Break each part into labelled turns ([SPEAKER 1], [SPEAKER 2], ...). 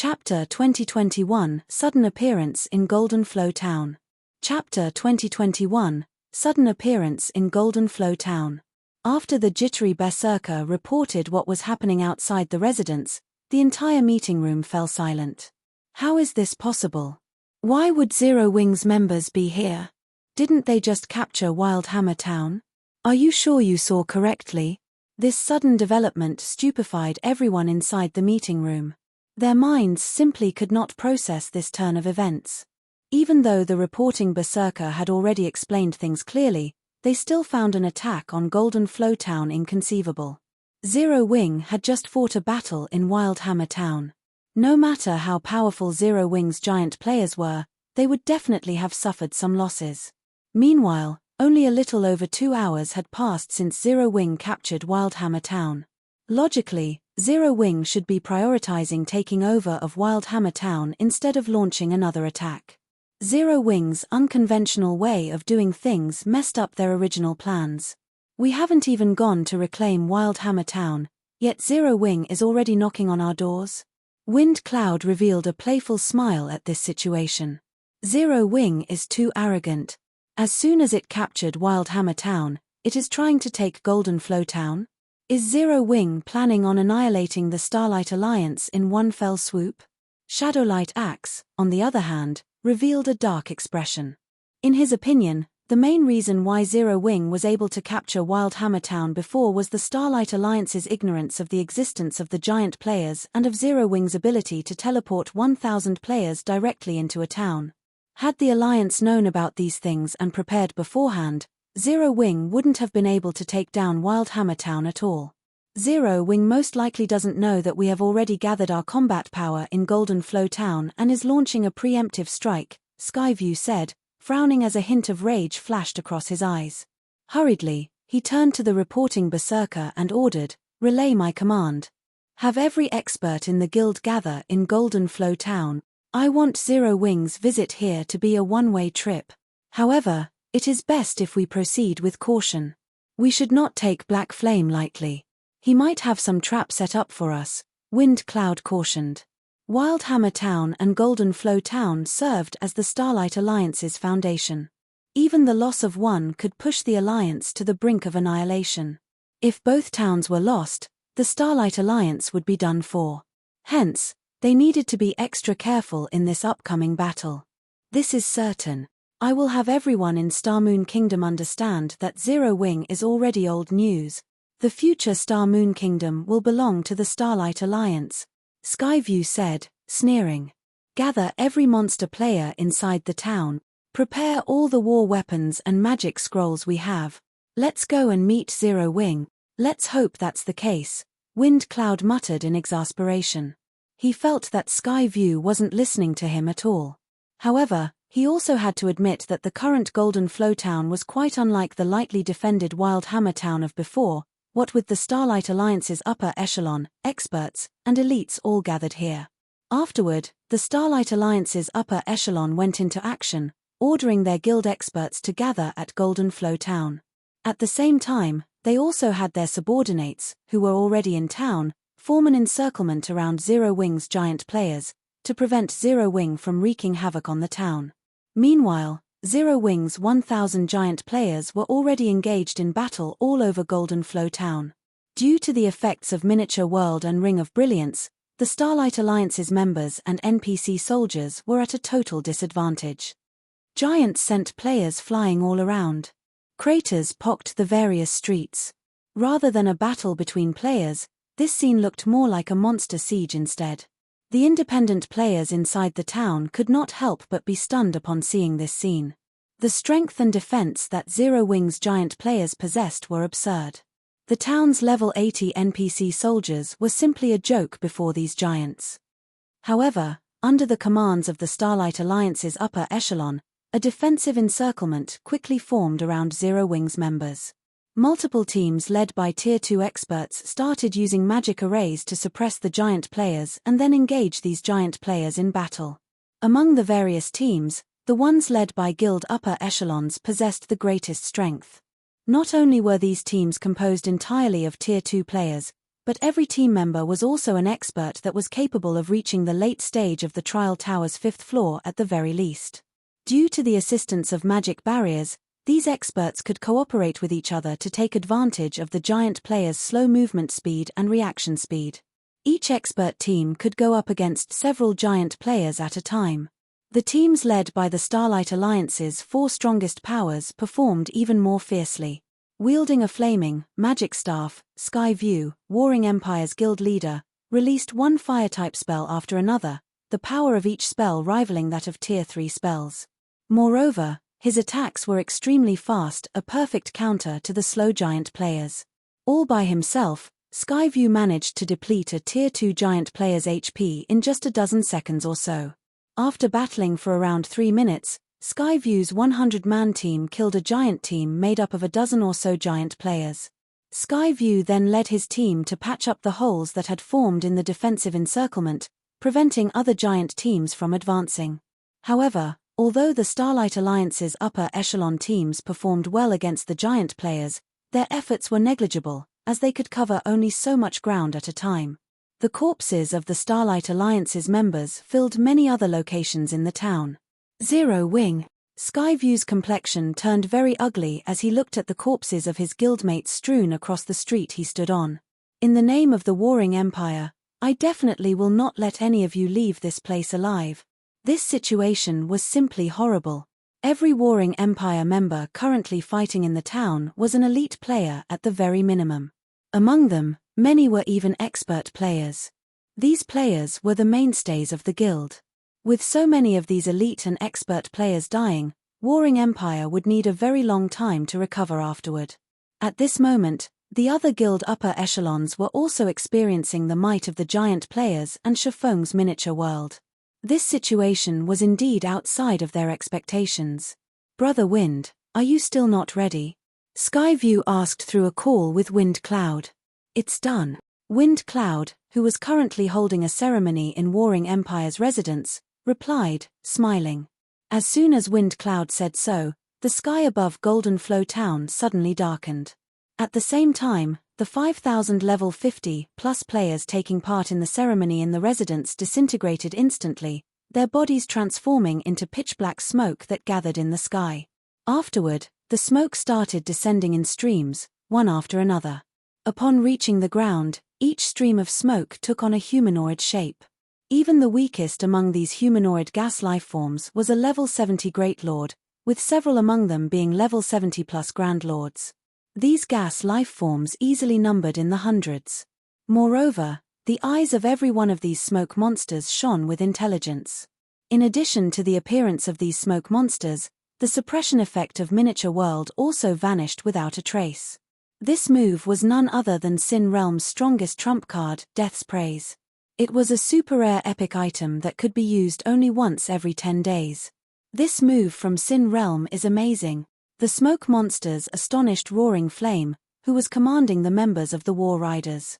[SPEAKER 1] Chapter 2021 Sudden Appearance in Golden Flow Town. Chapter 2021 Sudden Appearance in Golden Flow Town. After the jittery berserker reported what was happening outside the residence, the entire meeting room fell silent. How is this possible? Why would Zero Wings members be here? Didn't they just capture Wildhammer Town? Are you sure you saw correctly? This sudden development stupefied everyone inside the meeting room. Their minds simply could not process this turn of events. Even though the reporting berserker had already explained things clearly, they still found an attack on Golden Flow Town inconceivable. Zero Wing had just fought a battle in Wildhammer Town. No matter how powerful Zero Wing's giant players were, they would definitely have suffered some losses. Meanwhile, only a little over 2 hours had passed since Zero Wing captured Wildhammer Town. Logically, Zero Wing should be prioritizing taking over of Wildhammer Town instead of launching another attack. Zero Wing's unconventional way of doing things messed up their original plans. We haven't even gone to reclaim Wildhammer Town, yet Zero Wing is already knocking on our doors. Wind Cloud revealed a playful smile at this situation. Zero Wing is too arrogant. As soon as it captured Wildhammer Town, it is trying to take Golden Flow Town? Is Zero Wing planning on annihilating the Starlight Alliance in one fell swoop? Shadowlight Axe, on the other hand, revealed a dark expression. In his opinion, the main reason why Zero Wing was able to capture Wildhammer Town before was the Starlight Alliance's ignorance of the existence of the giant players and of Zero Wing's ability to teleport 1,000 players directly into a town. Had the Alliance known about these things and prepared beforehand, Zero Wing wouldn't have been able to take down Wildhammer Town at all. Zero Wing most likely doesn't know that we have already gathered our combat power in Golden Flow Town and is launching a preemptive strike, Skyview said, frowning as a hint of rage flashed across his eyes. Hurriedly, he turned to the reporting berserker and ordered, "Relay my command. Have every expert in the guild gather in Golden Flow Town. I want Zero Wing's visit here to be a one-way trip. However, it is best if we proceed with caution. We should not take Black Flame lightly. He might have some trap set up for us," Wind Cloud cautioned. Wildhammer Town and Golden Flow Town served as the Starlight Alliance's foundation. Even the loss of one could push the Alliance to the brink of annihilation. If both towns were lost, the Starlight Alliance would be done for. Hence, they needed to be extra careful in this upcoming battle. This is certain. I will have everyone in Star Moon Kingdom understand that Zero Wing is already old news. The future Star Moon Kingdom will belong to the Starlight Alliance, Skyview said, sneering. Gather every monster player inside the town. Prepare all the war weapons and magic scrolls we have. Let's go and meet Zero Wing. Let's hope that's the case, Wind Cloud muttered in exasperation. He felt that Skyview wasn't listening to him at all. However, he also had to admit that the current Golden Flow Town was quite unlike the lightly defended Wildhammer Town of before, what with the Starlight Alliance's upper echelon, experts, and elites all gathered here. Afterward, the Starlight Alliance's upper echelon went into action, ordering their guild experts to gather at Golden Flow Town. At the same time, they also had their subordinates, who were already in town, form an encirclement around Zero Wing's giant players, to prevent Zero Wing from wreaking havoc on the town. Meanwhile, Zero Wing's 1,000 giant players were already engaged in battle all over Golden Flow Town. Due to the effects of Miniature World and Ring of Brilliance, the Starlight Alliance's members and NPC soldiers were at a total disadvantage. Giants sent players flying all around. Craters pocked the various streets. Rather than a battle between players, this scene looked more like a monster siege instead. The independent players inside the town could not help but be stunned upon seeing this scene. The strength and defense that Zero Wing's giant players possessed were absurd. The town's level 80 NPC soldiers were simply a joke before these giants. However, under the commands of the Starlight Alliance's upper echelon, a defensive encirclement quickly formed around Zero Wing's members. Multiple teams led by Tier 2 experts started using magic arrays to suppress the giant players and then engage these giant players in battle. Among the various teams, the ones led by guild upper echelons possessed the greatest strength. Not only were these teams composed entirely of Tier 2 players, But every team member was also an expert that was capable of reaching the late stage of the trial tower's 5th floor at the very least. Due to the assistance of magic barriers, these experts could cooperate with each other to take advantage of the giant players' slow movement speed and reaction speed. Each expert team could go up against several giant players at a time. The teams led by the Starlight Alliance's 4 strongest powers performed even more fiercely. Wielding a flaming, magic staff, Sky View, Warring Empire's guild leader, released one fire-type spell after another, the power of each spell rivaling that of Tier 3 spells. Moreover, his attacks were extremely fast, a perfect counter to the slow giant players. All by himself, Skyview managed to deplete a Tier 2 giant player's HP in just a dozen seconds or so. After battling for around 3 minutes, Skyview's 100-man team killed a giant team made up of a dozen or so giant players. Skyview then led his team to patch up the holes that had formed in the defensive encirclement, preventing other giant teams from advancing. However, although the Starlight Alliance's upper echelon teams performed well against the giant players, their efforts were negligible, as they could cover only so much ground at a time. The corpses of the Starlight Alliance's members filled many other locations in the town. Zero Wing. Skyview's complexion turned very ugly as he looked at the corpses of his guildmates strewn across the street he stood on. In the name of the Warring Empire, I definitely will not let any of you leave this place alive. This situation was simply horrible. Every Warring Empire member currently fighting in the town was an elite player at the very minimum. Among them, many were even expert players. These players were the mainstays of the guild. With so many of these elite and expert players dying, Warring Empire would need a very long time to recover afterward. At this moment, the other guild upper echelons were also experiencing the might of the giant players and Shifeng's miniature world. This situation was indeed outside of their expectations. Brother Wind, are you still not ready? Skyview asked through a call with Wind Cloud. It's done. Wind Cloud, who was currently holding a ceremony in Warring Empire's residence, replied, smiling. As soon as Wind Cloud said so, the sky above Golden Flow Town suddenly darkened. At the same time, the 5,000 level 50-plus players taking part in the ceremony in the residence disintegrated instantly, their bodies transforming into pitch-black smoke that gathered in the sky. Afterward, the smoke started descending in streams, one after another. Upon reaching the ground, each stream of smoke took on a humanoid shape. Even the weakest among these humanoid gas lifeforms was a level 70 Great Lord, with several among them being level 70-plus Grand Lords. These gas lifeforms easily numbered in the hundreds. Moreover, the eyes of every one of these smoke monsters shone with intelligence. In addition to the appearance of these smoke monsters, the suppression effect of Miniature World also vanished without a trace. This move was none other than Sin Realm's strongest trump card, Death's Praise. It was a super rare epic item that could be used only once every 10 days. This move from Sin Realm is amazing. The smoke monsters astonished Roaring Flame, who was commanding the members of the War Riders.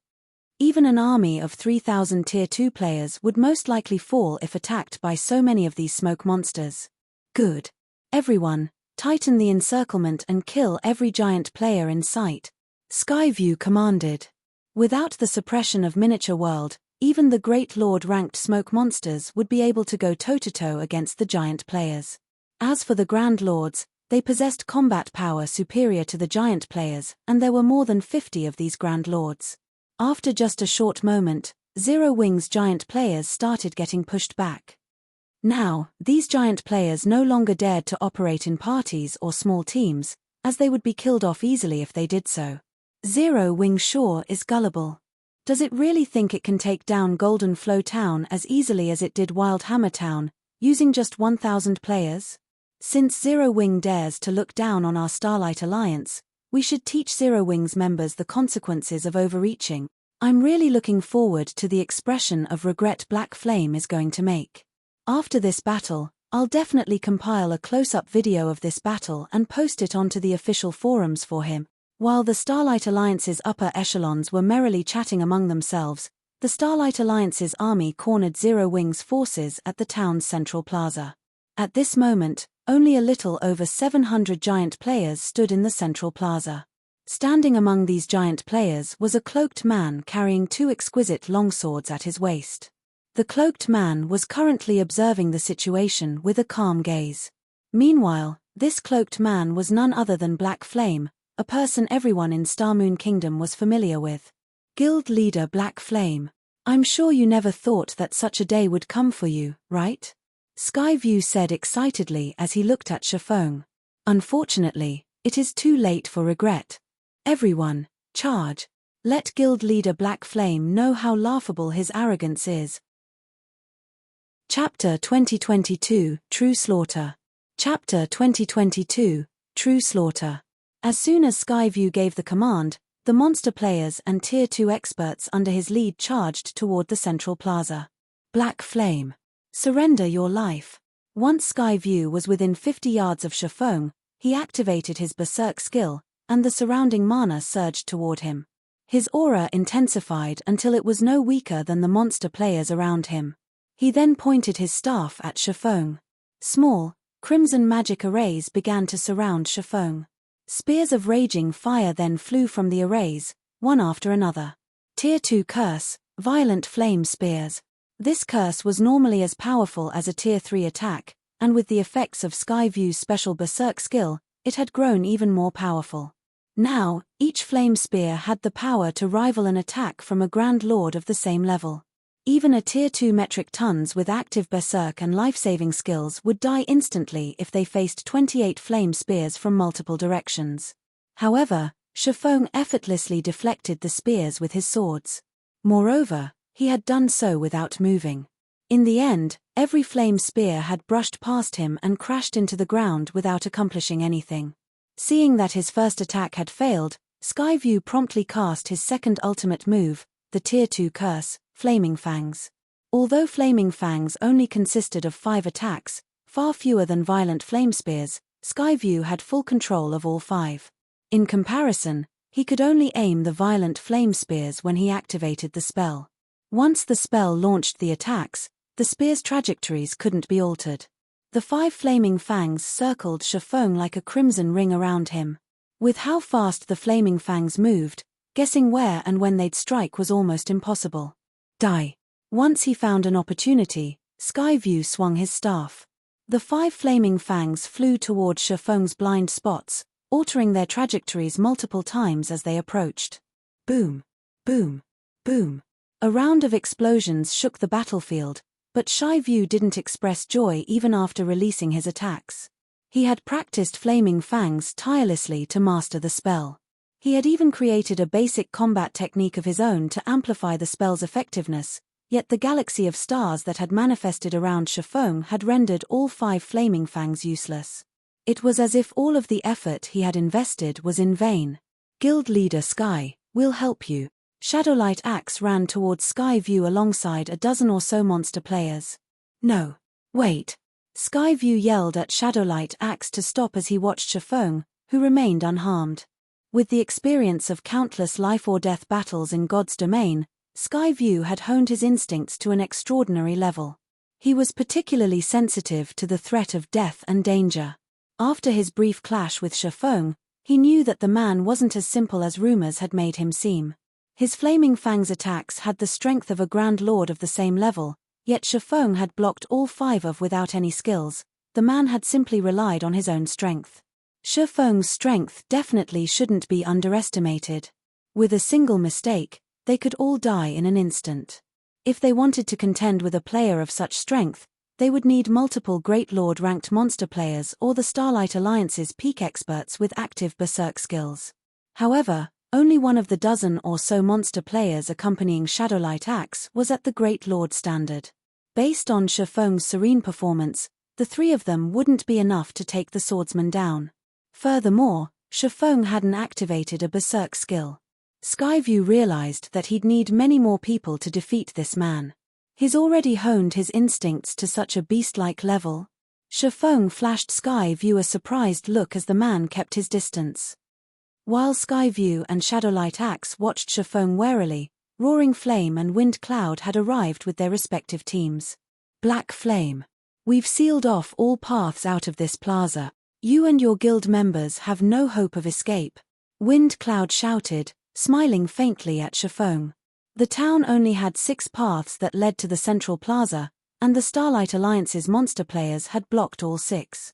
[SPEAKER 1] Even an army of 3,000 Tier 2 players would most likely fall if attacked by so many of these smoke monsters. Good. Everyone, tighten the encirclement and kill every giant player in sight. Skyview commanded. Without the suppression of Miniature World, even the Great Lord-ranked smoke monsters would be able to go toe-to-toe against the giant players. As for the Grand Lords, they possessed combat power superior to the giant players, and there were more than 50 of these Grand Lords. After just a short moment, Zero Wing's giant players started getting pushed back. Now, these giant players no longer dared to operate in parties or small teams, as they would be killed off easily if they did so. Zero Wing sure is gullible. Does it really think it can take down Golden Flow Town as easily as it did Wildhammer Town, using just 1,000 players? Since Zero Wing dares to look down on our Starlight Alliance, we should teach Zero Wing's members the consequences of overreaching. I'm really looking forward to the expression of regret Black Flame is going to make. After this battle, I'll definitely compile a close-up video of this battle and post it onto the official forums for him. While the Starlight Alliance's upper echelons were merrily chatting among themselves, the Starlight Alliance's army cornered Zero Wing's forces at the town's central plaza. At this moment, only a little over 700 giant players stood in the central plaza. Standing among these giant players was a cloaked man carrying two exquisite longswords at his waist. The cloaked man was currently observing the situation with a calm gaze. Meanwhile, this cloaked man was none other than Black Flame, a person everyone in Starmoon Kingdom was familiar with. Guild leader Black Flame. I'm sure you never thought that such a day would come for you, right? Skyview said excitedly as he looked at Shifeng. Unfortunately, it is too late for regret. Everyone, charge. Let guild leader Black Flame know how laughable his arrogance is. Chapter 2022, True Slaughter. Chapter 2022, True Slaughter. As soon as Skyview gave the command, the monster players and Tier 2 experts under his lead charged toward the central plaza. Black Flame. Surrender your life. Once Skyview was within 50 yards of Shifeng, he activated his berserk skill, and the surrounding mana surged toward him. His aura intensified until it was no weaker than the monster players around him. He then pointed his staff at Shifeng. Small, crimson magic arrays began to surround Shifeng. Spears of raging fire then flew from the arrays, one after another. Tier 2 Curse, Violent Flame Spears. This curse was normally as powerful as a Tier 3 attack, and with the effects of Skyview's special berserk skill, it had grown even more powerful. Now, each flame spear had the power to rival an attack from a Grand Lord of the same level. Even a Tier 2 metric tons with active berserk and life-saving skills would die instantly if they faced 28 flame spears from multiple directions. However, Shifeng effortlessly deflected the spears with his swords. Moreover, he had done so without moving. In the end, every flame spear had brushed past him and crashed into the ground without accomplishing anything. Seeing that his first attack had failed, Skyview promptly cast his second ultimate move, the Tier 2 Curse, Flaming Fangs. Although Flaming Fangs only consisted of 5 attacks, far fewer than Violent Flame Spears, Skyview had full control of all 5. In comparison, he could only aim the Violent Flame Spears when he activated the spell. Once the spell launched the attacks, the spears' trajectories couldn't be altered. The 5 flaming fangs circled Shifeng like a crimson ring around him. With how fast the flaming fangs moved, guessing where and when they'd strike was almost impossible. Die. Once he found an opportunity, Skyview swung his staff. The 5 flaming fangs flew toward Shifeng's blind spots, altering their trajectories multiple times as they approached. Boom. Boom. Boom. A round of explosions shook the battlefield, but Skyview didn't express joy even after releasing his attacks. He had practiced Flaming Fangs tirelessly to master the spell. He had even created a basic combat technique of his own to amplify the spell's effectiveness, yet the galaxy of stars that had manifested around Shifeng had rendered all 5 Flaming Fangs useless. It was as if all of the effort he had invested was in vain. Guild leader Sky, we'll help you. Shadowlight Axe ran towards Skyview alongside a dozen or so monster players. No. Wait. Skyview yelled at Shadowlight Axe to stop as he watched Shifeng, who remained unharmed. With the experience of countless life-or-death battles in God's domain, Skyview had honed his instincts to an extraordinary level. He was particularly sensitive to the threat of death and danger. After his brief clash with Shifeng, he knew that the man wasn't as simple as rumors had made him seem. His Flaming Fangs attacks had the strength of a Grand Lord of the same level, yet Shifeng had blocked all 5 of without any skills. The man had simply relied on his own strength. Shifeng's strength definitely shouldn't be underestimated. With a single mistake, they could all die in an instant. If they wanted to contend with a player of such strength, they would need multiple Great Lord-ranked monster players or the Starlight Alliance's peak experts with active berserk skills. However, only one of the dozen or so monster players accompanying Shadowlight Axe was at the Great Lord standard. Based on Shifeng's serene performance, the 3 of them wouldn't be enough to take the swordsman down. Furthermore, Shifeng hadn't activated a berserk skill. Skyview realized that he'd need many more people to defeat this man. He's already honed his instincts to such a beast-like level. Shifeng flashed Skyview a surprised look as the man kept his distance. While Skyview and Shadowlight Axe watched Shifeng warily, Roaring Flame and Wind Cloud had arrived with their respective teams. Black Flame. We've sealed off all paths out of this plaza. You and your guild members have no hope of escape. Wind Cloud shouted, smiling faintly at Chiffon. The town only had 6 paths that led to the central plaza, and the Starlight Alliance's monster players had blocked all 6.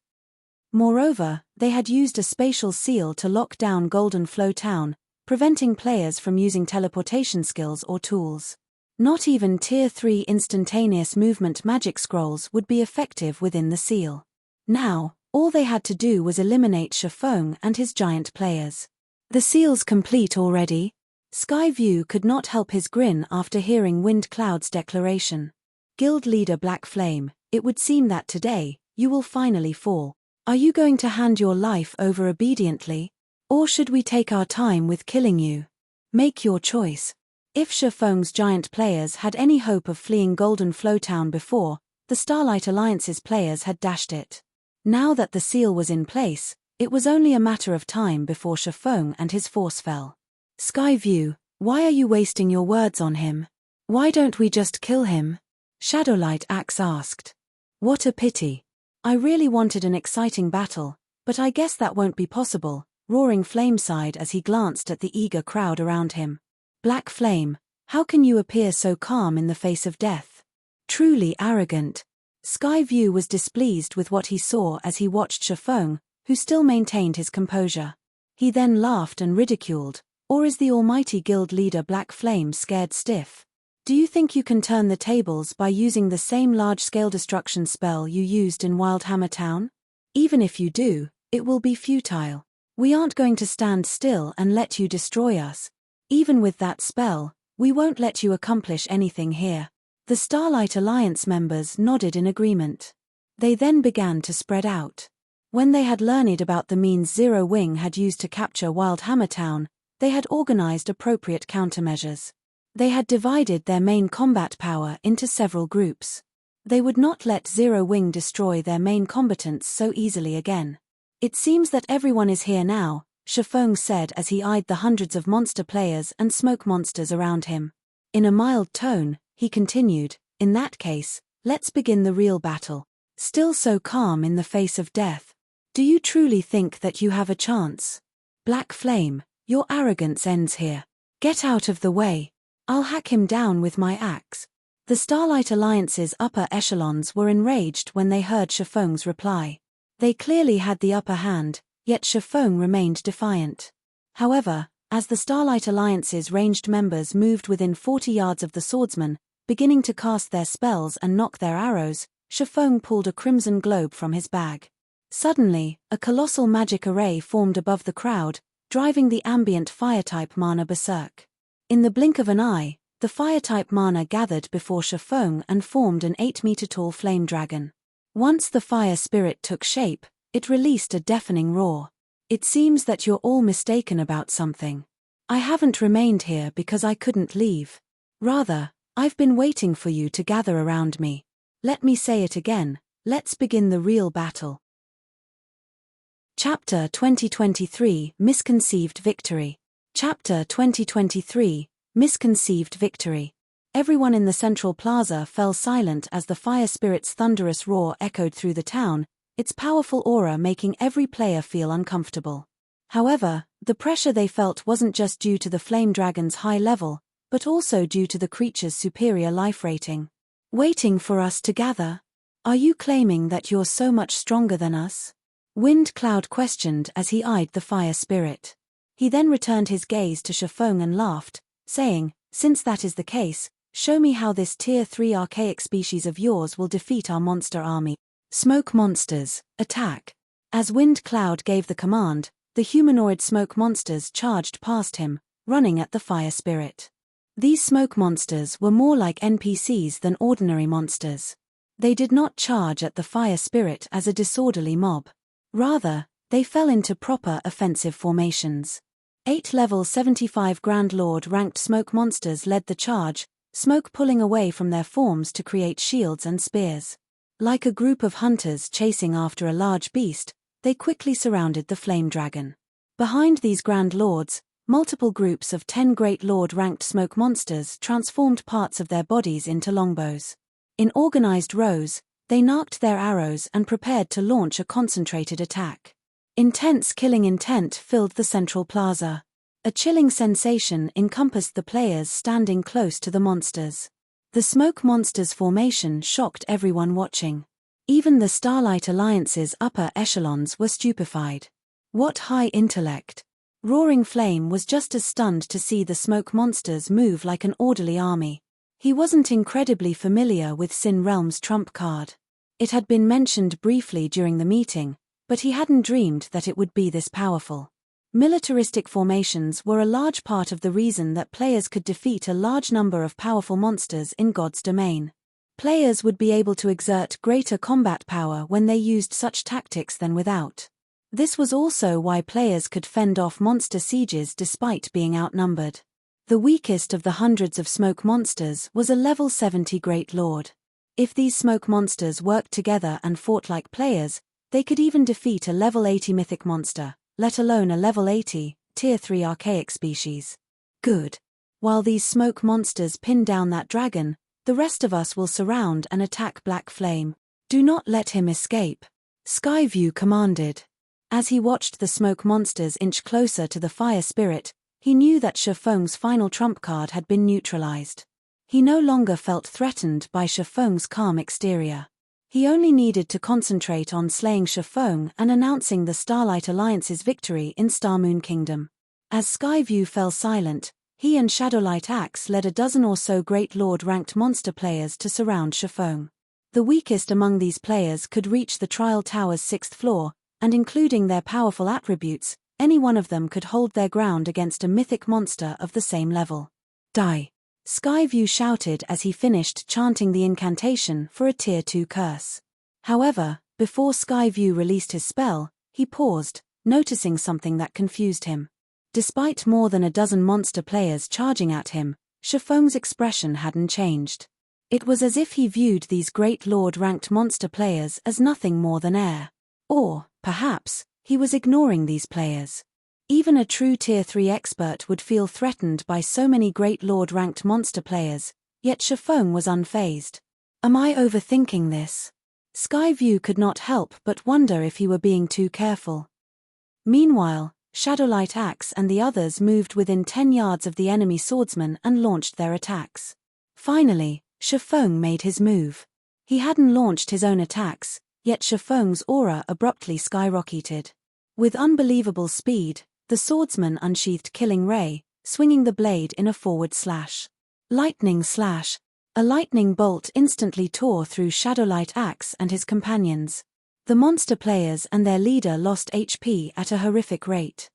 [SPEAKER 1] Moreover, they had used a spatial seal to lock down Golden Flow Town, preventing players from using teleportation skills or tools. Not even Tier 3 instantaneous movement magic scrolls would be effective within the seal. Now, all they had to do was eliminate Chiffon and his giant players. The seal's complete already? Skyview could not help his grin after hearing Wind Cloud's declaration. Guild leader Black Flame, it would seem that today, you will finally fall. Are you going to hand your life over obediently? Or should we take our time with killing you? Make your choice. If Chiffon's giant players had any hope of fleeing Golden Flow Town before, the Starlight Alliance's players had dashed it. Now that the seal was in place, it was only a matter of time before Chiffon and his force fell. Skyview, why are you wasting your words on him? Why don't we just kill him? Shadowlight Axe asked. What a pity. I really wanted an exciting battle, but I guess that won't be possible, Roaring Flame sighed as he glanced at the eager crowd around him. Black Flame, how can you appear so calm in the face of death? Truly arrogant. Skyview was displeased with what he saw as he watched Chiffon, who still maintained his composure. He then laughed and ridiculed, or is the almighty guild leader Black Flame scared stiff? Do you think you can turn the tables by using the same large-scale destruction spell you used in Wildhammer Town? Even if you do, it will be futile. We aren't going to stand still and let you destroy us. Even with that spell, we won't let you accomplish anything here. The Starlight Alliance members nodded in agreement. They then began to spread out. When they had learned about the means Zero Wing had used to capture Wildhammer Town, they had organized appropriate countermeasures. They had divided their main combat power into several groups. They would not let Zero Wing destroy their main combatants so easily again. It seems that everyone is here now, Chiffon said as he eyed the hundreds of monster players and smoke monsters around him. In a mild tone, he continued, in that case, let's begin the real battle. Still so calm in the face of death. Do you truly think that you have a chance? Black Flame, your arrogance ends here. Get out of the way. I'll hack him down with my axe. The Starlight Alliance's upper echelons were enraged when they heard Chiffon's reply. They clearly had the upper hand, yet Chiffon remained defiant. However, as the Starlight Alliance's ranged members moved within 40 yards of the swordsman, beginning to cast their spells and knock their arrows, Chiffon pulled a crimson globe from his bag. Suddenly, a colossal magic array formed above the crowd, driving the ambient fire-type mana berserk. In the blink of an eye, the fire-type mana gathered before Chiffon and formed an 8-meter-tall flame dragon. Once the fire spirit took shape, it released a deafening roar. It seems that you're all mistaken about something. I haven't remained here because I couldn't leave. Rather, I've been waiting for you to gather around me. Let me say it again, let's begin the real battle. Chapter 2023 Misconceived Victory. Chapter 2023 Misconceived Victory. Everyone in the central plaza fell silent as the fire spirit's thunderous roar echoed through the town, its powerful aura making every player feel uncomfortable. However, the pressure they felt wasn't just due to the flame dragon's high level, but also due to the creature's superior life rating. Waiting for us to gather? Are you claiming that you're so much stronger than us? Wind Cloud questioned as he eyed the fire spirit. He then returned his gaze to Chiffon and laughed, saying, since that is the case, show me how this Tier 3 archaic species of yours will defeat our monster army. Smoke monsters, attack. As Wind Cloud gave the command, the humanoid smoke monsters charged past him, running at the fire spirit. These smoke monsters were more like NPCs than ordinary monsters. They did not charge at the fire spirit as a disorderly mob. Rather, they fell into proper offensive formations. 8 level 75 Grand Lord ranked smoke monsters led the charge, smoke pulling away from their forms to create shields and spears. Like a group of hunters chasing after a large beast, they quickly surrounded the flame dragon. Behind these Grand Lords, multiple groups of 10 Great Lord ranked smoke monsters transformed parts of their bodies into longbows. In organized rows, they narked their arrows and prepared to launch a concentrated attack. Intense killing intent filled the central plaza. A chilling sensation encompassed the players standing close to the monsters. The smoke monsters' formation shocked everyone watching. Even the Starlight Alliance's upper echelons were stupefied. What high intellect! Roaring Flame was just as stunned to see the smoke monsters move like an orderly army. He wasn't incredibly familiar with Sin Realm's trump card. It had been mentioned briefly during the meeting, but he hadn't dreamed that it would be this powerful. Militaristic formations were a large part of the reason that players could defeat a large number of powerful monsters in God's domain. Players would be able to exert greater combat power when they used such tactics than without. This was also why players could fend off monster sieges despite being outnumbered. The weakest of the hundreds of smoke monsters was a level 70 Great Lord. If these smoke monsters worked together and fought like players, they could even defeat a level 80 mythic monster, let alone a level 80, tier 3 archaic species. Good. While these smoke monsters pin down that dragon, the rest of us will surround and attack Black Flame. Do not let him escape. Skyview commanded. As he watched the smoke monsters inch closer to the fire spirit, he knew that Shifeng's final trump card had been neutralized. He no longer felt threatened by Shifeng's calm exterior. He only needed to concentrate on slaying Shifeng and announcing the Starlight Alliance's victory in Starmoon Kingdom. As Skyview fell silent, he and Shadowlight Axe led a dozen or so Great Lord-ranked monster players to surround Shifeng. The weakest among these players could reach the Trial Tower's 6th floor, and including their powerful attributes, any one of them could hold their ground against a mythic monster of the same level. Die! Skyview shouted as he finished chanting the incantation for a tier 2 curse. However, before Skyview released his spell, he paused, noticing something that confused him. Despite more than a dozen monster players charging at him, Shifeng's expression hadn't changed. It was as if he viewed these Great Lord-ranked monster players as nothing more than air. Or, perhaps, he was ignoring these players. Even a true Tier 3 expert would feel threatened by so many Great Lord-ranked monster players, yet Shifeng was unfazed. Am I overthinking this? Skyview could not help but wonder if he were being too careful. Meanwhile, Shadowlight Axe and the others moved within 10 yards of the enemy swordsman and launched their attacks. Finally, Shifeng made his move. He hadn't launched his own attacks, yet Shifeng's aura abruptly skyrocketed. With unbelievable speed, the swordsman unsheathed Killing Ray, swinging the blade in a forward slash. Lightning slash! A lightning bolt instantly tore through Shadowlight Axe and his companions. The monster players and their leader lost HP at a horrific rate.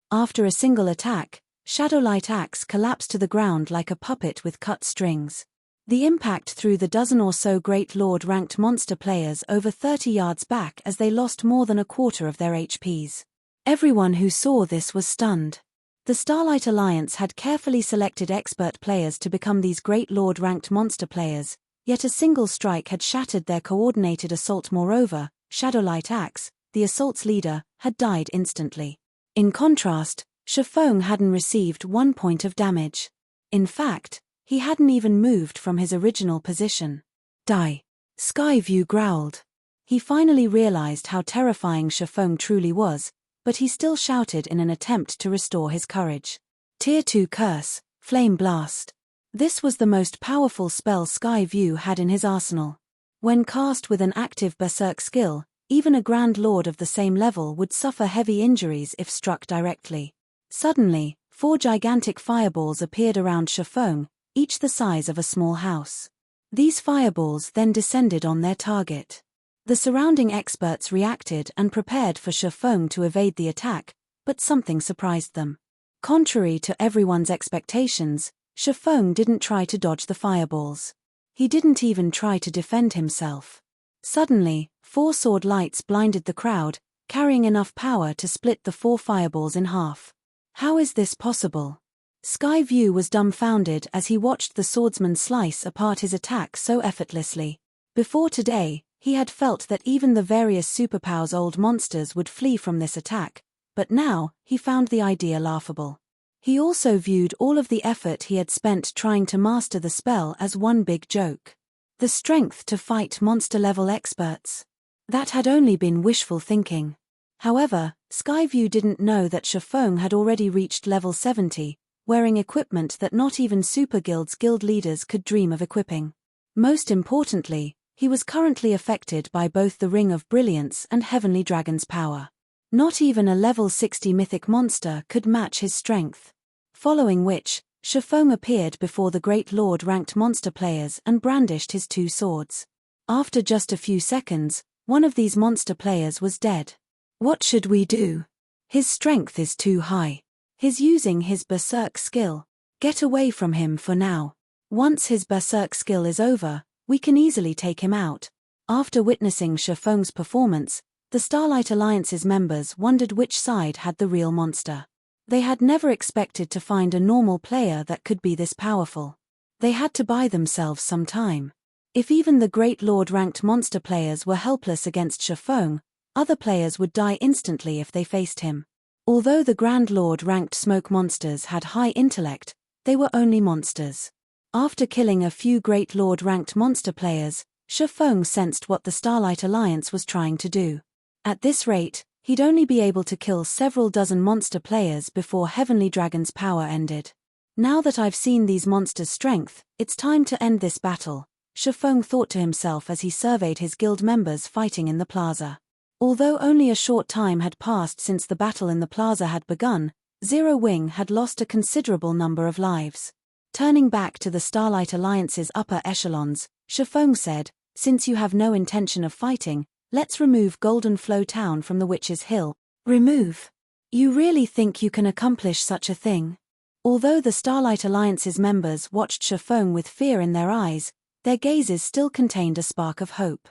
[SPEAKER 1] After a single attack, Shadowlight Axe collapsed to the ground like a puppet with cut strings. The impact threw the dozen or so Great Lord-ranked monster players over 30 yards back as they lost more than a quarter of their HPs. Everyone who saw this was stunned. The Starlight Alliance had carefully selected expert players to become these Great Lord-ranked monster players, yet a single strike had shattered their coordinated assault. Moreover, Shadowlight Axe, the assault's leader, had died instantly. In contrast, Shifeng hadn't received 1 point of damage. In fact, he hadn't even moved from his original position. Die! Skyview growled. He finally realized how terrifying Shifeng truly was, but he still shouted in an attempt to restore his courage. Tier 2 Curse, Flame Blast. This was the most powerful spell Skyview had in his arsenal. When cast with an active berserk skill, even a Grand Lord of the same level would suffer heavy injuries if struck directly. Suddenly, 4 gigantic fireballs appeared around Shifeng, each the size of a small house. These fireballs then descended on their target. The surrounding experts reacted and prepared for Shifeng to evade the attack, but something surprised them. Contrary to everyone's expectations, Shifeng didn't try to dodge the fireballs. He didn't even try to defend himself. Suddenly, 4 sword lights blinded the crowd, carrying enough power to split the 4 fireballs in half. How is this possible? Skyview was dumbfounded as he watched the swordsman slice apart his attack so effortlessly. Before today, he had felt that even the various superpowers old monsters would flee from this attack, but now, he found the idea laughable. He also viewed all of the effort he had spent trying to master the spell as one big joke. The strength to fight monster-level experts. That had only been wishful thinking. However, Skyview didn't know that Shifeng had already reached level 70, wearing equipment that not even Super Guild's guild leaders could dream of equipping. Most importantly, he was currently affected by both the Ring of Brilliance and Heavenly Dragon's power. Not even a level 60 mythic monster could match his strength. Following which, Shifeng appeared before the Great Lord ranked monster players and brandished his two swords. After just a few seconds, one of these monster players was dead. What should we do? His strength is too high. He's using his berserk skill. Get away from him for now. Once his berserk skill is over, we can easily take him out. After witnessing Shifeng's performance, the Starlight Alliance's members wondered which side had the real monster. They had never expected to find a normal player that could be this powerful. They had to buy themselves some time. If even the Great Lord ranked monster players were helpless against Shifeng, other players would die instantly if they faced him. Although the Grand Lord ranked smoke monsters had high intellect, they were only monsters. After killing a few Great Lord ranked monster players, Shifeng sensed what the Starlight Alliance was trying to do. At this rate, he'd only be able to kill several dozen monster players before Heavenly Dragon's power ended. Now that I've seen these monsters' strength, it's time to end this battle, Shifeng thought to himself as he surveyed his guild members fighting in the plaza. Although only a short time had passed since the battle in the plaza had begun, Zero Wing had lost a considerable number of lives. Turning back to the Starlight Alliance's upper echelons, Shifeng said, "Since you have no intention of fighting, let's remove Golden Flow Town from the Witch's Hill." Remove? You really think you can accomplish such a thing? Although the Starlight Alliance's members watched Shifeng with fear in their eyes, their gazes still contained a spark of hope.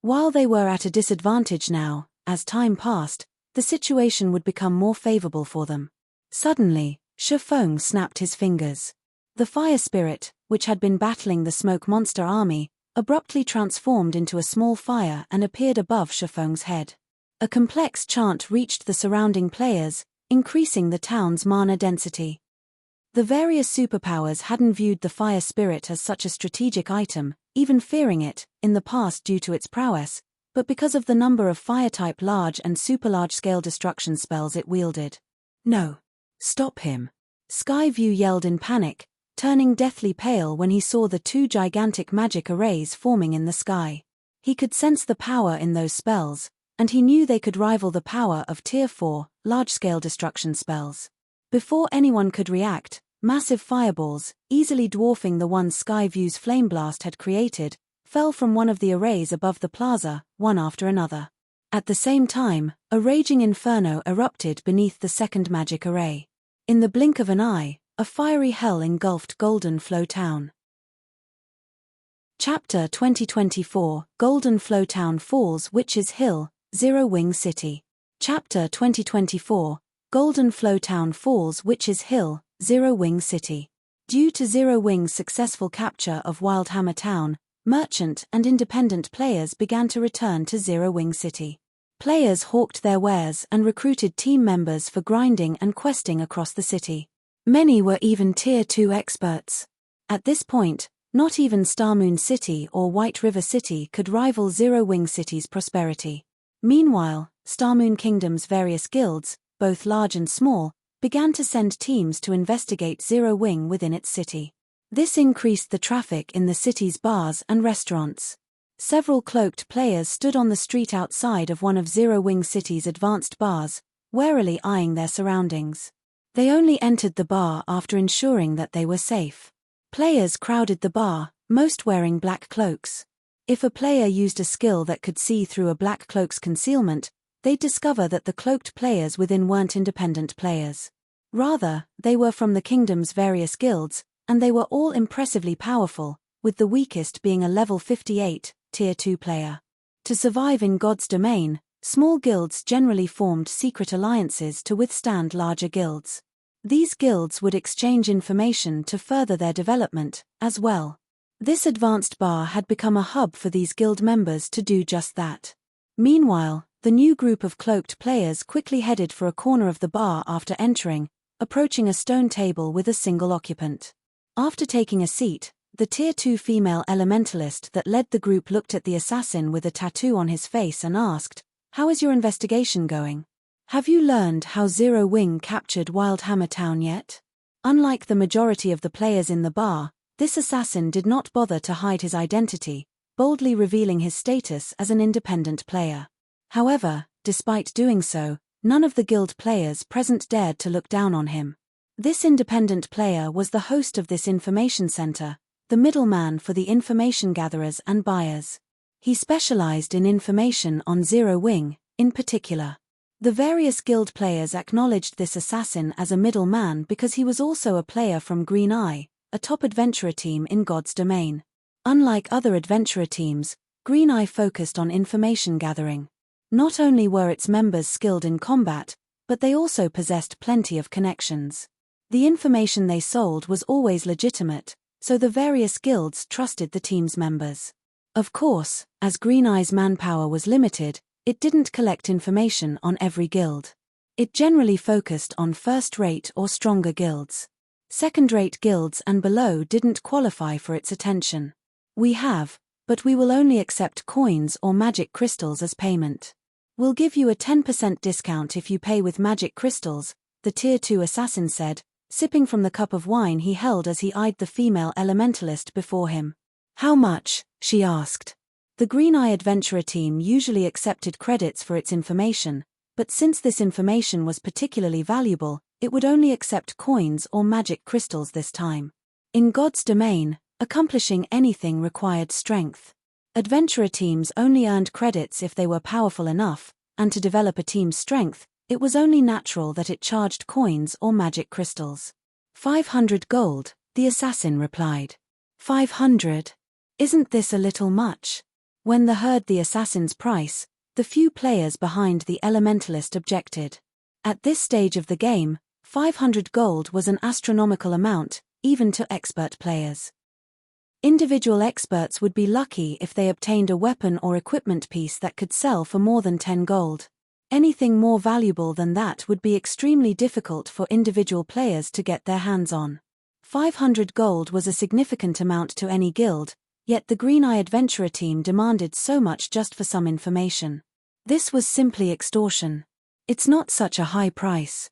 [SPEAKER 1] While they were at a disadvantage now, as time passed, the situation would become more favorable for them. Suddenly, Shifeng snapped his fingers. The fire spirit, which had been battling the smoke monster army, abruptly transformed into a small fire and appeared above Shifeng's head. A complex chant reached the surrounding players, increasing the town's mana density. The various superpowers hadn't viewed the fire spirit as such a strategic item, even fearing it, in the past due to its prowess, but because of the number of fire-type large and super-large-scale destruction spells it wielded. No. Stop him. Skyview yelled in panic, turning deathly pale when he saw the two gigantic magic arrays forming in the sky. He could sense the power in those spells, and he knew they could rival the power of Tier 4, large-scale destruction spells. Before anyone could react, massive fireballs, easily dwarfing the ones Skyview's Flame Blast had created, fell from one of the arrays above the plaza, one after another. At the same time, a raging inferno erupted beneath the second magic array. In the blink of an eye, a fiery hell engulfed Golden Flow Town. Chapter 2024, Golden Flow Town Falls Witch's Hill, Zero Wing City. Chapter 2024, Golden Flow Town Falls Witch's Hill, Zero Wing City. Due to Zero Wing's successful capture of Wildhammer Town, merchant and independent players began to return to Zero Wing City. Players hawked their wares and recruited team members for grinding and questing across the city. Many were even Tier 2 experts. At this point, not even Starmoon City or White River City could rival Zero Wing City's prosperity. Meanwhile, Starmoon Kingdom's various guilds, both large and small, began to send teams to investigate Zero Wing within its city. This increased the traffic in the city's bars and restaurants. Several cloaked players stood on the street outside of one of Zero Wing City's advanced bars, warily eyeing their surroundings. They only entered the bar after ensuring that they were safe. Players crowded the bar, most wearing black cloaks. If a player used a skill that could see through a black cloak's concealment, they'd discover that the cloaked players within weren't independent players. Rather, they were from the kingdom's various guilds, and they were all impressively powerful, with the weakest being a level 58, Tier 2 player. To survive in God's domain, small guilds generally formed secret alliances to withstand larger guilds. These guilds would exchange information to further their development, as well. This advanced bar had become a hub for these guild members to do just that. Meanwhile, the new group of cloaked players quickly headed for a corner of the bar after entering, approaching a stone table with a single occupant. After taking a seat, the Tier 2 female elementalist that led the group looked at the assassin with a tattoo on his face and asked, How is your investigation going? Have you learned how Zero Wing captured Wildhammer Town yet? Unlike the majority of the players in the bar, this assassin did not bother to hide his identity, boldly revealing his status as an independent player. However, despite doing so, none of the guild players present dared to look down on him. This independent player was the host of this information center, the middleman for the information gatherers and buyers. He specialized in information on Zero Wing, in particular. The various guild players acknowledged this assassin as a middleman because he was also a player from Green Eye, a top adventurer team in God's Domain. Unlike other adventurer teams, Green Eye focused on information gathering. Not only were its members skilled in combat, but they also possessed plenty of connections. The information they sold was always legitimate, so the various guilds trusted the team's members. Of course, as Green Eye's manpower was limited, it didn't collect information on every guild. It generally focused on first-rate or stronger guilds. Second-rate guilds and below didn't qualify for its attention. We have, but we will only accept coins or magic crystals as payment. We'll give you a 10% discount if you pay with magic crystals, the Tier 2 assassin said, sipping from the cup of wine he held as he eyed the female elementalist before him. How much? She asked. The Green Eye adventurer team usually accepted credits for its information, but since this information was particularly valuable, it would only accept coins or magic crystals this time. In God's Domain, accomplishing anything required strength. Adventurer teams only earned credits if they were powerful enough, and to develop a team's strength, it was only natural that it charged coins or magic crystals. 500 gold, the assassin replied. 500? Isn't this a little much? When they heard the assassin's price, the few players behind the elementalist objected. At this stage of the game, 500 gold was an astronomical amount, even to expert players. Individual experts would be lucky if they obtained a weapon or equipment piece that could sell for more than 10 gold. Anything more valuable than that would be extremely difficult for individual players to get their hands on. 500 gold was a significant amount to any guild, yet the Green Eye adventurer team demanded so much just for some information. This was simply extortion. It's not such a high price.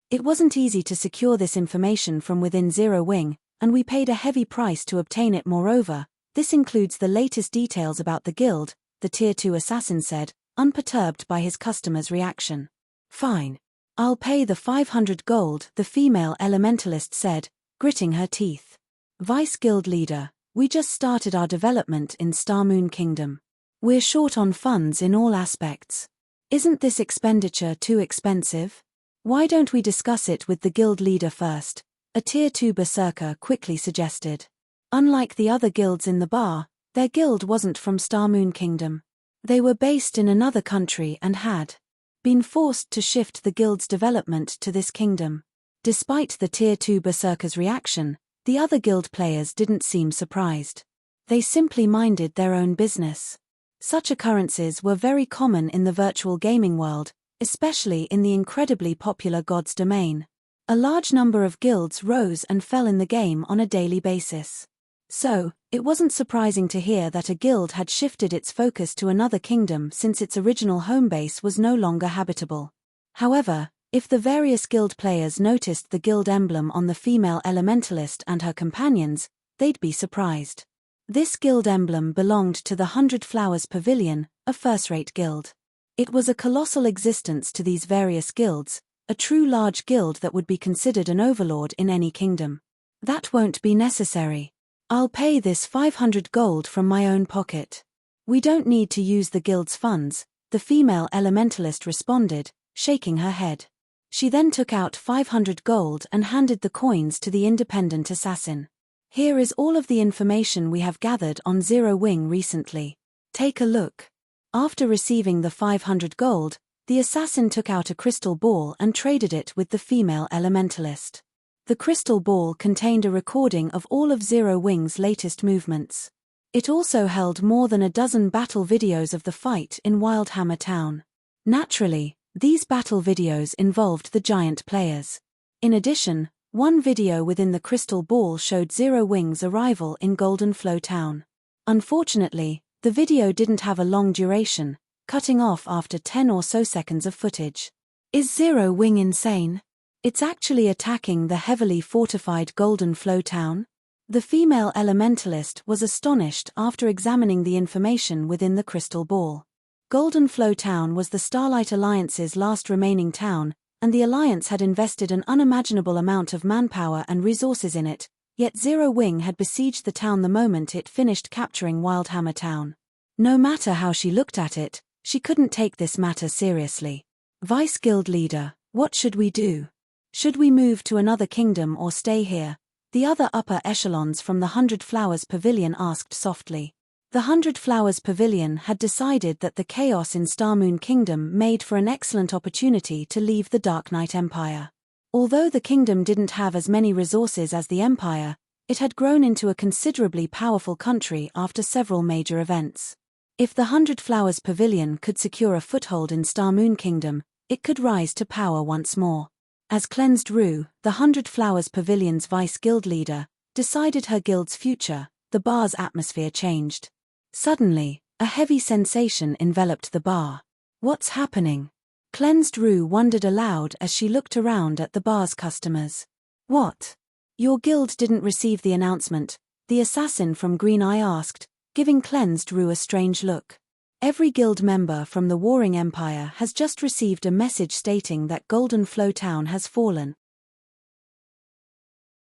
[SPEAKER 1] It wasn't easy to secure this information from within Zero Wing, and we paid a heavy price to obtain it. Moreover, this includes the latest details about the guild, the Tier 2 assassin said, unperturbed by his customer's reaction. Fine. I'll pay the 500 gold, the female elementalist said, gritting her teeth. Vice Guild Leader, we just started our development in Starmoon Kingdom. We're short on funds in all aspects. Isn't this expenditure too expensive? Why don't we discuss it with the guild leader first? A Tier 2 berserker quickly suggested. Unlike the other guilds in the bar, their guild wasn't from Starmoon Kingdom. They were based in another country and had been forced to shift the guild's development to this kingdom. Despite the Tier 2 berserker's reaction, the other guild players didn't seem surprised. They simply minded their own business. Such occurrences were very common in the virtual gaming world, especially in the incredibly popular God's Domain. A large number of guilds rose and fell in the game on a daily basis. So, it wasn't surprising to hear that a guild had shifted its focus to another kingdom since its original home base was no longer habitable. However, if the various guild players noticed the guild emblem on the female elementalist and her companions, they'd be surprised. This guild emblem belonged to the 100 Flowers Pavilion, a first-rate guild. It was a colossal existence to these various guilds, a true large guild that would be considered an overlord in any kingdom. That won't be necessary. I'll pay this 500 gold from my own pocket. We don't need to use the guild's funds, the female elementalist responded, shaking her head. She then took out 500 gold and handed the coins to the independent assassin. Here is all of the information we have gathered on Zero Wing recently. Take a look. After receiving the 500 gold, the assassin took out a crystal ball and traded it with the female elementalist. The crystal ball contained a recording of all of Zero Wing's latest movements. It also held more than a dozen battle videos of the fight in Wildhammer Town. Naturally, these battle videos involved the giant players. In addition, one video within the crystal ball showed Zero Wing's arrival in Golden Flow Town. Unfortunately, the video didn't have a long duration, cutting off after 10 or so seconds of footage. Is Zero Wing insane? It's actually attacking the heavily fortified Golden Flow town? The female elementalist was astonished after examining the information within the crystal ball. Golden Flow town was the Starlight Alliance's last remaining town, and the Alliance had invested an unimaginable amount of manpower and resources in it, yet Zero Wing had besieged the town the moment it finished capturing Wildhammer Town. No matter how she looked at it, she couldn't take this matter seriously. Vice Guild Leader, what should we do? Should we move to another kingdom or stay here? The other upper echelons from the 100 Flowers Pavilion asked softly. The 100 Flowers Pavilion had decided that the chaos in Starmoon Kingdom made for an excellent opportunity to leave the Dark Knight Empire. Although the kingdom didn't have as many resources as the Empire, it had grown into a considerably powerful country after several major events. If the 100 Flowers Pavilion could secure a foothold in Starmoon Kingdom, it could rise to power once more. As Cleansed Rue, the 100 Flowers Pavilion's vice guild leader, decided her guild's future, the bar's atmosphere changed. Suddenly, a heavy sensation enveloped the bar. What's happening? Cleansed Rue wondered aloud as she looked around at the bar's customers. What? Your guild didn't receive the announcement, the assassin from Green Eye asked, giving Cleansed Rue a strange look. Every guild member from the Warring Empire has just received a message stating that Golden Flow Town has fallen.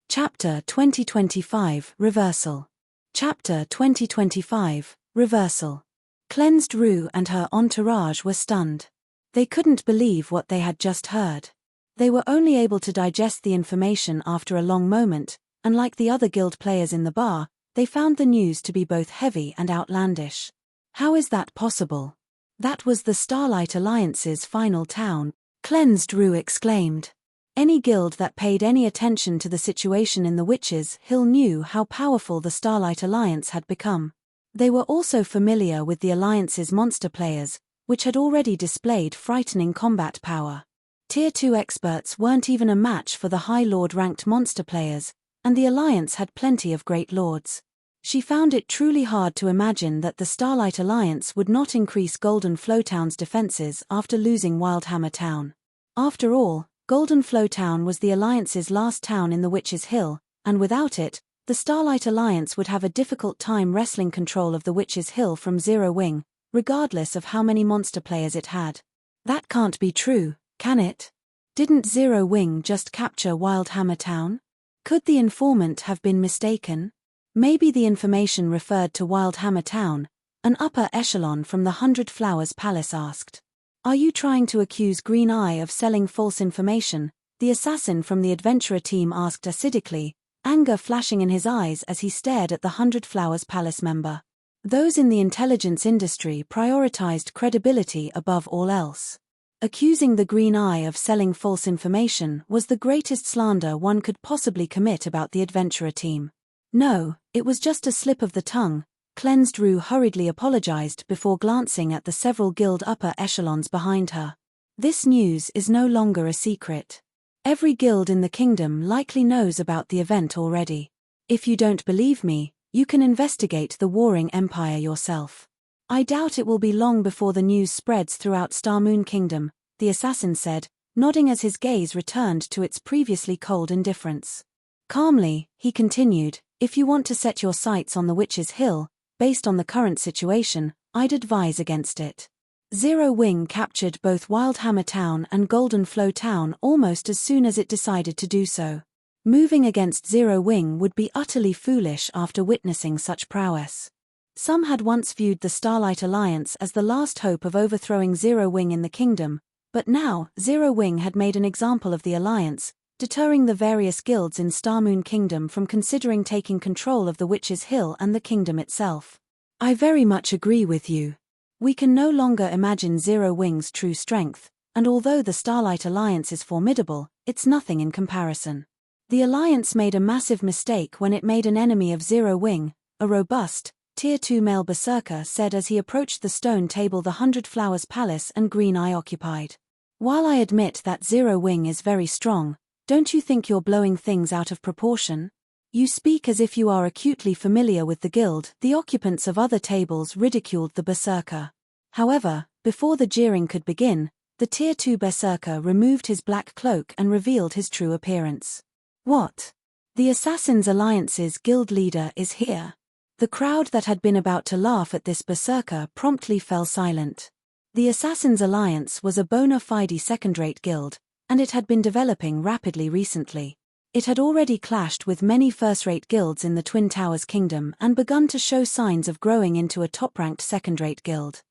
[SPEAKER 1] Chapter 2025 Reversal. Chapter 2025 Reversal. Cleansed Rue and her entourage were stunned. They couldn't believe what they had just heard. They were only able to digest the information after a long moment, and like the other guild players in the bar, they found the news to be both heavy and outlandish. How is that possible? That was the Starlight Alliance's final town, Cleansed Rue exclaimed. Any guild that paid any attention to the situation in the Witches' Hill knew how powerful the Starlight Alliance had become. They were also familiar with the Alliance's monster players, which had already displayed frightening combat power. Tier 2 experts weren't even a match for the High Lord-ranked monster players, and the Alliance had plenty of great lords. She found it truly hard to imagine that the Starlight Alliance would not increase Golden Flow Town's defenses after losing Wildhammer Town. After all, Golden Flow Town was the Alliance's last town in the Witches' Hill, and without it, the Starlight Alliance would have a difficult time wresting control of the Witches' Hill from Zero Wing, regardless of how many monster players it had. That can't be true, can it? Didn't Zero Wing just capture Wildhammer Town? Could the informant have been mistaken? Maybe the information referred to Wildhammer Town, an upper echelon from the 100 Flowers Palace asked. Are you trying to accuse Green Eye of selling false information? The assassin from the adventurer team asked acidically, anger flashing in his eyes as he stared at the 100 Flowers Palace member. Those in the intelligence industry prioritized credibility above all else. Accusing the Green Eye of selling false information was the greatest slander one could possibly commit about the adventurer team. No, it was just a slip of the tongue. Cleansed Rue hurriedly apologized before glancing at the several guild upper echelons behind her. This news is no longer a secret. Every guild in the kingdom likely knows about the event already. If you don't believe me, you can investigate the Warring Empire yourself. I doubt it will be long before the news spreads throughout Starmoon Kingdom, the assassin said, nodding as his gaze returned to its previously cold indifference. Calmly, he continued, if you want to set your sights on the Witches' Hill, based on the current situation, I'd advise against it. Zero Wing captured both Wildhammer Town and Golden Flow Town almost as soon as it decided to do so. Moving against Zero Wing would be utterly foolish after witnessing such prowess. Some had once viewed the Starlight Alliance as the last hope of overthrowing Zero Wing in the kingdom, but now Zero Wing had made an example of the Alliance, deterring the various guilds in Starmoon Kingdom from considering taking control of the Witches' Hill and the kingdom itself. I very much agree with you. We can no longer imagine Zero Wing's true strength, and although the Starlight Alliance is formidable, it's nothing in comparison. The Alliance made a massive mistake when it made an enemy of Zero Wing, a robust, Tier 2 male berserker said as he approached the stone table the 100 Flowers Palace and Green Eye occupied. While I admit that Zero Wing is very strong, don't you think you're blowing things out of proportion? You speak as if you are acutely familiar with the guild. The occupants of other tables ridiculed the berserker. However, before the jeering could begin, the Tier 2 berserker removed his black cloak and revealed his true appearance. What? The Assassin's Alliance's guild leader is here. The crowd that had been about to laugh at this berserker promptly fell silent. The Assassin's Alliance was a bona fide second-rate guild, and it had been developing rapidly recently. It had already clashed with many first-rate guilds in the Twin Towers Kingdom and begun to show signs of growing into a top-ranked second-rate guild.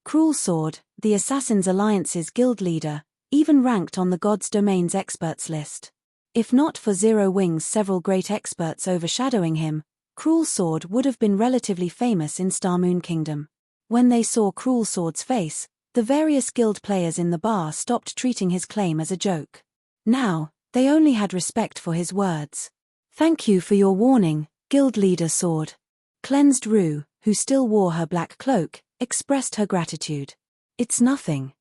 [SPEAKER 1] Cruel Sword, the Assassin's Alliance's guild leader, even ranked on the God's Domain's experts list. If not for Zero Wing's several great experts overshadowing him, Cruel Sword would have been relatively famous in Starmoon Kingdom. When they saw Cruel Sword's face, the various guild players in the bar stopped treating his claim as a joke. Now, they only had respect for his words. Thank you for your warning, guild leader Sword. Cleansed Rue, who still wore her black cloak, expressed her gratitude. It's nothing.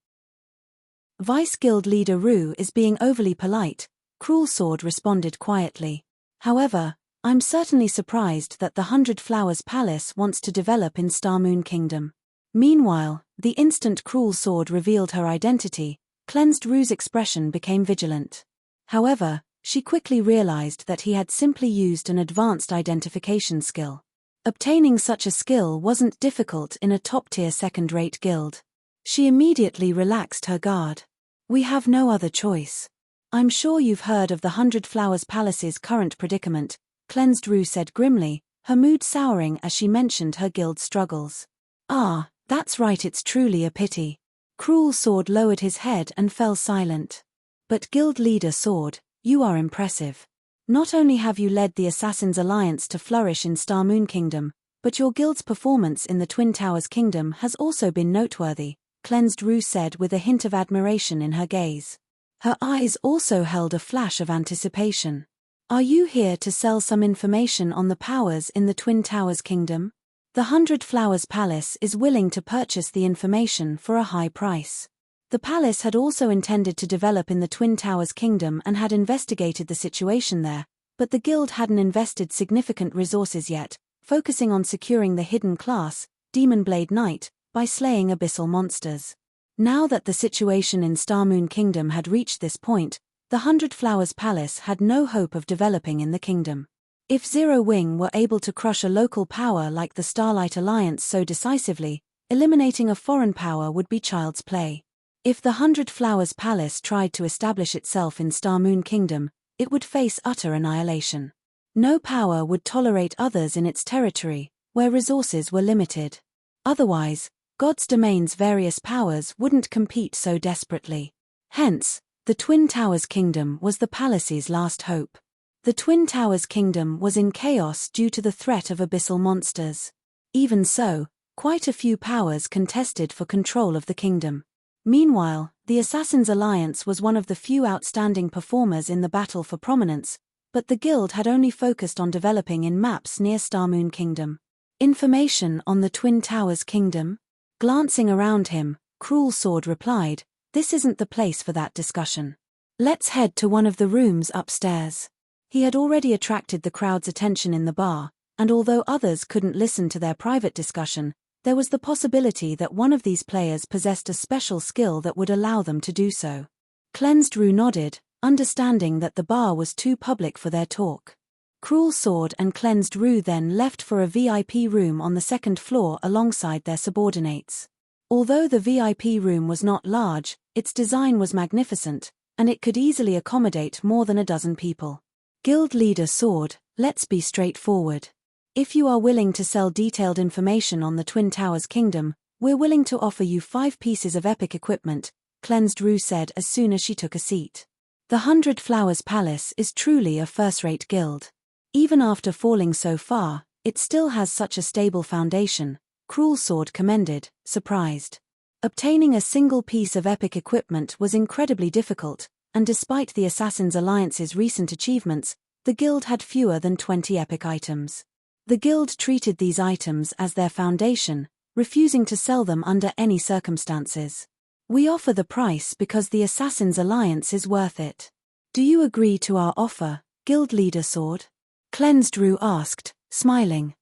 [SPEAKER 1] Vice guild leader Rue is being overly polite, Cruel Sword responded quietly. However, I'm certainly surprised that the 100 Flowers Palace wants to develop in Starmoon Kingdom. Meanwhile, the instant Cruel Sword revealed her identity, Cleansed Rue's expression became vigilant. However, she quickly realized that he had simply used an advanced identification skill. Obtaining such a skill wasn't difficult in a top-tier second-rate guild. She immediately relaxed her guard. We have no other choice. I'm sure you've heard of the 100 Flowers Palace's current predicament, Cleansed Rue said grimly, her mood souring as she mentioned her guild's struggles. Ah, that's right, it's truly a pity. Cruel Sword lowered his head and fell silent. But guild leader Sword, you are impressive. Not only have you led the Assassin's Alliance to flourish in Starmoon Kingdom, but your guild's performance in the Twin Towers Kingdom has also been noteworthy, Cleansed Rue said with a hint of admiration in her gaze. Her eyes also held a flash of anticipation. Are you here to sell some information on the powers in the Twin Towers Kingdom? The 100 Flowers Palace is willing to purchase the information for a high price. The palace had also intended to develop in the Twin Towers Kingdom and had investigated the situation there, but the guild hadn't invested significant resources yet, focusing on securing the hidden class, Demon Blade Knight, by slaying abyssal monsters. Now that the situation in Starmoon Kingdom had reached this point, the 100 Flowers Palace had no hope of developing in the kingdom. If Zero Wing were able to crush a local power like the Starlight Alliance so decisively, eliminating a foreign power would be child's play. If the 100 Flowers Palace tried to establish itself in Starmoon Kingdom, it would face utter annihilation. No power would tolerate others in its territory, where resources were limited. Otherwise, God's Domain's various powers wouldn't compete so desperately. Hence, the Twin Towers Kingdom was the palace's last hope. The Twin Towers Kingdom was in chaos due to the threat of abyssal monsters. Even so, quite a few powers contested for control of the kingdom. Meanwhile, the Assassin's Alliance was one of the few outstanding performers in the battle for prominence, but the guild had only focused on developing in maps near Starmoon Kingdom. Information on the Twin Towers Kingdom? Glancing around him, Cruel Sword replied, "This isn't the place for that discussion. Let's head to one of the rooms upstairs." He had already attracted the crowd's attention in the bar, and although others couldn't listen to their private discussion, there was the possibility that one of these players possessed a special skill that would allow them to do so. Cleansed Rue nodded, understanding that the bar was too public for their talk. Cruel Sword and Cleansed Rue then left for a VIP room on the second floor alongside their subordinates. Although the VIP room was not large, its design was magnificent, and it could easily accommodate more than a dozen people. Guild leader Sword, let's be straightforward. If you are willing to sell detailed information on the Twin Towers Kingdom, we're willing to offer you 5 pieces of epic equipment, Cleansed Rue said as soon as she took a seat. The 100 Flowers Palace is truly a first-rate guild. Even after falling so far, it still has such a stable foundation, Cruel Sword commended, surprised. Obtaining a single piece of epic equipment was incredibly difficult, and despite the Assassin's Alliance's recent achievements, the guild had fewer than 20 epic items. The guild treated these items as their foundation, refusing to sell them under any circumstances. We offer the price because the Assassin's Alliance is worth it. Do you agree to our offer, Guild Leader Sword? Cleansed Rue asked, smiling.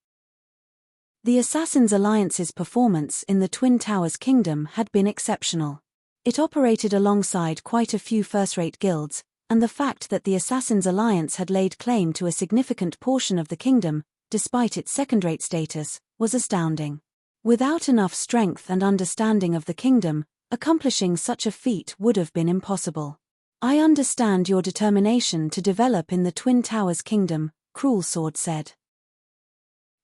[SPEAKER 1] The Assassins' Alliance's performance in the Twin Towers Kingdom had been exceptional. It operated alongside quite a few first-rate guilds, and the fact that the Assassins' Alliance had laid claim to a significant portion of the kingdom, despite its second-rate status, was astounding. Without enough strength and understanding of the kingdom, accomplishing such a feat would have been impossible. I understand your determination to develop in the Twin Towers Kingdom, Cruel Sword said.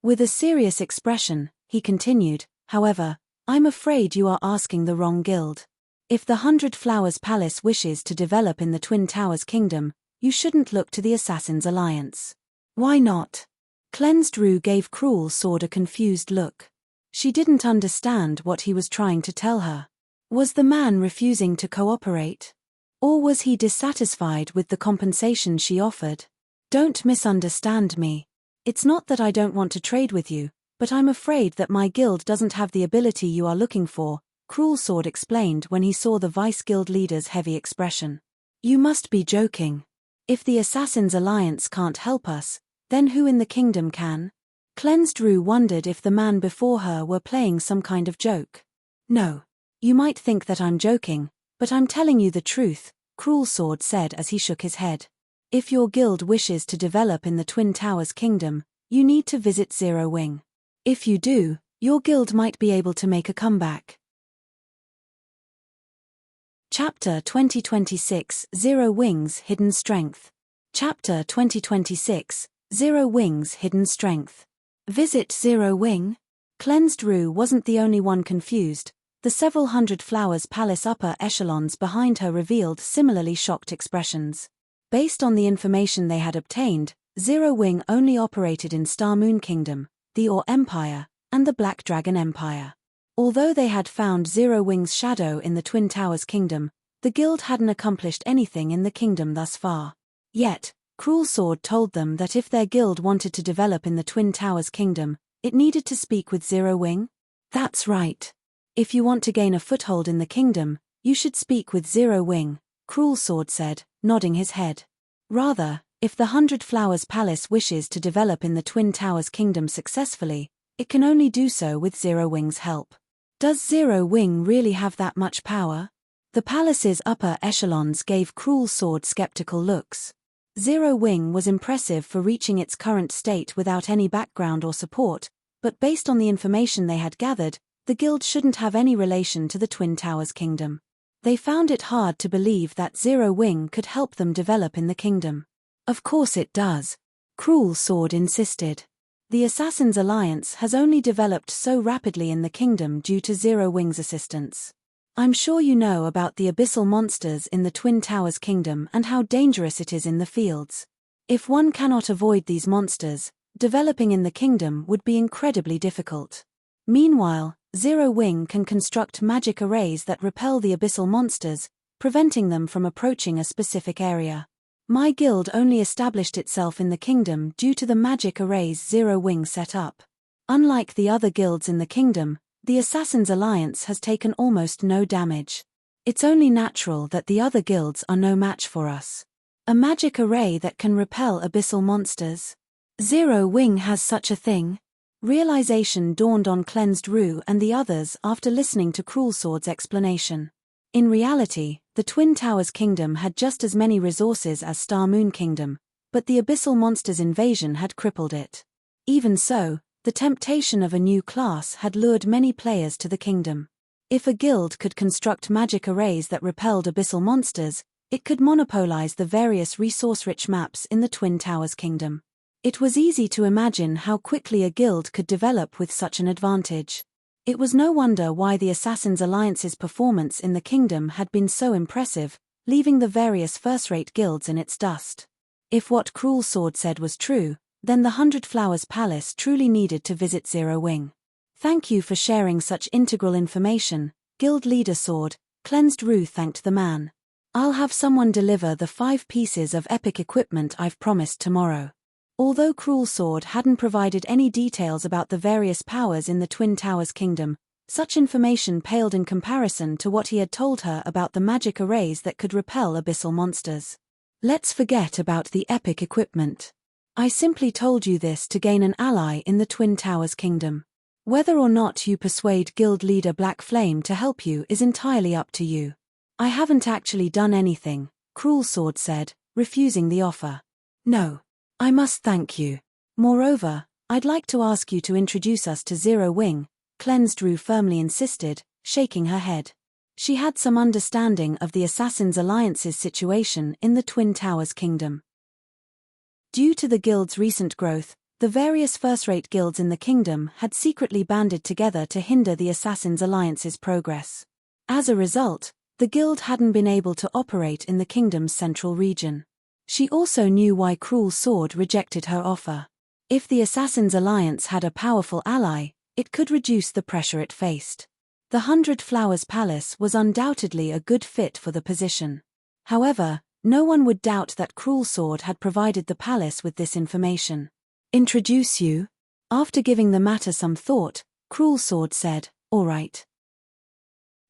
[SPEAKER 1] With a serious expression, he continued, however, I'm afraid you are asking the wrong guild. If the 100 Flowers Palace wishes to develop in the Twin Towers Kingdom, you shouldn't look to the Assassins' Alliance. Why not? Cleansed Rue gave Cruel Sword a confused look. She didn't understand what he was trying to tell her. Was the man refusing to cooperate? Or was he dissatisfied with the compensation she offered? Don't misunderstand me. It's not that I don't want to trade with you, but I'm afraid that my guild doesn't have the ability you are looking for, Cruel Sword explained when he saw the Vice Guild leader's heavy expression. You must be joking. If the Assassins' Alliance can't help us, then who in the kingdom can? Cleansed Rue wondered if the man before her were playing some kind of joke. No. You might think that I'm joking, but I'm telling you the truth, Cruel Sword said as he shook his head. If your guild wishes to develop in the Twin Towers Kingdom, you need to visit Zero Wing. If you do, your guild might be able to make a comeback. Chapter 2026 Zero Wing's Hidden Strength. Chapter 2026 Zero Wing's Hidden Strength. Visit Zero Wing? Cleansed Rue wasn't the only one confused. The several hundred Flowers Palace upper echelons behind her revealed similarly shocked expressions. Based on the information they had obtained, Zero Wing only operated in Star Moon Kingdom, the Ore Empire, and the Black Dragon Empire. Although they had found Zero Wing's shadow in the Twin Towers Kingdom, the guild hadn't accomplished anything in the kingdom thus far. Yet, Cruel Sword told them that if their guild wanted to develop in the Twin Towers Kingdom, it needed to speak with Zero Wing. That's right. If you want to gain a foothold in the kingdom, you should speak with Zero Wing, Cruel Sword said, nodding his head. Rather, if the 100 Flowers Palace wishes to develop in the Twin Towers Kingdom successfully, it can only do so with Zero Wing's help. Does Zero Wing really have that much power? The palace's upper echelons gave Cruel Sword skeptical looks. Zero Wing was impressive for reaching its current state without any background or support, but based on the information they had gathered, the guild shouldn't have any relation to the Twin Towers Kingdom. They found it hard to believe that Zero Wing could help them develop in the kingdom. Of course it does, Cruel Sword insisted. The Assassins' Alliance has only developed so rapidly in the kingdom due to Zero Wing's assistance. I'm sure you know about the abyssal monsters in the Twin Towers Kingdom and how dangerous it is in the fields. If one cannot avoid these monsters, developing in the kingdom would be incredibly difficult. Meanwhile, Zero Wing can construct magic arrays that repel the abyssal monsters, preventing them from approaching a specific area. My guild only established itself in the kingdom due to the magic arrays Zero Wing set up. Unlike the other guilds in the kingdom, the Assassins' Alliance has taken almost no damage. It's only natural that the other guilds are no match for us. A magic array that can repel abyssal monsters? Zero Wing has such a thing? Realization dawned on Cleansed Rue and the others after listening to Cruel Sword's explanation. In reality, the Twin Towers Kingdom had just as many resources as Star Moon Kingdom, but the abyssal monsters' invasion had crippled it. Even so, the temptation of a new class had lured many players to the kingdom. If a guild could construct magic arrays that repelled abyssal monsters, it could monopolize the various resource-rich maps in the Twin Towers Kingdom. It was easy to imagine how quickly a guild could develop with such an advantage. It was no wonder why the Assassins' Alliance's performance in the kingdom had been so impressive, leaving the various first-rate guilds in its dust. If what Cruel Sword said was true, then the 100 Flowers Palace truly needed to visit Zero Wing. Thank you for sharing such integral information, Guild Leader Sword, Cleansed Rue thanked the man. I'll have someone deliver the 5 pieces of epic equipment I've promised tomorrow. Although Cruel Sword hadn't provided any details about the various powers in the Twin Towers Kingdom, such information paled in comparison to what he had told her about the magic arrays that could repel abyssal monsters. Let's forget about the epic equipment. I simply told you this to gain an ally in the Twin Towers Kingdom. Whether or not you persuade guild leader Black Flame to help you is entirely up to you. I haven't actually done anything, Cruel Sword said, refusing the offer. No. I must thank you. Moreover, I'd like to ask you to introduce us to Zero Wing, Cleansed Rue firmly insisted, shaking her head. She had some understanding of the Assassin's Alliance's situation in the Twin Towers Kingdom. Due to the guild's recent growth, the various first-rate guilds in the kingdom had secretly banded together to hinder the Assassin's Alliance's progress. As a result, the guild hadn't been able to operate in the kingdom's central region. She also knew why Cruel Sword rejected her offer. If the Assassin's Alliance had a powerful ally, it could reduce the pressure it faced. The 100 Flowers Palace was undoubtedly a good fit for the position. However, no one would doubt that Cruel Sword had provided the palace with this information. Introduce you? After giving the matter some thought, Cruel Sword said, "All right.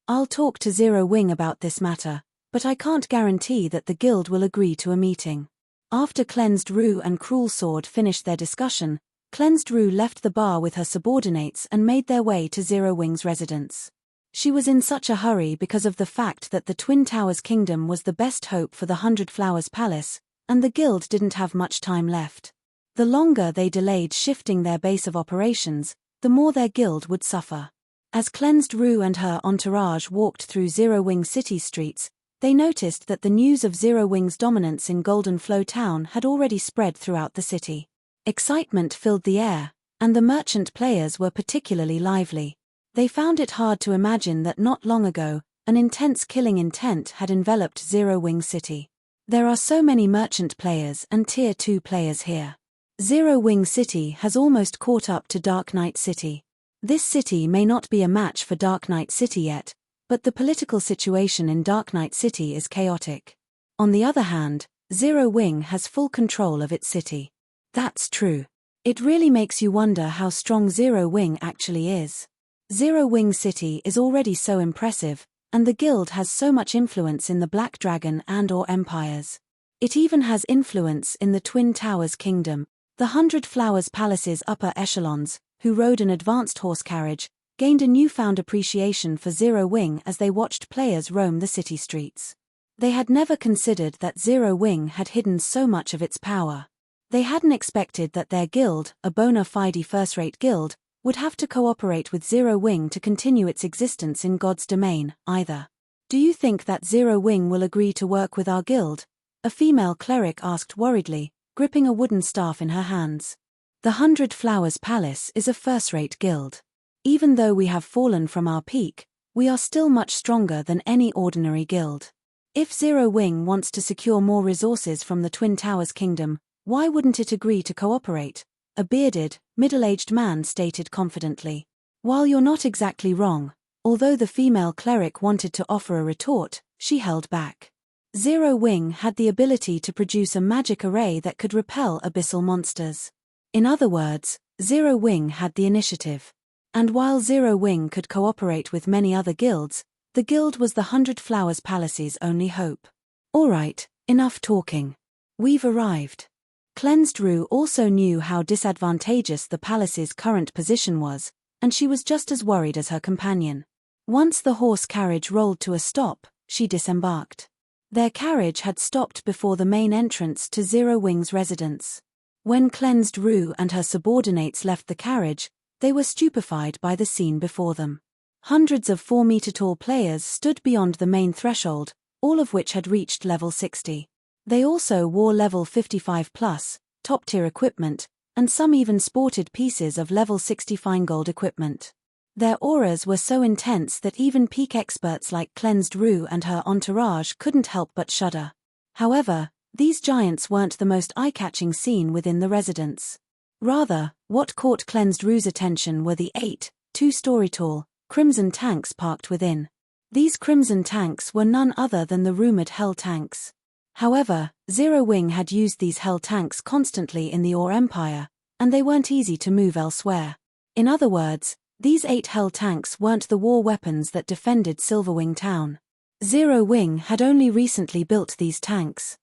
[SPEAKER 1] I'll talk to Zero Wing about this matter, but I can't guarantee that the guild will agree to a meeting." After Cleansed Rue and Cruel Sword finished their discussion, Cleansed Rue left the bar with her subordinates and made their way to Zero Wing's residence. She was in such a hurry because of the fact that the Twin Towers Kingdom was the best hope for the 100 Flowers Palace, and the guild didn't have much time left. The longer they delayed shifting their base of operations, the more their guild would suffer. As Cleansed Rue and her entourage walked through Zero Wing city streets, they noticed that the news of Zero Wing's dominance in Golden Flow Town had already spread throughout the city. Excitement filled the air, and the merchant players were particularly lively. They found it hard to imagine that not long ago, an intense killing intent had enveloped Zero Wing City. There are so many merchant players and Tier 2 players here. Zero Wing City has almost caught up to Dark Knight City. This city may not be a match for Dark Knight City yet, but the political situation in Dark Knight City is chaotic. On the other hand, Zero Wing has full control of its city. That's true. It really makes you wonder how strong Zero Wing actually is. Zero Wing City is already so impressive, and the guild has so much influence in the Black Dragon and/or empires. It even has influence in the Twin Towers Kingdom. The 100 Flowers Palace's upper echelons, who rode an advanced horse carriage, gained a newfound appreciation for Zero Wing as they watched players roam the city streets. They had never considered that Zero Wing had hidden so much of its power. They hadn't expected that their guild, a bona fide first-rate guild, would have to cooperate with Zero Wing to continue its existence in God's domain, either. "Do you think that Zero Wing will agree to work with our guild?" a female cleric asked worriedly, gripping a wooden staff in her hands. "The 100 Flowers Palace is a first-rate guild. Even though we have fallen from our peak, we are still much stronger than any ordinary guild. If Zero Wing wants to secure more resources from the Twin Towers Kingdom, why wouldn't it agree to cooperate?" a bearded, middle-aged man stated confidently. While you're not exactly wrong, although the female cleric wanted to offer a retort, she held back. Zero Wing had the ability to produce a magic array that could repel abyssal monsters. In other words, Zero Wing had the initiative. And while Zero Wing could cooperate with many other guilds, the guild was the 100 Flowers Palace's only hope. "All right, enough talking. We've arrived." Cleansed Rue also knew how disadvantageous the palace's current position was, and she was just as worried as her companion. Once the horse carriage rolled to a stop, she disembarked. Their carriage had stopped before the main entrance to Zero Wing's residence. When Cleansed Rue and her subordinates left the carriage, they were stupefied by the scene before them. Hundreds of 4-meter-tall players stood beyond the main threshold, all of which had reached level 60. They also wore level 55+, top-tier equipment, and some even sported pieces of level 60 fine gold equipment. Their auras were so intense that even peak experts like Cleansed Rue and her entourage couldn't help but shudder. However, these giants weren't the most eye-catching scene within the residence. Rather, what caught Cleansed Rue's attention were the 8, 2-story-tall, crimson tanks parked within. These crimson tanks were none other than the rumored Hell tanks. However, Zero Wing had used these Hell tanks constantly in the Ore Empire, and they weren't easy to move elsewhere. In other words, these 8 Hell tanks weren't the war weapons that defended Silverwing Town. Zero Wing had only recently built these tanks.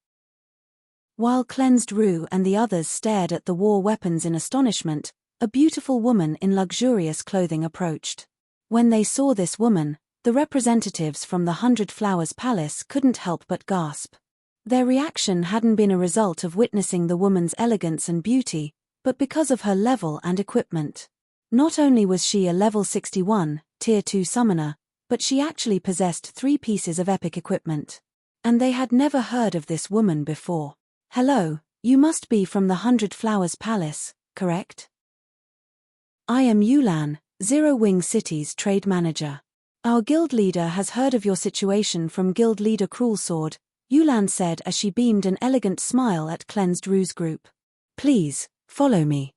[SPEAKER 1] While Cleansed Rue and the others stared at the war weapons in astonishment, A beautiful woman in luxurious clothing approached. When they saw this woman, the representatives from the 100 Flowers Palace couldn't help but gasp. Their reaction hadn't been a result of witnessing the woman's elegance and beauty, but because of her level and equipment. Not only was she a level 61, Tier 2 summoner, but she actually possessed 3 pieces of epic equipment. And they had never heard of this woman before. "Hello, you must be from the 100 Flowers Palace, correct? I am Yulan, Zero Wing City's trade manager. Our guild leader has heard of your situation from guild leader Cruelsword," Yulan said as she beamed an elegant smile at Cleansed Ruse group. "Please, follow me."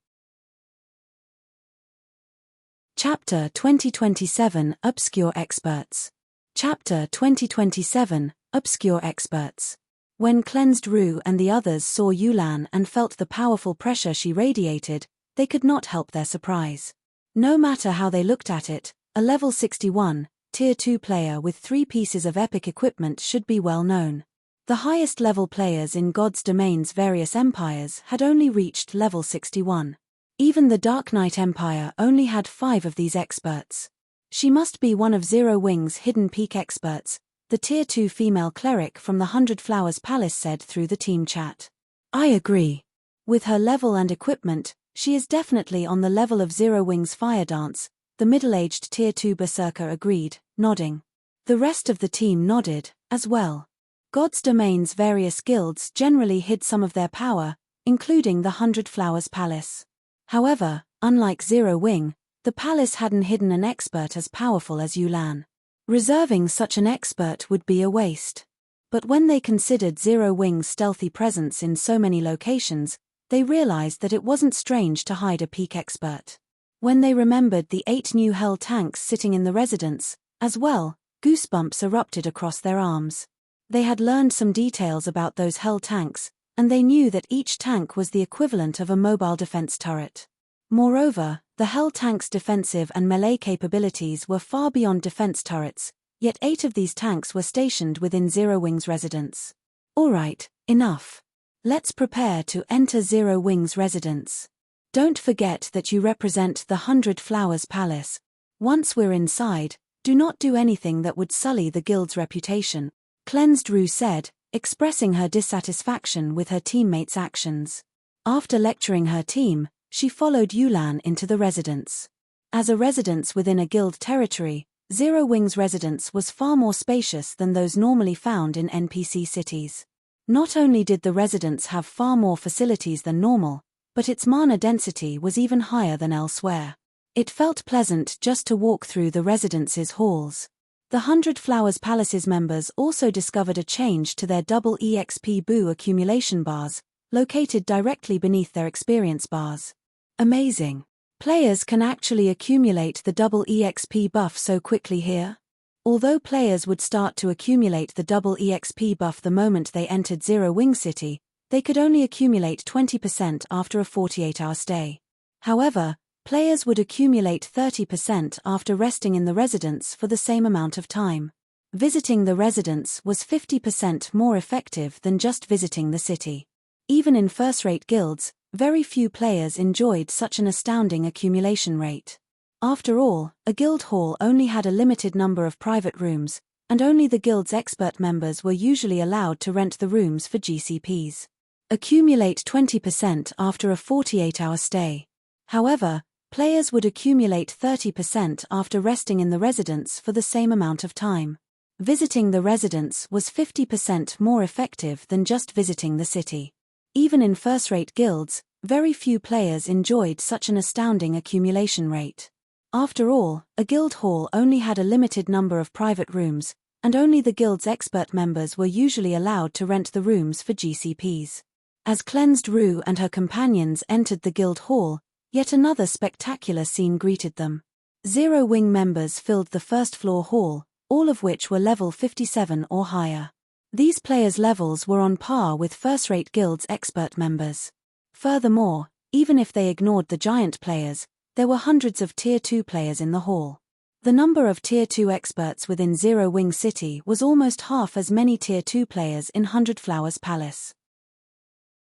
[SPEAKER 1] Chapter 2027 Obscure Experts. Chapter 2027 Obscure Experts. When Cleansed Rue and the others saw Yulan and felt the powerful pressure she radiated, they could not help their surprise. No matter how they looked at it, a level 61, Tier 2 player with 3 pieces of epic equipment should be well known. The highest level players in God's Domain's various empires had only reached level 61. Even the Dark Knight Empire only had 5 of these experts. She must be one of Zero Wing's hidden peak experts, the Tier 2 female cleric from the 100 Flowers Palace said through the team chat. "I agree. With her level and equipment, she is definitely on the level of Zero Wing's Fire Dance," the middle-aged Tier 2 berserker agreed, nodding. The rest of the team nodded, as well. God's Domain's various guilds generally hid some of their power, including the 100 Flowers Palace. However, unlike Zero Wing, the palace hadn't hidden an expert as powerful as Yulan. Reserving such an expert would be a waste. But when they considered Zero Wing's stealthy presence in so many locations, they realized that it wasn't strange to hide a peak expert. When they remembered the 8 new hell tanks sitting in the residence, as well, goosebumps erupted across their arms. They had learned some details about those hell tanks, and they knew that each tank was the equivalent of a mobile defense turret. Moreover, the hell tank's defensive and melee capabilities were far beyond defense turrets, yet 8 of these tanks were stationed within Zero Wing's residence. "Alright, enough. Let's prepare to enter Zero Wing's residence. Don't forget that you represent the 100 Flowers Palace. Once we're inside, do not do anything that would sully the guild's reputation," Cleansed Rue said, expressing her dissatisfaction with her teammates' actions. After lecturing her team, she followed Yulan into the residence. As a residence within a guild territory, Zero Wing's residence was far more spacious than those normally found in NPC cities. Not only did the residence have far more facilities than normal, but its mana density was even higher than elsewhere. It felt pleasant just to walk through the residence's halls. The 100 Flowers Palace's members also discovered a change to their double EXP Boo accumulation bars, located directly beneath their experience bars. Amazing. Players can actually accumulate the double EXP buff so quickly here? Although players would start to accumulate the double EXP buff the moment they entered Zero Wing City, they could only accumulate 20% after a 48-hour stay. However, players would accumulate 30% after resting in the residence for the same amount of time. Visiting the residence was 50% more effective than just visiting the city. Even in first-rate guilds, very few players enjoyed such an astounding accumulation rate. After all, a guild hall only had a limited number of private rooms, and only the guild's expert members were usually allowed to rent the rooms for GCPs. Accumulate 20% after a 48-hour stay. However, players would accumulate 30% after resting in the residence for the same amount of time. Visiting the residence was 50% more effective than just visiting the city. Even in first-rate guilds, very few players enjoyed such an astounding accumulation rate. After all, a guild hall only had a limited number of private rooms, and only the guild's expert members were usually allowed to rent the rooms for GCPs. As Cleansed Rue and her companions entered the guild hall, yet another spectacular scene greeted them. Zero Wing members filled the first-floor hall, all of which were level 57 or higher. These players' levels were on par with first-rate guilds' expert members. Furthermore, even if they ignored the giant players, there were hundreds of Tier 2 players in the hall. The number of Tier 2 experts within Zero Wing City was almost half as many Tier 2 players in 100 Flowers Palace.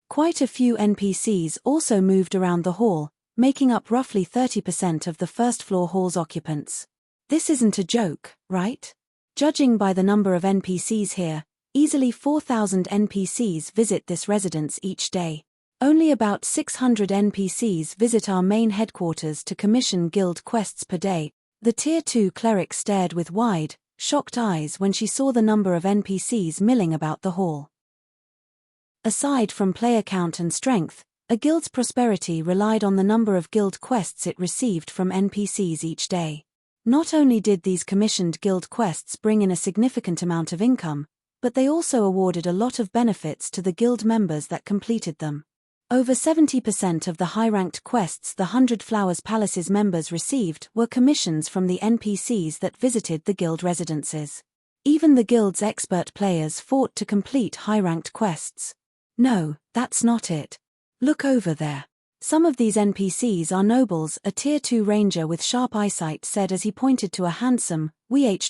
[SPEAKER 1] Quite a few NPCs also moved around the hall, making up roughly 30% of the first-floor hall's occupants. This isn't a joke, right? Judging by the number of NPCs here, easily 4,000 NPCs visit this residence each day. Only about 600 NPCs visit our main headquarters to commission guild quests per day. The Tier 2 cleric stared with wide, shocked eyes when she saw the number of NPCs milling about the hall. Aside from player count and strength, a guild's prosperity relied on the number of guild quests it received from NPCs each day. Not only did these commissioned guild quests bring in a significant amount of income, but they also awarded a lot of benefits to the guild members that completed them. Over 70% of the high-ranked quests the 100 Flowers Palace's members received were commissions from the NPCs that visited the guild residences. Even the guild's expert players fought to complete high-ranked quests. No, that's not it. Look over there. Some of these NPCs are nobles, a Tier 2 ranger with sharp eyesight said as he pointed to a handsome,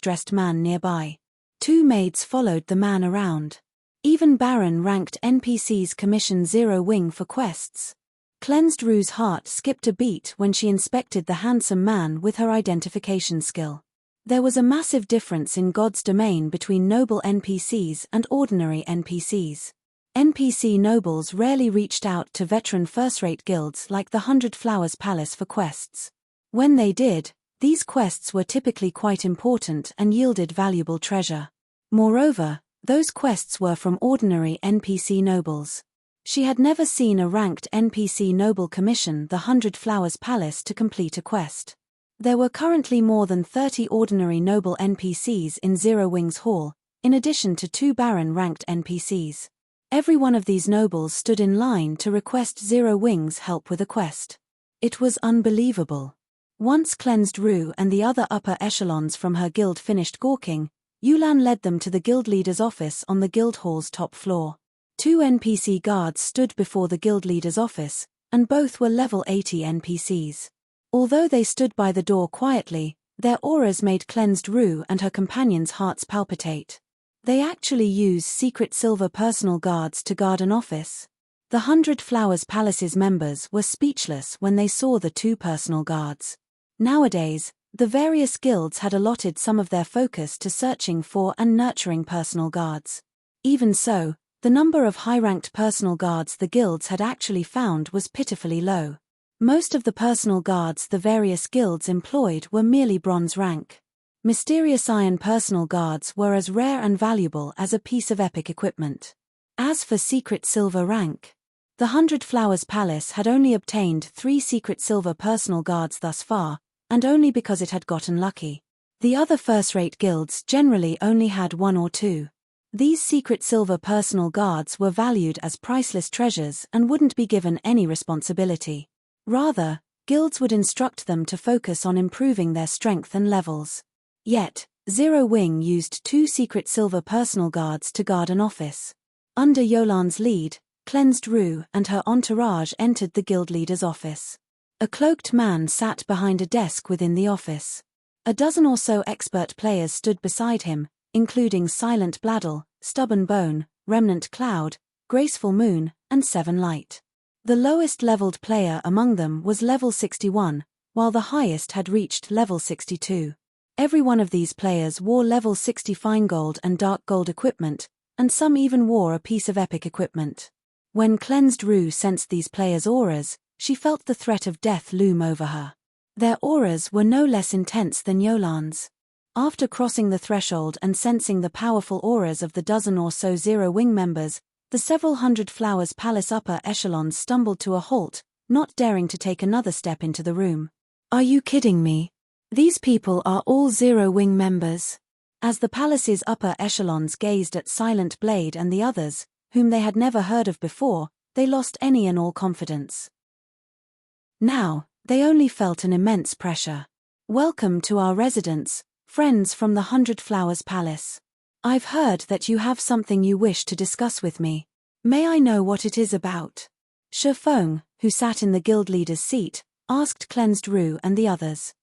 [SPEAKER 1] dressed man nearby. Two maids followed the man around. Even Baron-ranked NPCs commission Zero Wing for quests. Cleansed Rue's heart skipped a beat when she inspected the handsome man with her identification skill. There was a massive difference in God's domain between noble NPCs and ordinary NPCs. NPC nobles rarely reached out to veteran first-rate guilds like the 100 Flowers Palace for quests. When they did, these quests were typically quite important and yielded valuable treasure. Moreover, those quests were from ordinary NPC nobles. She had never seen a ranked NPC noble commission the 100 Flowers Palace to complete a quest. There were currently more than 30 ordinary noble NPCs in Zero Wings Hall, in addition to 2 Baron-ranked NPCs. Every one of these nobles stood in line to request Zero Wings help with a quest. It was unbelievable. Once Cleansed Rue and the other upper echelons from her guild finished gawking, Yulan led them to the guild leader's office on the guild hall's top floor. 2 NPC guards stood before the guild leader's office, and both were level 80 NPCs. Although they stood by the door quietly, their auras made Cleansed Rue and her companions' hearts palpitate. They actually use secret silver personal guards to guard an office. The 100 Flowers Palace's members were speechless when they saw the 2 personal guards. Nowadays, the various guilds had allotted some of their focus to searching for and nurturing personal guards. Even so, the number of high-ranked personal guards the guilds had actually found was pitifully low. Most of the personal guards the various guilds employed were merely bronze rank. Mysterious iron personal guards were as rare and valuable as a piece of epic equipment. As for secret silver rank, the 100 Flowers Palace had only obtained 3 secret silver personal guards thus far, and only because it had gotten lucky. The other first-rate guilds generally only had 1 or 2. These secret silver personal guards were valued as priceless treasures and wouldn't be given any responsibility. Rather, guilds would instruct them to focus on improving their strength and levels. Yet, Zero Wing used 2 secret silver personal guards to guard an office. Under Yolan's lead, Cleansed Rue and her entourage entered the guild leader's office. A cloaked man sat behind a desk within the office. A dozen or so expert players stood beside him, including Silent Bladdle, Stubborn Bone, Remnant Cloud, Graceful Moon, and Seven Light. The lowest-leveled player among them was level 61, while the highest had reached level 62. Every one of these players wore level 60 fine gold and dark gold equipment, and some even wore a piece of epic equipment. When Cleansed Rue sensed these players' auras, she felt the threat of death loom over her. Their auras were no less intense than Yolan's. After crossing the threshold and sensing the powerful auras of the dozen or so Zero Wing members, the several 100 Flowers Palace upper echelons stumbled to a halt, not daring to take another step into the room. Are you kidding me? These people are all Zero Wing members. As the palace's upper echelons gazed at Silent Blade and the others, whom they had never heard of before, they lost any and all confidence. Now, they only felt an immense pressure. Welcome to our residence, friends from the 100 Flowers Palace. I've heard that you have something you wish to discuss with me. May I know what it is about? Shi Feng, who sat in the guild leader's seat, asked Cleansed Rue and the others.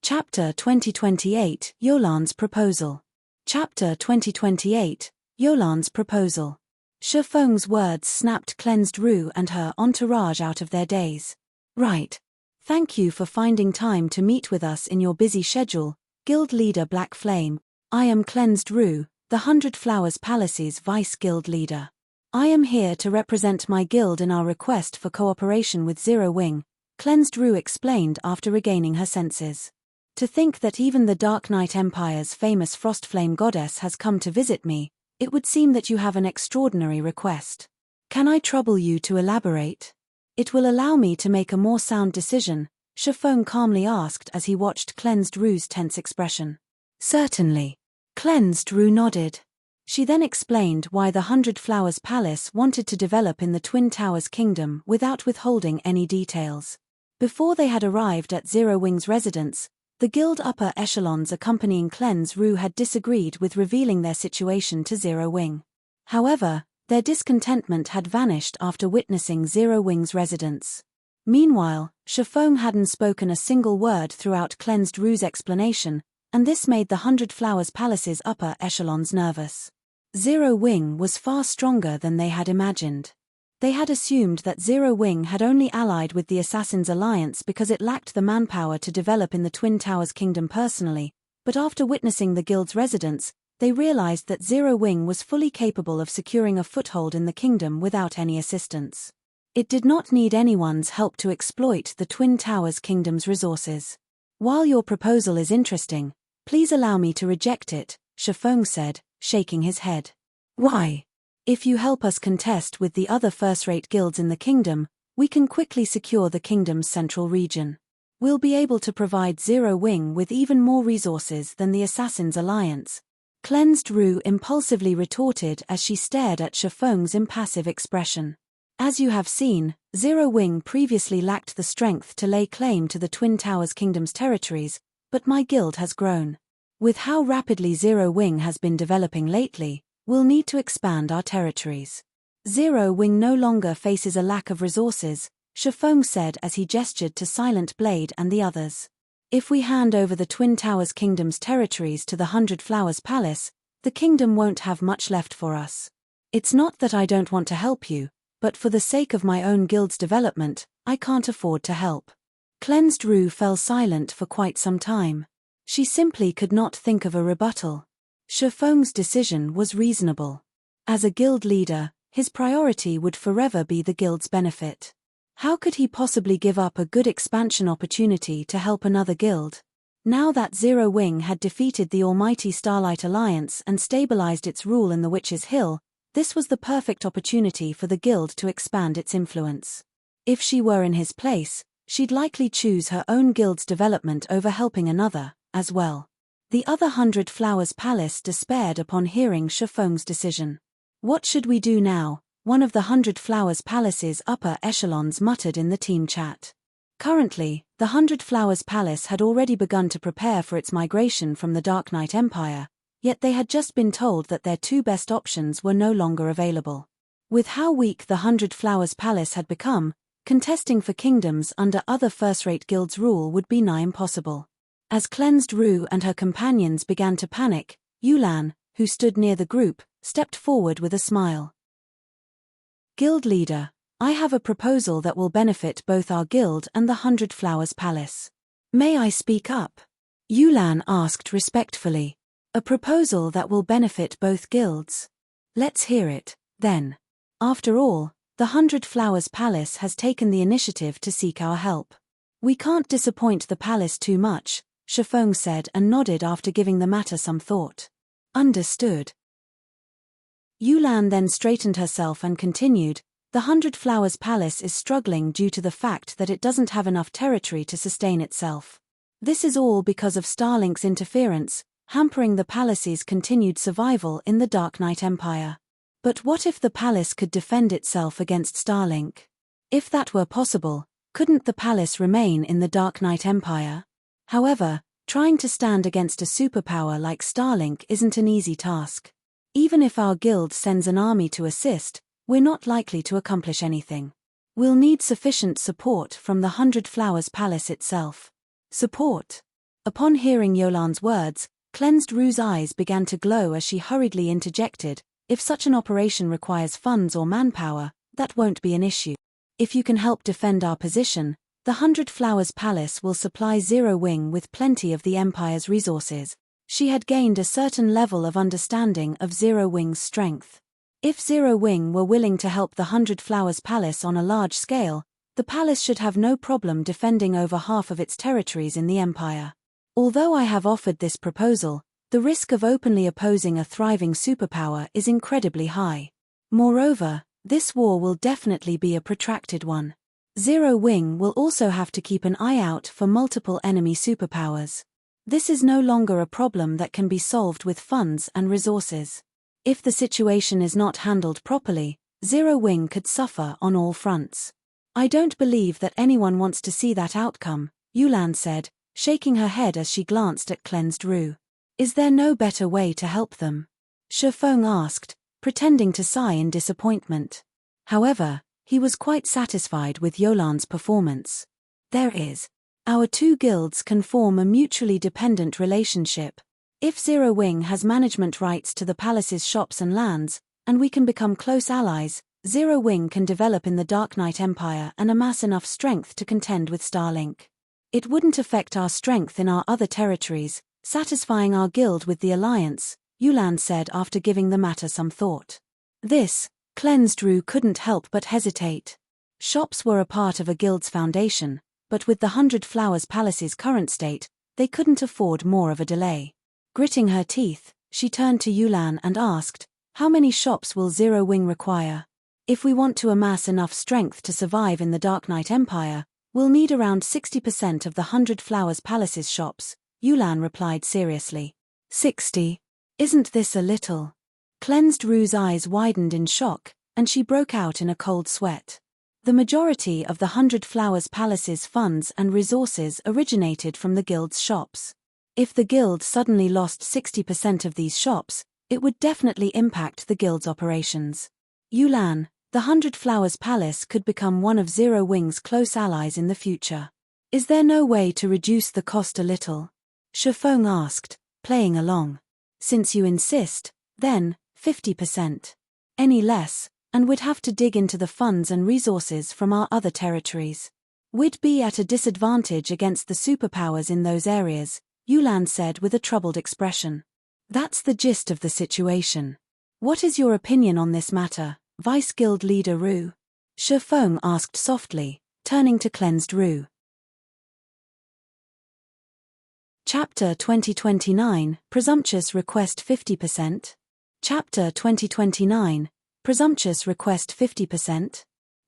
[SPEAKER 1] Chapter 2028, Yolan's Proposal. Chapter 2028, Yolan's Proposal. Shifeng's words snapped Cleansed Rue and her entourage out of their daze. Right. Thank you for finding time to meet with us in your busy schedule, Guild Leader Black Flame. I am Cleansed Rue, the 100 Flowers Palace's Vice Guild Leader. I am here to represent my guild in our request for cooperation with Zero Wing, Cleansed Rue explained after regaining her senses. To think that even the Dark Knight Empire's famous Frostflame goddess has come to visit me, it would seem that you have an extraordinary request. Can I trouble you to elaborate? It will allow me to make a more sound decision, Shifeng calmly asked as he watched Cleansed Rue's tense expression. Certainly. Cleansed Rue nodded. She then explained why the 100 Flowers Palace wanted to develop in the Twin Towers Kingdom without withholding any details. Before they had arrived at Zero Wing's residence, the guild upper echelons accompanying Cleansed Rue had disagreed with revealing their situation to Zero Wing. However, their discontentment had vanished after witnessing Zero Wing's residence. Meanwhile, Shifeng hadn't spoken a single word throughout Cleansed Rue's explanation, and this made the 100 Flowers Palace's upper echelons nervous. Zero Wing was far stronger than they had imagined. They had assumed that Zero Wing had only allied with the Assassin's Alliance because it lacked the manpower to develop in the Twin Towers Kingdom personally, but after witnessing the guild's residence, they realized that Zero Wing was fully capable of securing a foothold in the kingdom without any assistance. It did not need anyone's help to exploit the Twin Towers Kingdom's resources. While your proposal is interesting, please allow me to reject it, Shifeng said, shaking his head. Why? If you help us contest with the other first-rate guilds in the kingdom, we can quickly secure the kingdom's central region. We'll be able to provide Zero Wing with even more resources than the Assassin's Alliance. Cleansed Rue impulsively retorted as she stared at Shifeng's impassive expression. As you have seen, Zero Wing previously lacked the strength to lay claim to the Twin Towers Kingdom's territories, but my guild has grown. With how rapidly Zero Wing has been developing lately, we'll need to expand our territories. Zero Wing no longer faces a lack of resources, Shifeng said as he gestured to Silent Blade and the others. If we hand over the Twin Towers Kingdom's territories to the 100 Flowers Palace, the kingdom won't have much left for us. It's not that I don't want to help you, but for the sake of my own guild's development, I can't afford to help. Cleansed Rue fell silent for quite some time. She simply could not think of a rebuttal. Shifeng's decision was reasonable. As a guild leader, his priority would forever be the guild's benefit. How could he possibly give up a good expansion opportunity to help another guild? Now that Zero Wing had defeated the almighty Starlight Alliance and stabilized its rule in the Witch's Hill, this was the perfect opportunity for the guild to expand its influence. If she were in his place, she'd likely choose her own guild's development over helping another, as well. The other 100 Flowers Palace despaired upon hearing Shifeng's decision. What should we do now? One of the 100 Flowers Palace's upper echelons muttered in the team chat. Currently, the 100 Flowers Palace had already begun to prepare for its migration from the Dark Knight Empire, yet they had just been told that their two best options were no longer available. With how weak the 100 Flowers Palace had become, contesting for kingdoms under other first-rate guilds' rule would be nigh impossible. As Cleansed Rue and her companions began to panic, Yulan, who stood near the group, stepped forward with a smile. Guild Leader, I have a proposal that will benefit both our guild and the 100 Flowers Palace. May I speak up? Yulan asked respectfully. A proposal that will benefit both guilds. Let's hear it, then. After all, the 100 Flowers Palace has taken the initiative to seek our help. We can't disappoint the palace too much, Shifeng said and nodded after giving the matter some thought. Understood. Yulan then straightened herself and continued, the 100 Flowers Palace is struggling due to the fact that it doesn't have enough territory to sustain itself. This is all because of Starlink's interference, hampering the palace's continued survival in the Dark Knight Empire. But what if the palace could defend itself against Starlink? If that were possible, couldn't the palace remain in the Dark Knight Empire? However, trying to stand against a superpower like Starlink isn't an easy task. Even if our guild sends an army to assist, we're not likely to accomplish anything. We'll need sufficient support from the 100 Flowers Palace itself. Support? Upon hearing Yolan's words, Cleansed Rue's eyes began to glow as she hurriedly interjected, If such an operation requires funds or manpower, that won't be an issue. If you can help defend our position, the 100 Flowers Palace will supply Zero Wing with plenty of the Empire's resources. She had gained a certain level of understanding of Zero Wing's strength. If Zero Wing were willing to help the 100 Flowers Palace on a large scale, the palace should have no problem defending over half of its territories in the Empire. Although I have offered this proposal, the risk of openly opposing a thriving superpower is incredibly high. Moreover, this war will definitely be a protracted one. Zero Wing will also have to keep an eye out for multiple enemy superpowers. This is no longer a problem that can be solved with funds and resources. If the situation is not handled properly, Zero Wing could suffer on all fronts. I don't believe that anyone wants to see that outcome, Yulan said, shaking her head as she glanced at Cleansed Rue. Is there no better way to help them? Shifeng asked, pretending to sigh in disappointment. However, he was quite satisfied with Yolan's performance. There is. Our two guilds can form a mutually dependent relationship. If Zero Wing has management rights to the palace's shops and lands, and we can become close allies, Zero Wing can develop in the Dark Knight Empire and amass enough strength to contend with Starlink. It wouldn't affect our strength in our other territories, satisfying our guild with the alliance, Yulan said after giving the matter some thought. This, Cleansed Rue couldn't help but hesitate. Shops were a part of a guild's foundation, but with the 100 Flowers Palace's current state, they couldn't afford more of a delay. Gritting her teeth, she turned to Yulan and asked, how many shops will Zero Wing require? If we want to amass enough strength to survive in the Dark Knight Empire, we'll need around 60% of the 100 Flowers Palace's shops, Yulan replied seriously. 60? Isn't this a little? Cleansed Rue's eyes widened in shock, and she broke out in a cold sweat. The majority of the 100 Flowers Palace's funds and resources originated from the guild's shops. If the guild suddenly lost 60% of these shops, it would definitely impact the guild's operations. Yulan, the 100 Flowers Palace could become one of Zero Wing's close allies in the future. Is there no way to reduce the cost a little? Shifeng asked, playing along. Since you insist, then, 50%. Any less, and we'd have to dig into the funds and resources from our other territories. We'd be at a disadvantage against the superpowers in those areas, Yulan said with a troubled expression. That's the gist of the situation. What is your opinion on this matter, Vice Guild Leader Rue? Shifeng asked softly, turning to Cleansed Rue. Chapter 2029, Presumptuous Request 50%? Chapter 2029, Presumptuous Request 50%?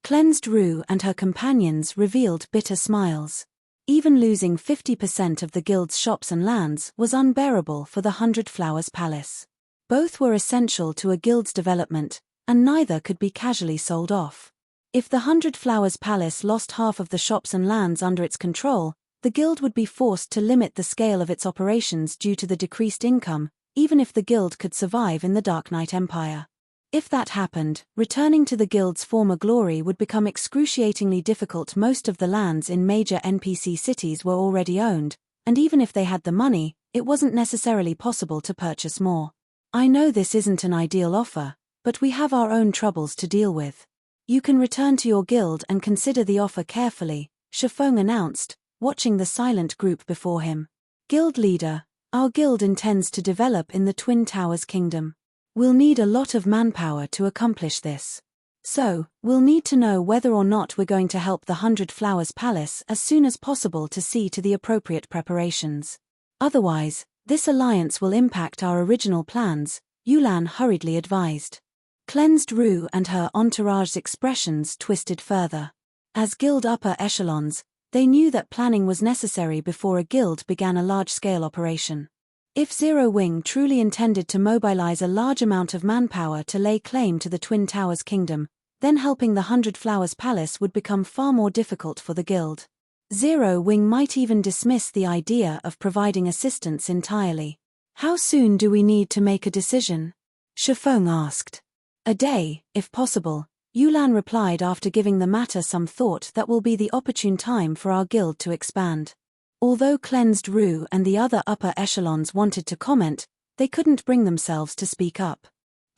[SPEAKER 1] Cleansed Rue and her companions revealed bitter smiles. Even losing 50% of the guild's shops and lands was unbearable for the 100 Flowers Palace. Both were essential to a guild's development, and neither could be casually sold off. If the 100 Flowers Palace lost half of the shops and lands under its control, the guild would be forced to limit the scale of its operations due to the decreased income, even if the guild could survive in the Dark Knight Empire. If that happened, returning to the guild's former glory would become excruciatingly difficult. Most of the lands in major NPC cities were already owned, and even if they had the money, it wasn't necessarily possible to purchase more. I know this isn't an ideal offer, but we have our own troubles to deal with. You can return to your guild and consider the offer carefully, Shifeng announced, watching the silent group before him. Guild leader, our guild intends to develop in the Twin Towers Kingdom. We'll need a lot of manpower to accomplish this. So, we'll need to know whether or not we're going to help the 100 Flowers Palace as soon as possible to see to the appropriate preparations. Otherwise, this alliance will impact our original plans, Yulan hurriedly advised. Cleansed Rue and her entourage's expressions twisted further. As guild upper echelons, they knew that planning was necessary before a guild began a large-scale operation. If Zero Wing truly intended to mobilize a large amount of manpower to lay claim to the Twin Towers Kingdom, then helping the 100 Flowers Palace would become far more difficult for the guild. Zero Wing might even dismiss the idea of providing assistance entirely. How soon do we need to make a decision? Shifeng asked. A day, if possible, Yulan replied after giving the matter some thought. That will be the opportune time for our guild to expand. Although Cleansed Rue and the other upper echelons wanted to comment, they couldn't bring themselves to speak up.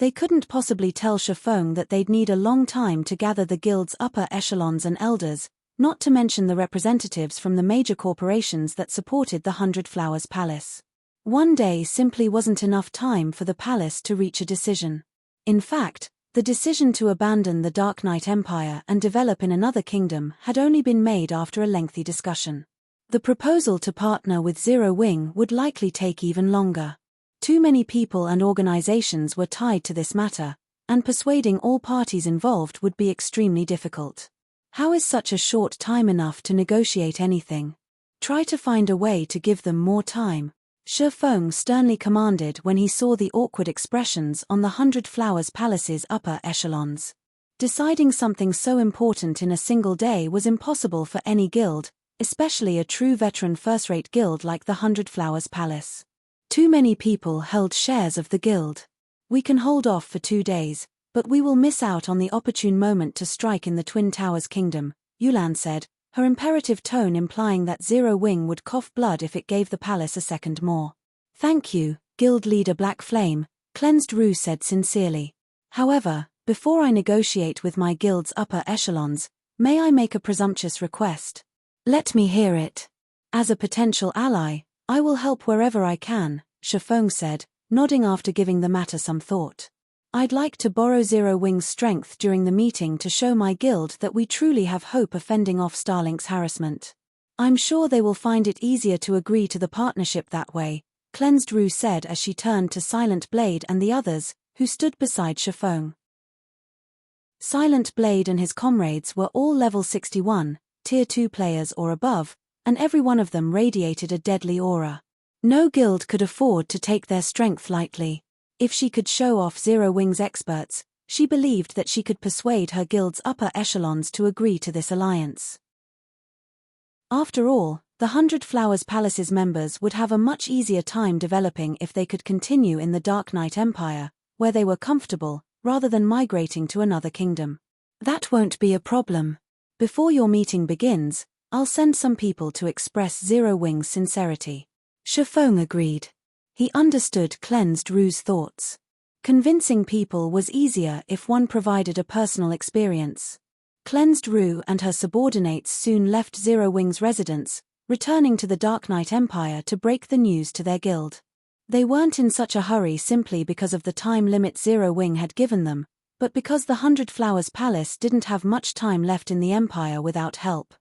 [SPEAKER 1] They couldn't possibly tell Shifeng that they'd need a long time to gather the guild's upper echelons and elders, not to mention the representatives from the major corporations that supported the Hundred Flowers Palace. One day simply wasn't enough time for the palace to reach a decision. In fact, the decision to abandon the Dark Knight Empire and develop in another kingdom had only been made after a lengthy discussion. The proposal to partner with Zero Wing would likely take even longer. Too many people and organizations were tied to this matter, and persuading all parties involved would be extremely difficult. How is such a short time enough to negotiate anything? Try to find a way to give them more time, Shifeng sternly commanded when he saw the awkward expressions on the Hundred Flowers Palace's upper echelons. Deciding something so important in a single day was impossible for any guild, especially a true veteran first-rate guild like the Hundred Flowers Palace. Too many people held shares of the guild. We can hold off for 2 days, but we will miss out on the opportune moment to strike in the Twin Towers Kingdom, Yulan said, her imperative tone implying that Zero Wing would cough blood if it gave the palace a second more. Thank you, Guild Leader Black Flame, Cleansed Rue said sincerely. However, before I negotiate with my guild's upper echelons, may I make a presumptuous request? Let me hear it. As a potential ally, I will help wherever I can, Shifeng said, nodding after giving the matter some thought. I'd like to borrow Zero Wing's strength during the meeting to show my guild that we truly have hope of fending off Starlink's harassment. I'm sure they will find it easier to agree to the partnership that way, Cleansed Rue said as she turned to Silent Blade and the others, who stood beside Shifeng. Silent Blade and his comrades were all level 61, tier 2 players or above, and every one of them radiated a deadly aura. No guild could afford to take their strength lightly. If she could show off Zero Wing's experts, she believed that she could persuade her guild's upper echelons to agree to this alliance. After all, the Hundred Flowers Palace's members would have a much easier time developing if they could continue in the Dark Knight Empire, where they were comfortable, rather than migrating to another kingdom. That won't be a problem. Before your meeting begins, I'll send some people to express Zero Wing's sincerity. Shifeng agreed. He understood Cleansed Rue's thoughts. Convincing people was easier if one provided a personal experience. Cleansed Rue and her subordinates soon left Zero Wing's residence, returning to the Dark Knight Empire to break the news to their guild. They weren't in such a hurry simply because of the time limit Zero Wing had given them, but because the Hundred Flowers Palace didn't have much time left in the Empire without help.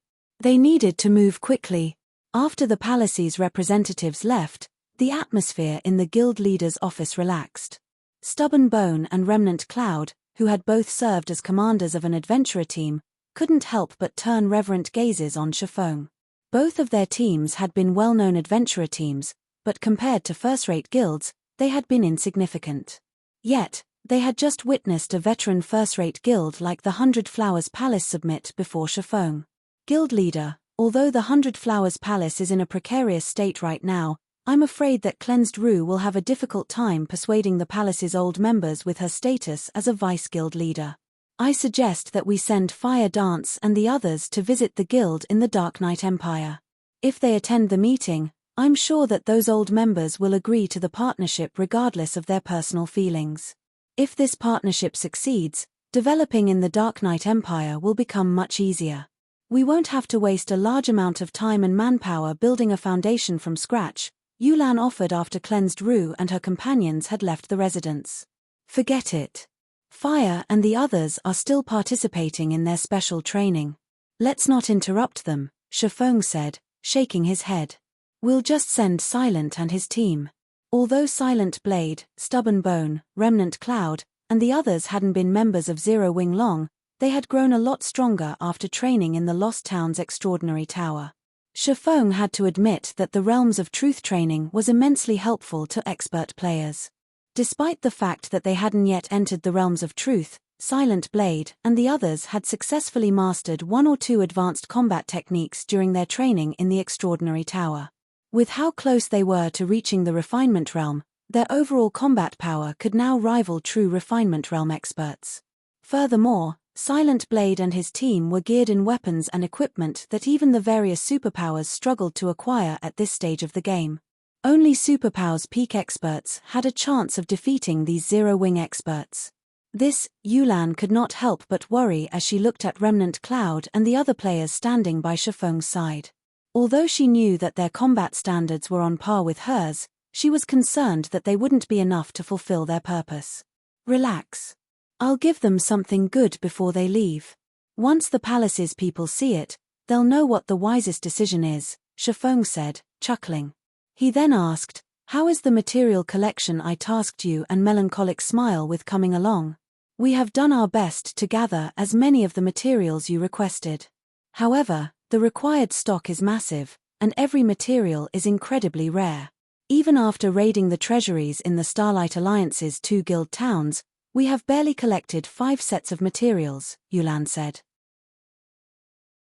[SPEAKER 1] They needed to move quickly. After the palace's representatives left, the atmosphere in the guild leader's office relaxed. Stubborn Bone and Remnant Cloud, who had both served as commanders of an adventurer team, couldn't help but turn reverent gazes on Shifeng. Both of their teams had been well-known adventurer teams, but compared to first-rate guilds, they had been insignificant. Yet, they had just witnessed a veteran first-rate guild like the Hundred Flowers Palace submit before Shifeng. Guild leader, although the Hundred Flowers Palace is in a precarious state right now, I'm afraid that Cleansed Rue will have a difficult time persuading the palace's old members with her status as a vice-guild leader. I suggest that we send Fire Dance and the others to visit the guild in the Dark Knight Empire. If they attend the meeting, I'm sure that those old members will agree to the partnership regardless of their personal feelings. If this partnership succeeds, developing in the Dark Knight Empire will become much easier. We won't have to waste a large amount of time and manpower building a foundation from scratch, Yulan offered after Cleansed Rue and her companions had left the residence. Forget it. Fire and the others are still participating in their special training. Let's not interrupt them, Shifeng said, shaking his head. We'll just send Silent and his team. Although Silent Blade, Stubborn Bone, Remnant Cloud, and the others hadn't been members of Zero Wing long, they had grown a lot stronger after training in the Lost Town's extraordinary tower. Shifeng had to admit that the Realms of Truth training was immensely helpful to expert players. Despite the fact that they hadn't yet entered the Realms of Truth, Silent Blade and the others had successfully mastered 1 or 2 advanced combat techniques during their training in the extraordinary tower. With how close they were to reaching the Refinement Realm, their overall combat power could now rival true Refinement Realm experts. Furthermore, Silent Blade and his team were geared in weapons and equipment that even the various superpowers struggled to acquire at this stage of the game. Only superpowers peak experts had a chance of defeating these zero-wing experts. This, Yulan could not help but worry as she looked at Remnant Cloud and the other players standing by Shifeng's side. Although she knew that their combat standards were on par with hers, she was concerned that they wouldn't be enough to fulfill their purpose. Relax. I'll give them something good before they leave. Once the palace's people see it, they'll know what the wisest decision is, Shifeng said, chuckling. He then asked, "How is the material collection I tasked you and Melancholic Smile with coming along? We have done our best to gather as many of the materials you requested. However, the required stock is massive, and every material is incredibly rare. Even after raiding the treasuries in the Starlight Alliance's 2 guild towns, we have barely collected 5 sets of materials," Yulan said.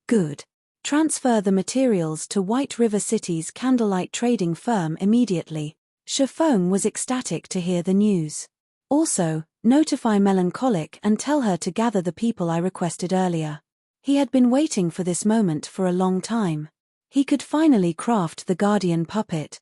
[SPEAKER 1] Good. Transfer the materials to White River City's candlelight trading firm immediately. Shifeng was ecstatic to hear the news. Also, notify Melancholic and tell her to gather the people I requested earlier. He had been waiting for this moment for a long time. He could finally craft the Guardian puppet.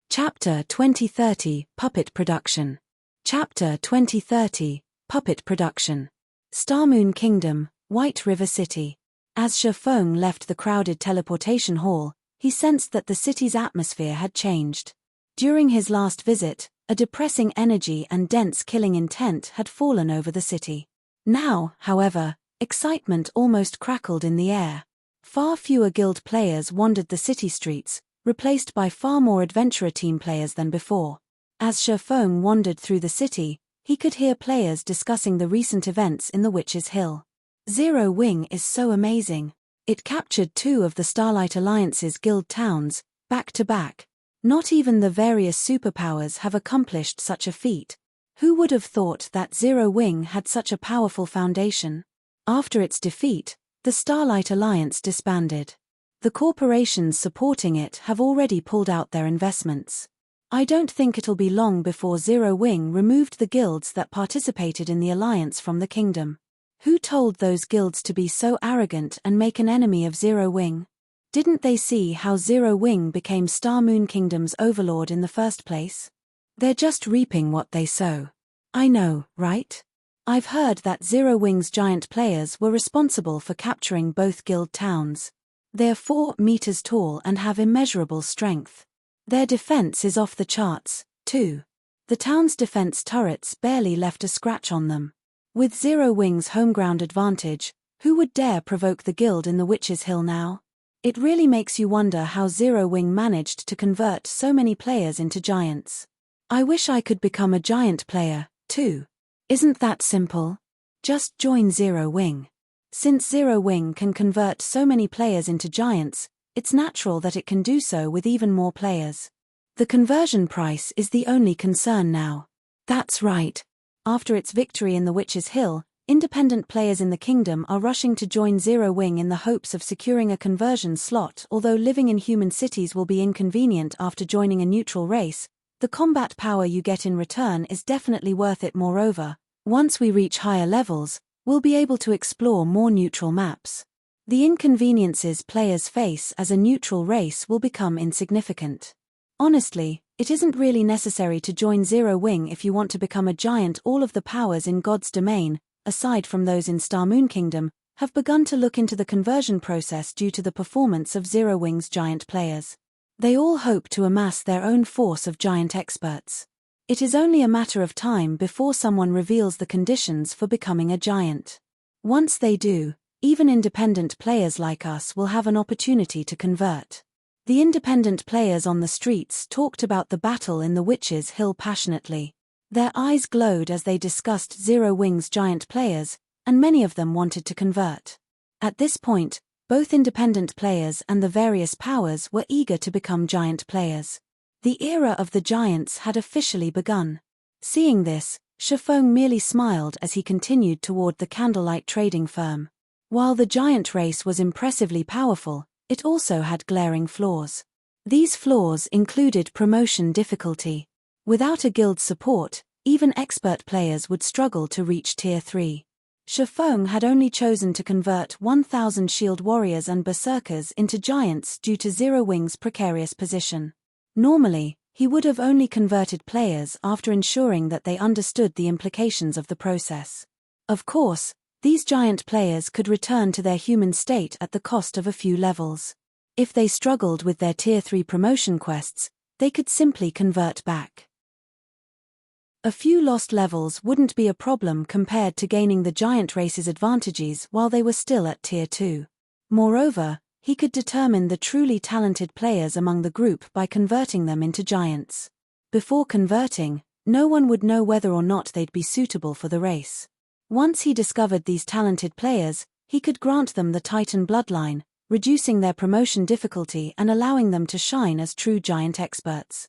[SPEAKER 1] Chapter 2030 Puppet Production. Chapter 2030 Puppet Production. Starmoon Kingdom, White River City. As Shifeng left the crowded teleportation hall, he sensed that the city's atmosphere had changed. During his last visit, a depressing energy and dense killing intent had fallen over the city. Now, however, excitement almost crackled in the air. Far fewer guild players wandered the city streets, replaced by far more adventurer team players than before. As Shifeng wandered through the city, he could hear players discussing the recent events in the Witch's Hill. Zero Wing is so amazing. It captured 2 of the Starlight Alliance's guild towns, back to back. Not even the various superpowers have accomplished such a feat. Who would have thought that Zero Wing had such a powerful foundation? After its defeat, the Starlight Alliance disbanded. The corporations supporting it have already pulled out their investments. I don't think it'll be long before Zero Wing removed the guilds that participated in the alliance from the kingdom. Who told those guilds to be so arrogant and make an enemy of Zero Wing? Didn't they see how Zero Wing became Starmoon Kingdom's overlord in the first place? They're just reaping what they sow. I know, right? I've heard that Zero Wing's giant players were responsible for capturing both guild towns. They're 4 meters tall and have immeasurable strength. Their defense is off the charts, too. The town's defense turrets barely left a scratch on them. With Zero Wing's homeground advantage, who would dare provoke the guild in the Witch's Hill now? It really makes you wonder how Zero Wing managed to convert so many players into giants. I wish I could become a giant player, too. Isn't that simple? Just join Zero Wing. Since Zero Wing can convert so many players into giants, it's natural that it can do so with even more players. The conversion price is the only concern now. That's right. After its victory in the Witch's Hill, independent players in the kingdom are rushing to join Zero Wing in the hopes of securing a conversion slot. Although living in human cities will be inconvenient after joining a neutral race, the combat power you get in return is definitely worth it. Moreover, once we reach higher levels, we'll be able to explore more neutral maps. The inconveniences players face as a neutral race will become insignificant. Honestly, it isn't really necessary to join Zero Wing if you want to become a giant. All of the powers in God's domain, aside from those in Starmoon Kingdom, have begun to look into the conversion process due to the performance of Zero Wing's giant players. They all hope to amass their own force of giant experts. It is only a matter of time before someone reveals the conditions for becoming a giant. Once they do, even independent players like us will have an opportunity to convert. The independent players on the streets talked about the battle in the Witch's Hill passionately. Their eyes glowed as they discussed Zero Wing's giant players, and many of them wanted to convert. At this point, both independent players and the various powers were eager to become giant players. The era of the giants had officially begun. Seeing this, Shifeng merely smiled as he continued toward the candlelight trading firm. While the giant race was impressively powerful, it also had glaring flaws. These flaws included promotion difficulty. Without a guild's support, even expert players would struggle to reach Tier 3. Shifeng had only chosen to convert 1,000 shield warriors and berserkers into giants due to Zero Wing's precarious position. Normally, he would have only converted players after ensuring that they understood the implications of the process. Of course, these giant players could return to their human state at the cost of a few levels. If they struggled with their Tier 3 promotion quests, they could simply convert back. A few lost levels wouldn't be a problem compared to gaining the giant race's advantages while they were still at Tier 2. Moreover, he could determine the truly talented players among the group by converting them into giants. Before converting, no one would know whether or not they'd be suitable for the race. Once he discovered these talented players, he could grant them the Titan bloodline, reducing their promotion difficulty and allowing them to shine as true giant experts.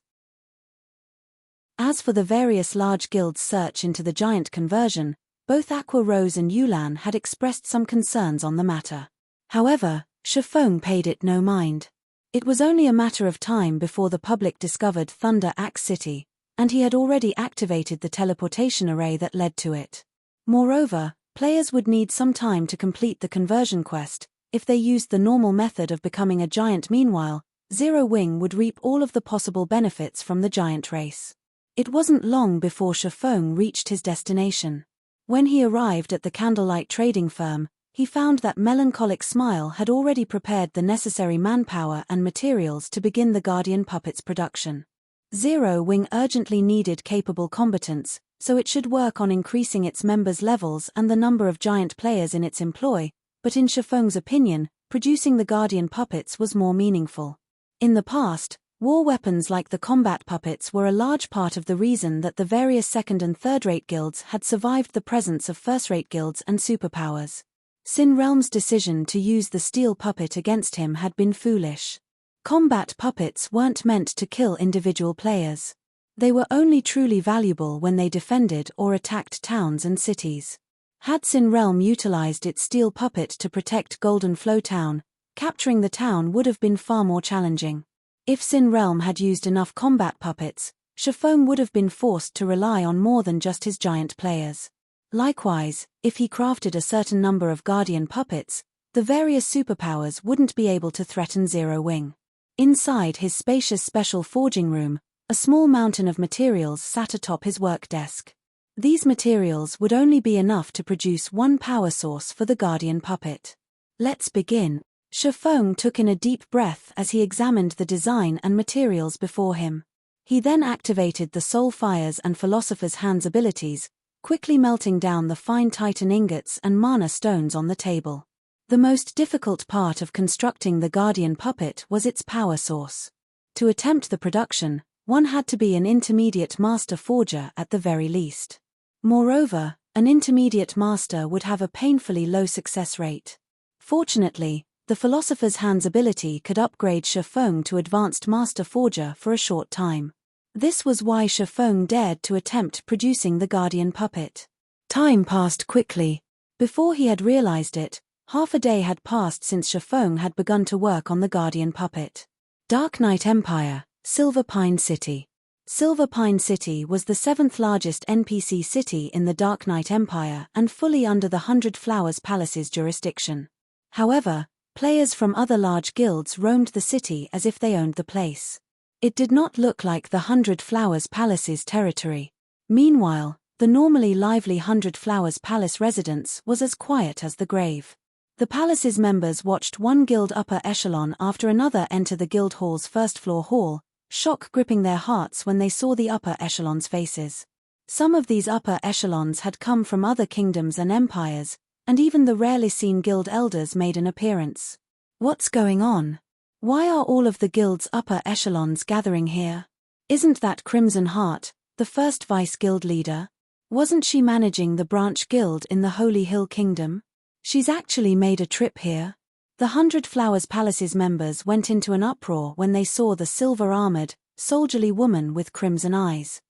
[SPEAKER 1] As for the various large guilds' search into the giant conversion, both Aqua Rose and Yulan had expressed some concerns on the matter. However, Shifeng paid it no mind. It was only a matter of time before the public discovered Thunder Axe City, and he had already activated the teleportation array that led to it. Moreover, players would need some time to complete the conversion quest. If they used the normal method of becoming a giant. Meanwhile, Zero Wing would reap all of the possible benefits from the giant race. It wasn't long before Shifeng reached his destination. When he arrived at the candlelight trading firm, he found that Melancholic Smile had already prepared the necessary manpower and materials to begin the Guardian Puppet's production. Zero Wing urgently needed capable combatants, so it should work on increasing its members' levels and the number of giant players in its employ, but in Shifeng's opinion, producing the Guardian Puppets was more meaningful. In the past, war weapons like the combat puppets were a large part of the reason that the various second- and third-rate guilds had survived the presence of first-rate guilds and superpowers. Sin Realm's decision to use the steel puppet against him had been foolish. Combat puppets weren't meant to kill individual players. They were only truly valuable when they defended or attacked towns and cities. Had Sin Realm utilized its steel puppet to protect Golden Flow Town, capturing the town would have been far more challenging. If Sin Realm had used enough combat puppets, Shifeng would have been forced to rely on more than just his giant players. Likewise, if he crafted a certain number of Guardian Puppets, the various superpowers wouldn't be able to threaten Zero Wing. Inside his spacious special forging room, a small mountain of materials sat atop his work desk. These materials would only be enough to produce one power source for the Guardian Puppet. Let's begin. Shifeng took in a deep breath as he examined the design and materials before him. He then activated the Soul Fire's and Philosopher's Hand's abilities, quickly melting down the fine Titan ingots and mana stones on the table. The most difficult part of constructing the Guardian Puppet was its power source. To attempt the production, one had to be an intermediate master forger at the very least. Moreover, an intermediate master would have a painfully low success rate. Fortunately, the Philosopher's Hand's ability could upgrade Shifeng to Advanced Master Forger for a short time. This was why Shifeng dared to attempt producing the Guardian Puppet. Time passed quickly. Before he had realized it, half a day had passed since Shifeng had begun to work on the Guardian Puppet. Dark Knight Empire, Silver Pine City. Silver Pine City was the 7th largest NPC city in the Dark Knight Empire and fully under the 100 Flowers Palace's jurisdiction. However, players from other large guilds roamed the city as if they owned the place. It did not look like the 100 Flowers Palace's territory. Meanwhile, the normally lively 100 Flowers Palace residence was as quiet as the grave. The palace's members watched one guild upper echelon after another enter the guild hall's first-floor hall, shock gripping their hearts when they saw the upper echelon's faces. Some of these upper echelons had come from other kingdoms and empires, and even the rarely seen guild elders made an appearance. What's going on? Why are all of the guild's upper echelons gathering here? Isn't that Crimson Heart, the first vice-guild leader? Wasn't she managing the branch guild in the Holy Hill Kingdom? She's actually made a trip here. The 100 Flowers Palace's members went into an uproar when they saw the silver-armored, soldierly woman with crimson eyes.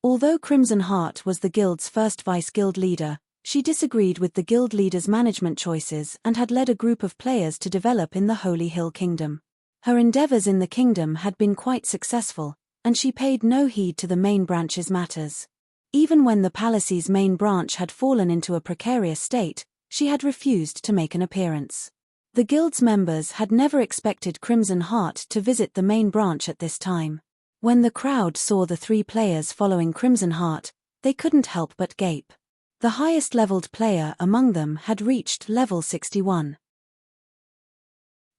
[SPEAKER 1] Although Crimson Heart was the guild's first vice-guild leader, she disagreed with the guild leader's management choices and had led a group of players to develop in the Holy Hill Kingdom. Her endeavors in the kingdom had been quite successful, and she paid no heed to the main branch's matters. Even when the palace's main branch had fallen into a precarious state, she had refused to make an appearance. The guild's members had never expected Crimson Heart to visit the main branch at this time. When the crowd saw the 3 players following Crimson Heart, they couldn't help but gape. The highest leveled player among them had reached level 61.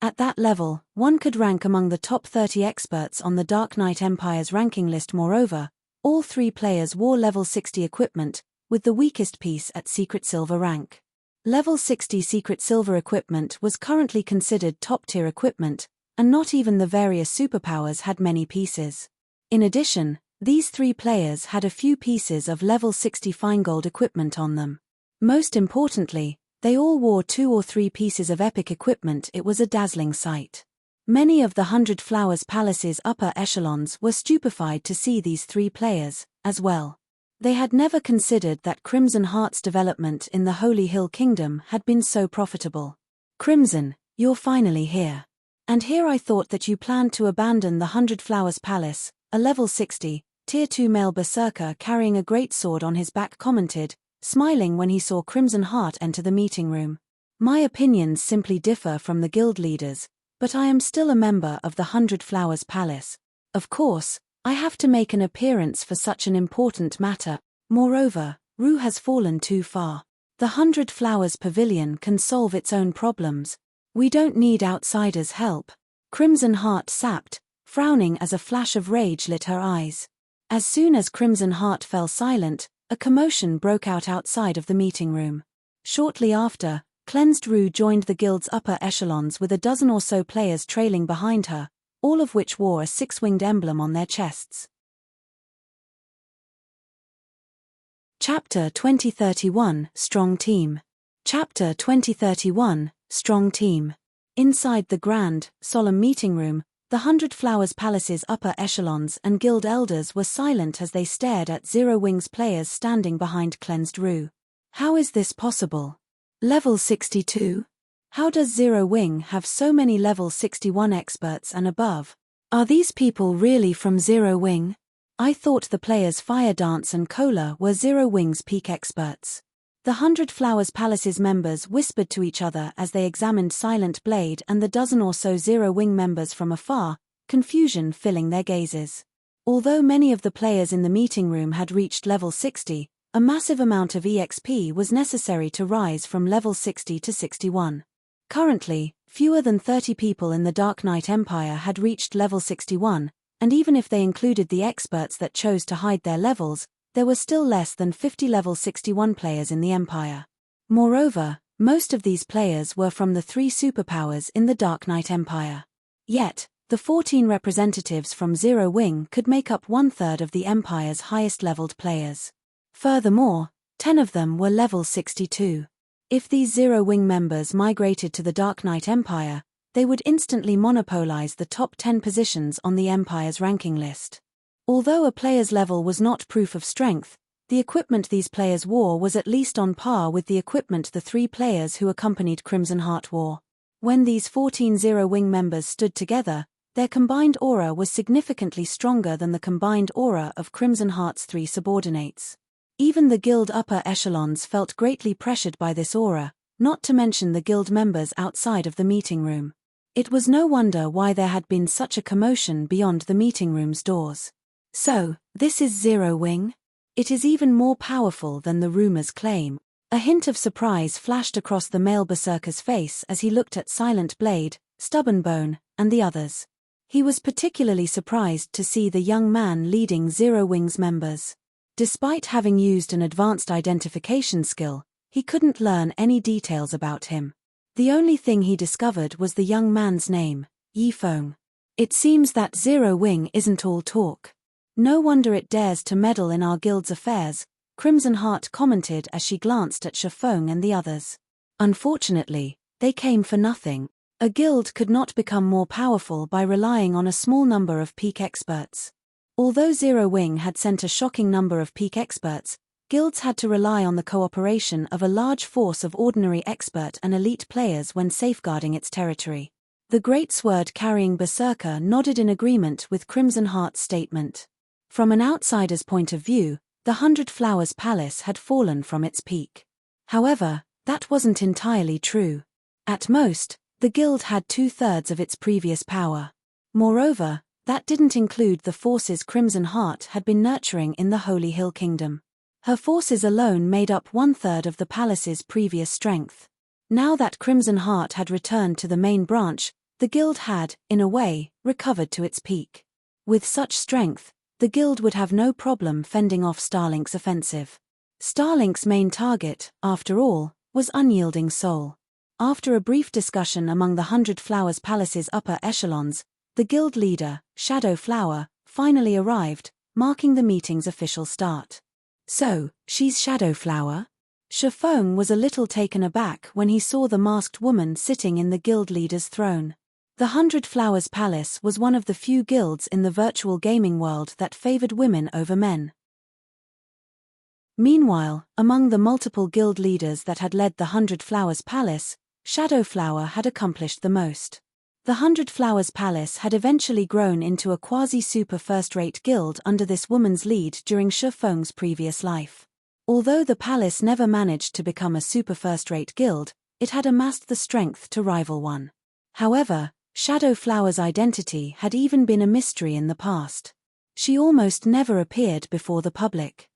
[SPEAKER 1] At that level, one could rank among the top 30 experts on the Dark Knight Empire's ranking list. Moreover, all 3 players wore level 60 equipment, with the weakest piece at Secret Silver rank. Level 60 Secret Silver equipment was currently considered top-tier equipment, and not even the various superpowers had many pieces. In addition, these 3 players had a few pieces of level 60 fine gold equipment on them. Most importantly, they all wore 2 or 3 pieces of epic equipment. It was a dazzling sight. Many of the 100 Flowers Palace's upper echelons were stupefied to see these 3 players, as well. They had never considered that Crimson Heart's development in the Holy Hill Kingdom had been so profitable. Crimson, you're finally here. And here I thought that you planned to abandon the 100 Flowers Palace. A level 60, Tier 2 male berserker carrying a great sword on his back commented, smiling when he saw Crimson Heart enter the meeting room. My opinions simply differ from the guild leaders, but I am still a member of the 100 Flowers Palace. Of course, I have to make an appearance for such an important matter. Moreover, Rue has fallen too far. The 100 Flowers Pavilion can solve its own problems. We don't need outsiders' help. Crimson Heart sapped, frowning as a flash of rage lit her eyes. As soon as Crimson Heart fell silent, a commotion broke out outside of the meeting room. Shortly after, Cleansed Rue joined the guild's upper echelons with a dozen or so players trailing behind her, all of which wore a 6-winged emblem on their chests. Chapter 2031, Strong Team. Chapter 2031, Strong Team. Inside the grand, solemn meeting room, the 100 Flowers Palace's upper echelons and guild elders were silent as they stared at Zero Wing's players standing behind Cleansed Rue. How is this possible? Level 62? How does Zero Wing have so many level 61 experts and above? Are these people really from Zero Wing? I thought the players Fire Dance and Cola were Zero Wing's peak experts. The 100 Flowers Palace's members whispered to each other as they examined Silent Blade and the dozen or so Zero Wing members from afar, confusion filling their gazes. Although many of the players in the meeting room had reached level 60, a massive amount of EXP was necessary to rise from level 60 to 61. Currently, fewer than 30 people in the Dark Knight Empire had reached level 61, and even if they included the experts that chose to hide their levels, there were still less than 50 level 61 players in the Empire. Moreover, most of these players were from the 3 superpowers in the Dark Knight Empire. Yet, the 14 representatives from Zero Wing could make up 1/3 of the Empire's highest-leveled players. Furthermore, 10 of them were level 62. If these Zero Wing members migrated to the Dark Knight Empire, they would instantly monopolize the top 10 positions on the Empire's ranking list. Although a player's level was not proof of strength, the equipment these players wore was at least on par with the equipment the 3 players who accompanied Crimson Heart wore. When these 14 Zero Wing members stood together, their combined aura was significantly stronger than the combined aura of Crimson Heart's 3 subordinates. Even the guild upper echelons felt greatly pressured by this aura, not to mention the guild members outside of the meeting room. It was no wonder why there had been such a commotion beyond the meeting room's doors. So, this is Zero Wing? It is even more powerful than the rumors claim. A hint of surprise flashed across the male berserker's face as he looked at Silent Blade, Stubborn Bone, and the others. He was particularly surprised to see the young man leading Zero Wing's members. Despite having used an advanced identification skill, he couldn't learn any details about him. The only thing he discovered was the young man's name, Yifeng. It seems that Zero Wing isn't all talk. No wonder it dares to meddle in our guild's affairs, Crimson Heart commented as she glanced at Shifeng and the others. Unfortunately, they came for nothing. A guild could not become more powerful by relying on a small number of peak experts. Although Zero Wing had sent a shocking number of peak experts, guilds had to rely on the cooperation of a large force of ordinary expert and elite players when safeguarding its territory. The great sword-carrying berserker nodded in agreement with Crimson Heart's statement. From an outsider's point of view, The 100 Flowers Palace had fallen from its peak. However, that wasn't entirely true. At most, the guild had 2/3 of its previous power. Moreover, that didn't include the forces Crimson Heart had been nurturing in the Holy Hill Kingdom. Her forces alone made up 1/3 of the palace's previous strength. Now that Crimson Heart had returned to the main branch, the guild had, in a way, recovered to its peak. With such strength, the guild would have no problem fending off Starlink's offensive. Starlink's main target, after all, was Unyielding Soul. After a brief discussion among the 100 Flowers Palace's upper echelons, the guild leader, Shadow Flower, finally arrived, marking the meeting's official start. "So, she's Shadow Flower?" Shifeng was a little taken aback when he saw the masked woman sitting in the guild leader's throne. The 100 Flowers Palace was one of the few guilds in the virtual gaming world that favored women over men. Meanwhile, among the multiple guild leaders that had led the 100 Flowers Palace, Shadow Flower had accomplished the most. The 100 Flowers Palace had eventually grown into a quasi-super first-rate guild under this woman's lead during Shifeng's previous life. Although the palace never managed to become a super first-rate guild, it had amassed the strength to rival one. However, Shadow Flower's identity had even been a mystery in the past. She almost never appeared before the public.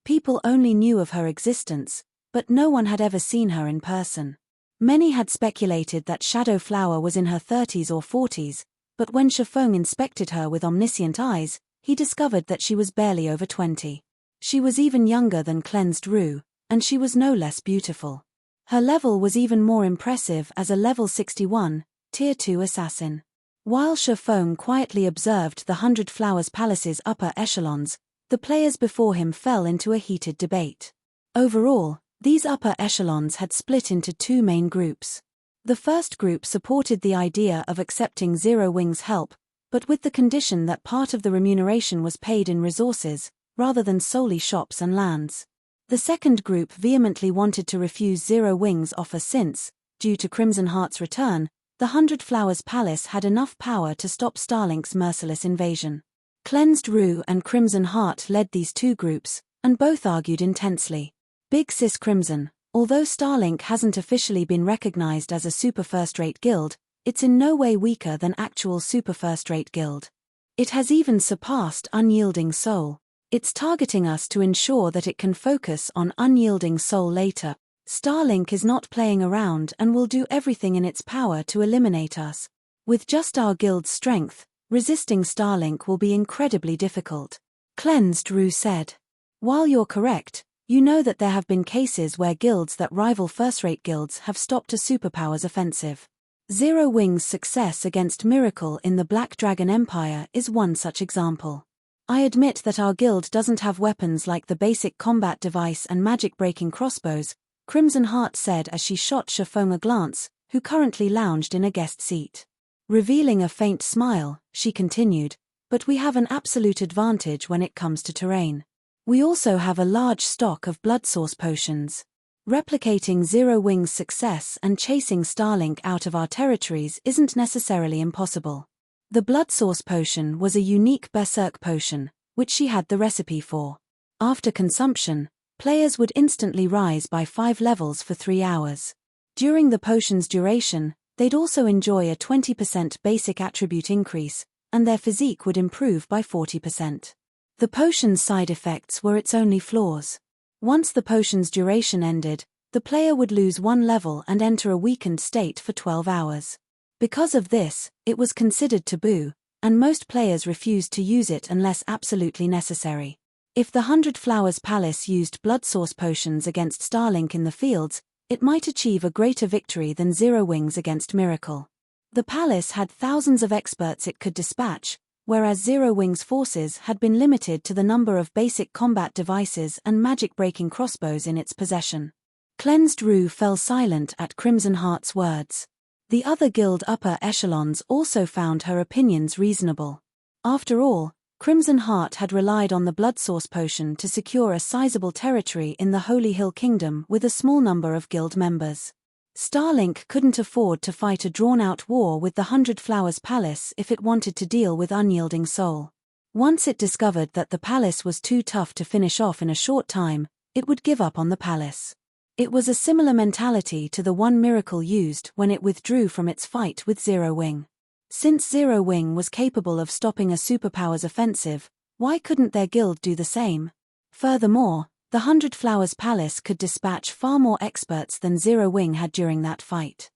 [SPEAKER 1] People only knew of her existence, but no one had ever seen her in person. Many had speculated that Shadow Flower was in her 30s or 40s, but when Shifeng inspected her with omniscient eyes, he discovered that she was barely over 20. She was even younger than Cleansed Rue, and she was no less beautiful. Her level was even more impressive as a level 61, Tier 2 assassin. While Shifeng quietly observed the 100 Flowers Palace's upper echelons, the players before him fell into a heated debate. Overall, these upper echelons had split into two main groups. The first group supported the idea of accepting Zero Wing's help, but with the condition that part of the remuneration was paid in resources, rather than solely shops and lands. The second group vehemently wanted to refuse Zero Wing's offer since, due to Crimson Heart's return, the 100 Flowers Palace had enough power to stop Starlink's merciless invasion. Cleansed Rue and Crimson Heart led these two groups, and both argued intensely. Big Sis Crimson, although Starlink hasn't officially been recognized as a super first-rate guild, it's in no way weaker than actual super first-rate guild. It has even surpassed Unyielding Soul. It's targeting us to ensure that it can focus on Unyielding Soul later. Starlink is not playing around and will do everything in its power to eliminate us. With just our guild's strength, resisting Starlink will be incredibly difficult. Cleansed Rue said. While you're correct, you know that there have been cases where guilds that rival first-rate guilds have stopped a superpower's offensive. Zero Wing's success against Miracle in the Black Dragon Empire is one such example. I admit that our guild doesn't have weapons like the basic combat device and magic-breaking crossbows, Crimson Heart said as she shot Shifeng a glance, who currently lounged in a guest seat. Revealing a faint smile, she continued, but we have an absolute advantage when it comes to terrain. We also have a large stock of blood source potions. Replicating Zero Wing's success and chasing Starlink out of our territories isn't necessarily impossible. The blood source potion was a unique berserk potion, which she had the recipe for. After consumption, players would instantly rise by 5 levels for 3 hours. During the potion's duration, they'd also enjoy a 20% basic attribute increase, and their physique would improve by 40%. The potion's side effects were its only flaws. Once the potion's duration ended, the player would lose 1 level and enter a weakened state for 12 hours. Because of this, it was considered taboo, and most players refused to use it unless absolutely necessary. If the 100 Flowers Palace used blood source potions against Starlink in the fields, it might achieve a greater victory than Zero Wings against Miracle. The palace had thousands of experts it could dispatch, whereas Zero Wing's forces had been limited to the number of basic combat devices and magic-breaking crossbows in its possession. Cleansed Rue fell silent at Crimson Heart's words. The other guild upper echelons also found her opinions reasonable. After all, Crimson Heart had relied on the blood source potion to secure a sizable territory in the Holy Hill Kingdom with a small number of guild members. Starlink couldn't afford to fight a drawn-out war with the 100 Flowers Palace if it wanted to deal with Unyielding Soul. Once it discovered that the palace was too tough to finish off in a short time, it would give up on the palace. It was a similar mentality to the one Miracle used when it withdrew from its fight with Zero Wing. Since Zero Wing was capable of stopping a superpower's offensive, why couldn't their guild do the same? Furthermore, the 100 Flowers Palace could dispatch far more experts than Zero Wing had during that fight.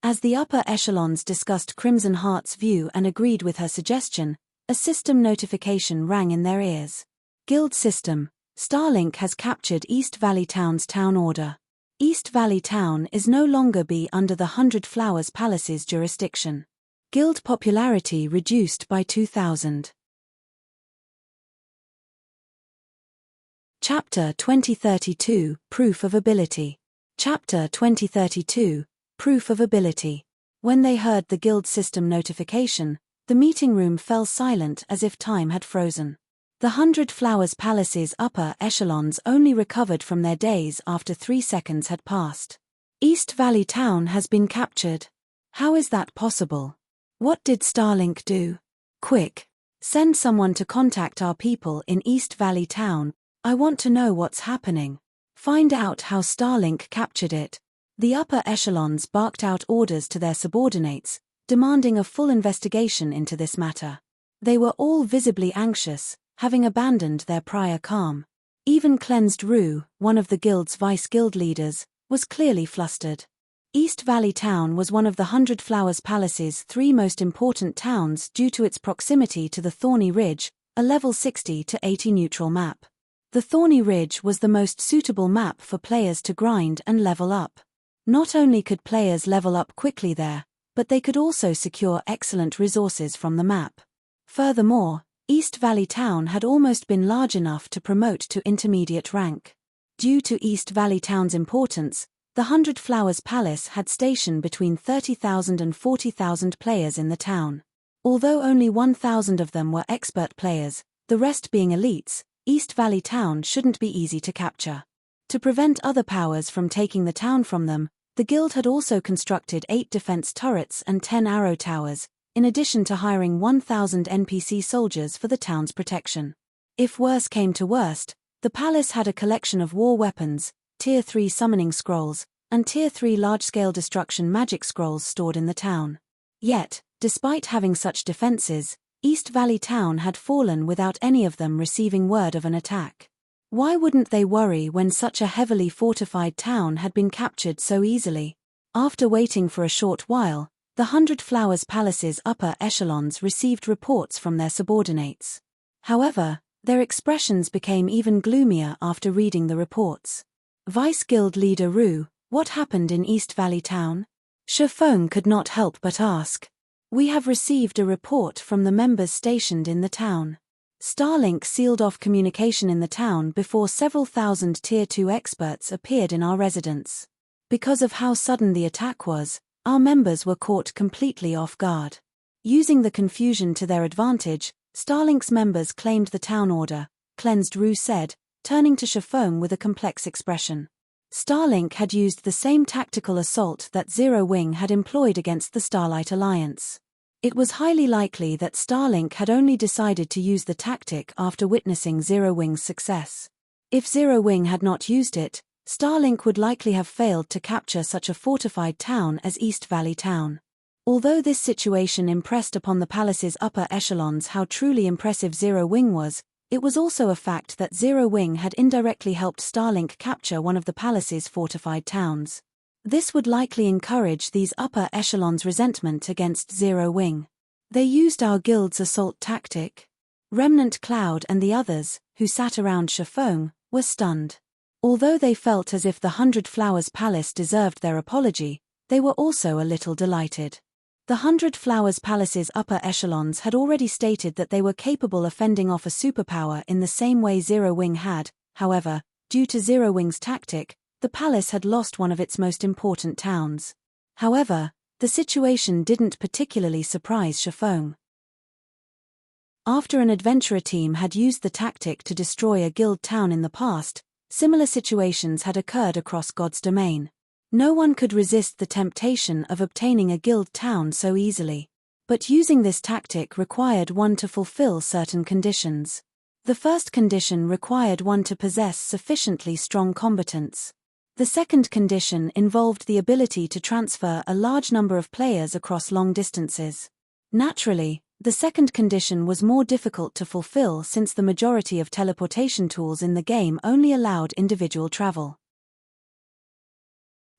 [SPEAKER 1] As the upper echelons discussed Crimson Heart's view and agreed with her suggestion, a system notification rang in their ears. Guild system: Starlink has captured East Valley Town's town order. East Valley Town is no longer under the 100 Flowers Palace's jurisdiction. Guild popularity reduced by 2,000. Chapter 2032, Proof of Ability. Chapter 2032, Proof of Ability. When they heard the guild system notification, the meeting room fell silent as if time had frozen. The 100 Flowers Palace's upper echelons only recovered from their daze after 3 seconds had passed. East Valley Town has been captured. How is that possible? What did Starlink do? Quick! Send someone to contact our people in East Valley Town. I want to know what's happening. Find out how Starlink captured it. The upper echelons barked out orders to their subordinates, demanding a full investigation into this matter. They were all visibly anxious, having abandoned their prior calm. Even Cleansed Rue, one of the guild's vice-guild leaders, was clearly flustered. East Valley Town was one of the 100 Flowers Palace's 3 most important towns due to its proximity to the Thorny Ridge, a level 60 to 80 neutral map. The Thorny Ridge was the most suitable map for players to grind and level up. Not only could players level up quickly there, but they could also secure excellent resources from the map. Furthermore, East Valley Town had almost been large enough to promote to intermediate rank. Due to East Valley Town's importance, the 100 Flowers Palace had stationed between 30,000 and 40,000 players in the town. Although only 1,000 of them were expert players, the rest being elites, East Valley Town shouldn't be easy to capture. To prevent other powers from taking the town from them, the guild had also constructed 8 defense turrets and 10 arrow towers, in addition to hiring 1,000 NPC soldiers for the town's protection. If worse came to worst, the palace had a collection of war weapons, Tier 3 summoning scrolls, and Tier 3 large-scale destruction magic scrolls stored in the town. Yet, despite having such defenses, East Valley Town had fallen without any of them receiving word of an attack. Why wouldn't they worry when such a heavily fortified town had been captured so easily? After waiting for a short while, the 100 Flowers Palace's upper echelons received reports from their subordinates. However, their expressions became even gloomier after reading the reports. Vice Guild Leader Rue, what happened in East Valley Town? Shifeng could not help but ask. We have received a report from the members stationed in the town. Starlink sealed off communication in the town before several thousand Tier 2 experts appeared in our residence. Because of how sudden the attack was, our members were caught completely off guard. Using the confusion to their advantage, Starlink's members claimed the town order, Cleansed Rue said, turning to Shifeng with a complex expression. Starlink had used the same tactical assault that Zero Wing had employed against the Starlight Alliance. It was highly likely that Starlink had only decided to use the tactic after witnessing Zero Wing's success. If Zero Wing had not used it, Starlink would likely have failed to capture such a fortified town as East Valley Town. Although this situation impressed upon the palace's upper echelons how truly impressive Zero Wing was, it was also a fact that Zero Wing had indirectly helped Starlink capture one of the palace's fortified towns. This would likely encourage these upper echelons' resentment against Zero Wing. They used our guild's assault tactic. Remnant Cloud and the others, who sat around Shifeng, were stunned. Although they felt as if the 100 Flowers Palace deserved their apology, they were also a little delighted. The 100 Flowers Palace's upper echelons had already stated that they were capable of fending off a superpower in the same way Zero Wing had. However, due to Zero Wing's tactic, the palace had lost one of its most important towns. However, the situation didn't particularly surprise Shifeng. After an adventurer team had used the tactic to destroy a guild town in the past, similar situations had occurred across God's domain. No one could resist the temptation of obtaining a guild town so easily. But using this tactic required one to fulfill certain conditions. The first condition required one to possess sufficiently strong combatants. The second condition involved the ability to transfer a large number of players across long distances. Naturally, the second condition was more difficult to fulfill since the majority of teleportation tools in the game only allowed individual travel.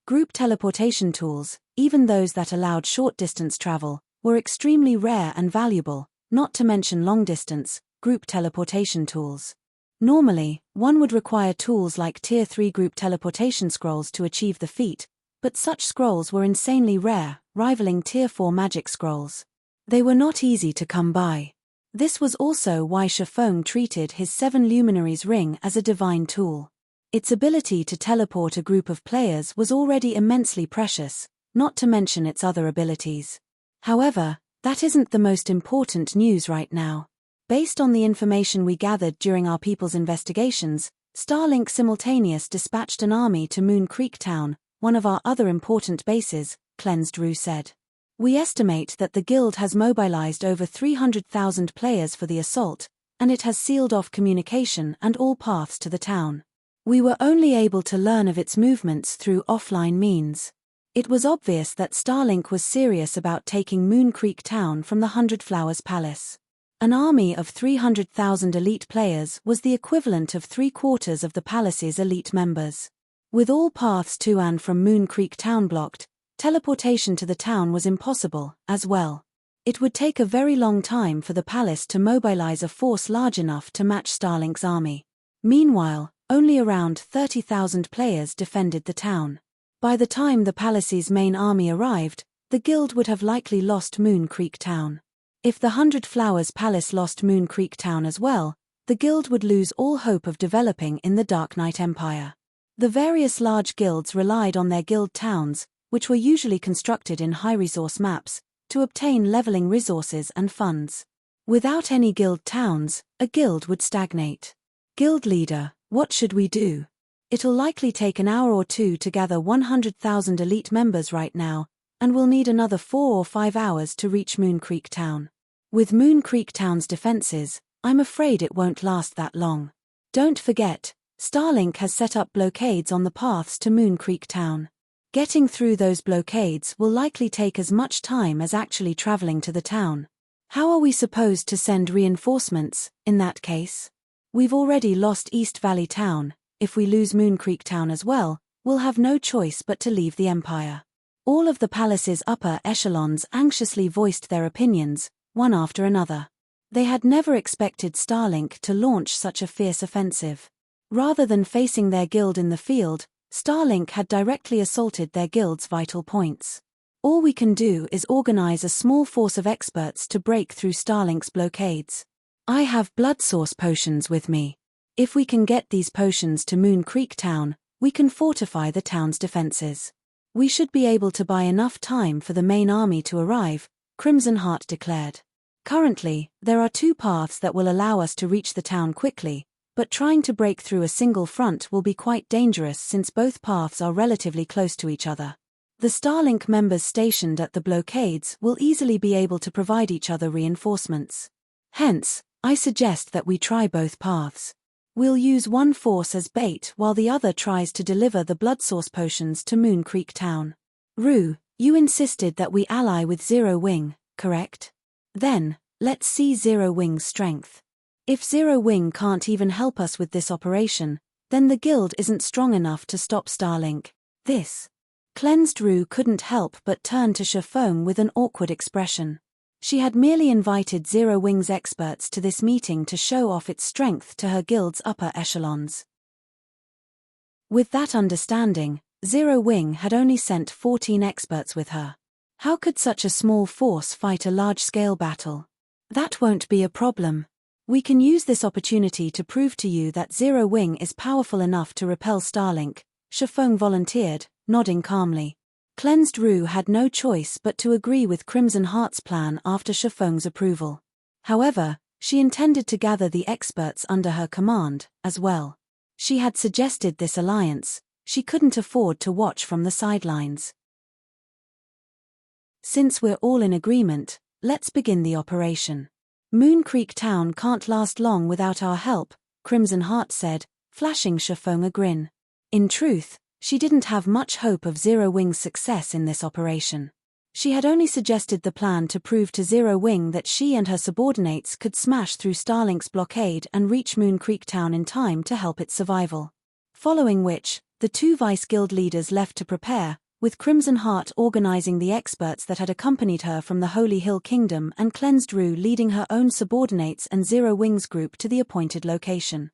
[SPEAKER 1] Group teleportation tools, even those that allowed short-distance travel, were extremely rare and valuable, not to mention long-distance, group teleportation tools. Normally, one would require tools like Tier 3 group teleportation scrolls to achieve the feat, but such scrolls were insanely rare, rivaling Tier 4 magic scrolls. They were not easy to come by. This was also why Shifeng treated his 7 Luminaries ring as a divine tool. Its ability to teleport a group of players was already immensely precious, not to mention its other abilities. However, that isn't the most important news right now. Based on the information we gathered during our people's investigations, Starlink Simultaneous dispatched an army to Moon Creek Town, one of our other important bases, Cleansed Rue said. We estimate that the guild has mobilized over 300,000 players for the assault, and it has sealed off communication and all paths to the town. We were only able to learn of its movements through offline means. It was obvious that Starlink was serious about taking Moon Creek Town from the Hundred Flowers Palace. An army of 300,000 elite players was the equivalent of 3/4 of the palace's elite members. With all paths to and from Moon Creek Town blocked, teleportation to the town was impossible, as well. It would take a very long time for the palace to mobilize a force large enough to match Starlink's army. Meanwhile, only around 30,000 players defended the town. By the time the palace's main army arrived, the guild would have likely lost Moon Creek Town. If the Hundred Flowers Palace lost Moon Creek Town as well, the guild would lose all hope of developing in the Dark Knight Empire. The various large guilds relied on their guild towns, which were usually constructed in high-resource maps, to obtain leveling resources and funds. Without any guild towns, a guild would stagnate. Guild leader, what should we do? It'll likely take an hour or two to gather 100,000 elite members right now, and we'll need another 4 or 5 hours to reach Moon Creek Town. With Moon Creek Town's defenses, I'm afraid it won't last that long. Don't forget, Starlink has set up blockades on the paths to Moon Creek Town. Getting through those blockades will likely take as much time as actually traveling to the town. How are we supposed to send reinforcements, in that case? We've already lost East Valley Town. If we lose Moon Creek Town as well, we'll have no choice but to leave the Empire. All of the palace's upper echelons anxiously voiced their opinions, one after another. They had never expected Starlink to launch such a fierce offensive. Rather than facing their guild in the field, Starlink had directly assaulted their guild's vital points. All we can do is organize a small force of experts to break through Starlink's blockades. I have blood source potions with me. If we can get these potions to Moon Creek Town, we can fortify the town's defenses. We should be able to buy enough time for the main army to arrive, Crimson Heart declared. Currently, there are 2 paths that will allow us to reach the town quickly, but trying to break through a single front will be quite dangerous since both paths are relatively close to each other. The Starlink members stationed at the blockades will easily be able to provide each other reinforcements. Hence, I suggest that we try both paths. We'll use one force as bait while the other tries to deliver the blood source potions to Moon Creek Town. Rue, you insisted that we ally with Zero Wing, correct? Then, let's see Zero Wing's strength. If Zero Wing can't even help us with this operation, then the guild isn't strong enough to stop Starlink. This. Cleansed Rue couldn't help but turn to Shifeng with an awkward expression. She had merely invited Zero Wing's experts to this meeting to show off its strength to her guild's upper echelons. With that understanding, Zero Wing had only sent 14 experts with her. How could such a small force fight a large-scale battle? That won't be a problem. We can use this opportunity to prove to you that Zero Wing is powerful enough to repel Starlink, Shifeng volunteered, nodding calmly. Cleansed Rue had no choice but to agree with Crimson Heart's plan after Shifeng's approval. However, she intended to gather the experts under her command, as well. She had suggested this alliance. She couldn't afford to watch from the sidelines. Since we're all in agreement, Let's begin the operation. Moon Creek Town can't last long without our help, Crimson Heart said, flashing Chiffon a grin. In truth, she didn't have much hope of Zero Wing's success in this operation. She had only suggested the plan to prove to Zero Wing that she and her subordinates could smash through Starlink's blockade and reach Moon Creek Town in time to help its survival. Following which, the two Vice Guild leaders left to prepare, with Crimson Heart organizing the experts that had accompanied her from the Holy Hill Kingdom and Cleansed Rue leading her own subordinates and Zero Wing's group to the appointed location.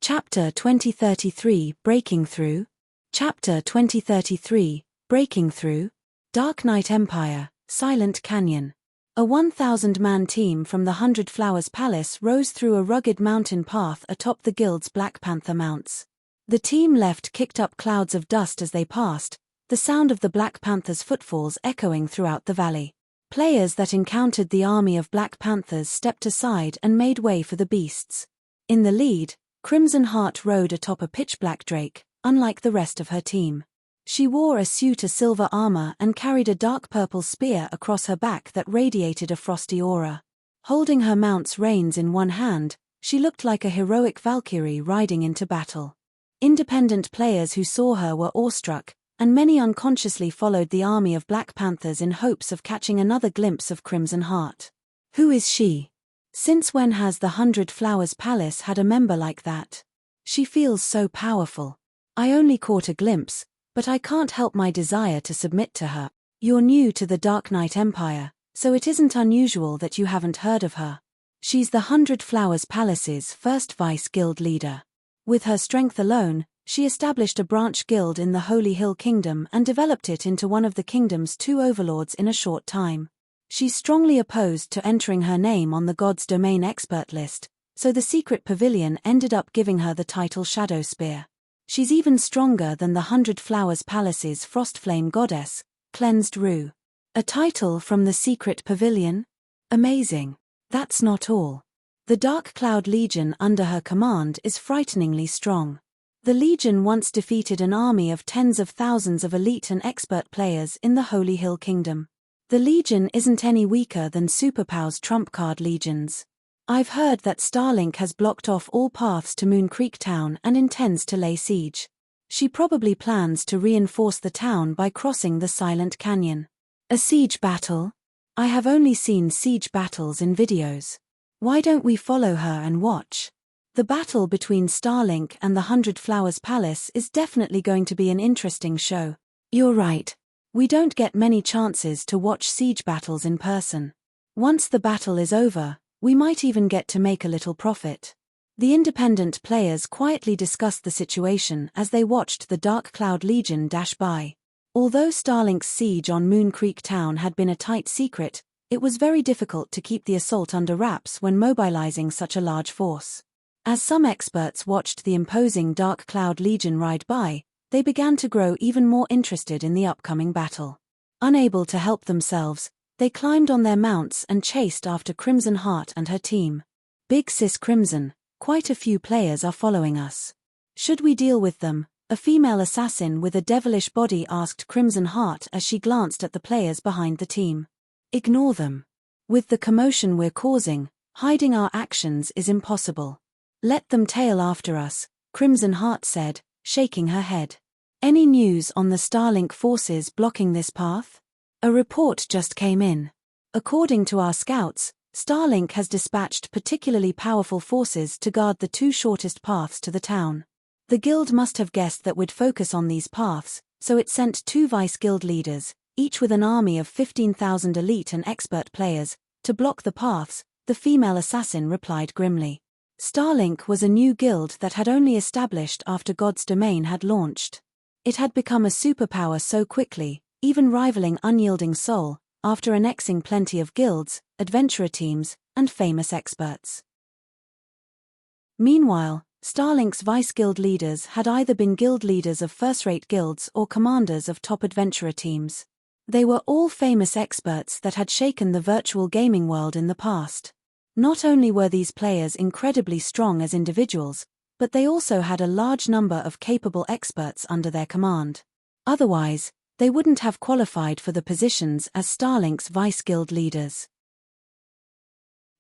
[SPEAKER 1] Chapter 2033 Breaking Through. Chapter 2033 Breaking Through. Dark Knight Empire, Silent Canyon. A 1,000-man team from the 100 Flowers Palace rose through a rugged mountain path atop the guild's Black Panther mounts. The team left kicked up clouds of dust as they passed, the sound of the Black Panther's footfalls echoing throughout the valley. Players that encountered the army of Black Panthers stepped aside and made way for the beasts. In the lead, Crimson Heart rode atop a pitch-black drake, unlike the rest of her team. She wore a suit of silver armor and carried a dark purple spear across her back that radiated a frosty aura. Holding her mount's reins in one hand, she looked like a heroic Valkyrie riding into battle. Independent players who saw her were awestruck, and many unconsciously followed the army of Black Panthers in hopes of catching another glimpse of Crimson Heart. Who is she? Since when has the 100 Flowers Palace had a member like that? She feels so powerful. I only caught a glimpse, but I can't help my desire to submit to her. You're new to the Dark Knight Empire, so it isn't unusual that you haven't heard of her. She's the 100 Flowers Palace's first Vice Guild leader. With her strength alone, she established a branch guild in the Holy Hill Kingdom and developed it into one of the kingdom's 2 overlords in a short time. She's strongly opposed to entering her name on the God's Domain expert list, so the secret pavilion ended up giving her the title Shadow Spear. She's even stronger than the 100 Flowers Palace's Frostflame goddess, Cleansed Rue. A title from the secret pavilion? Amazing. That's not all. The Dark Cloud Legion under her command is frighteningly strong. The Legion once defeated an army of tens of thousands of elite and expert players in the Holy Hill Kingdom. The Legion isn't any weaker than Superpow's trump card legions. I've heard that Starlink has blocked off all paths to Moon Creek Town and intends to lay siege. She probably plans to reinforce the town by crossing the Silent Canyon. A siege battle? I have only seen siege battles in videos. Why don't we follow her and watch? The battle between Starlink and the 100 Flowers Palace is definitely going to be an interesting show. You're right. We don't get many chances to watch siege battles in person. Once the battle is over, we might even get to make a little profit. The independent players quietly discussed the situation as they watched the Dark Cloud Legion dash by. Although Starlink's siege on Moon Creek Town had been a tight secret, it was very difficult to keep the assault under wraps when mobilizing such a large force. As some experts watched the imposing Dark Cloud Legion ride by, they began to grow even more interested in the upcoming battle. Unable to help themselves, they climbed on their mounts and chased after Crimson Heart and her team. Big Sis Crimson, quite a few players are following us. Should we deal with them? A female assassin with a devilish body asked Crimson Heart as she glanced at the players behind the team. Ignore them. With the commotion we're causing, hiding our actions is impossible. Let them tail after us, Crimson Heart said, shaking her head. Any news on the Starlink forces blocking this path? A report just came in. According to our scouts, Starlink has dispatched particularly powerful forces to guard the 2 shortest paths to the town. The guild must have guessed that we'd focus on these paths, so it sent 2 vice guild leaders, each with an army of 15,000 elite and expert players, to block the paths, the female assassin replied grimly. Starlink was a new guild that had only established after God's Domain had launched. It had become a superpower so quickly, even rivaling Unyielding Soul, after annexing plenty of guilds, adventurer teams, and famous experts. Meanwhile, Starlink's vice guild leaders had either been guild leaders of first-rate guilds or commanders of top adventurer teams. They were all famous experts that had shaken the virtual gaming world in the past. Not only were these players incredibly strong as individuals, but they also had a large number of capable experts under their command. Otherwise, they wouldn't have qualified for the positions as Starlink's vice-guild leaders.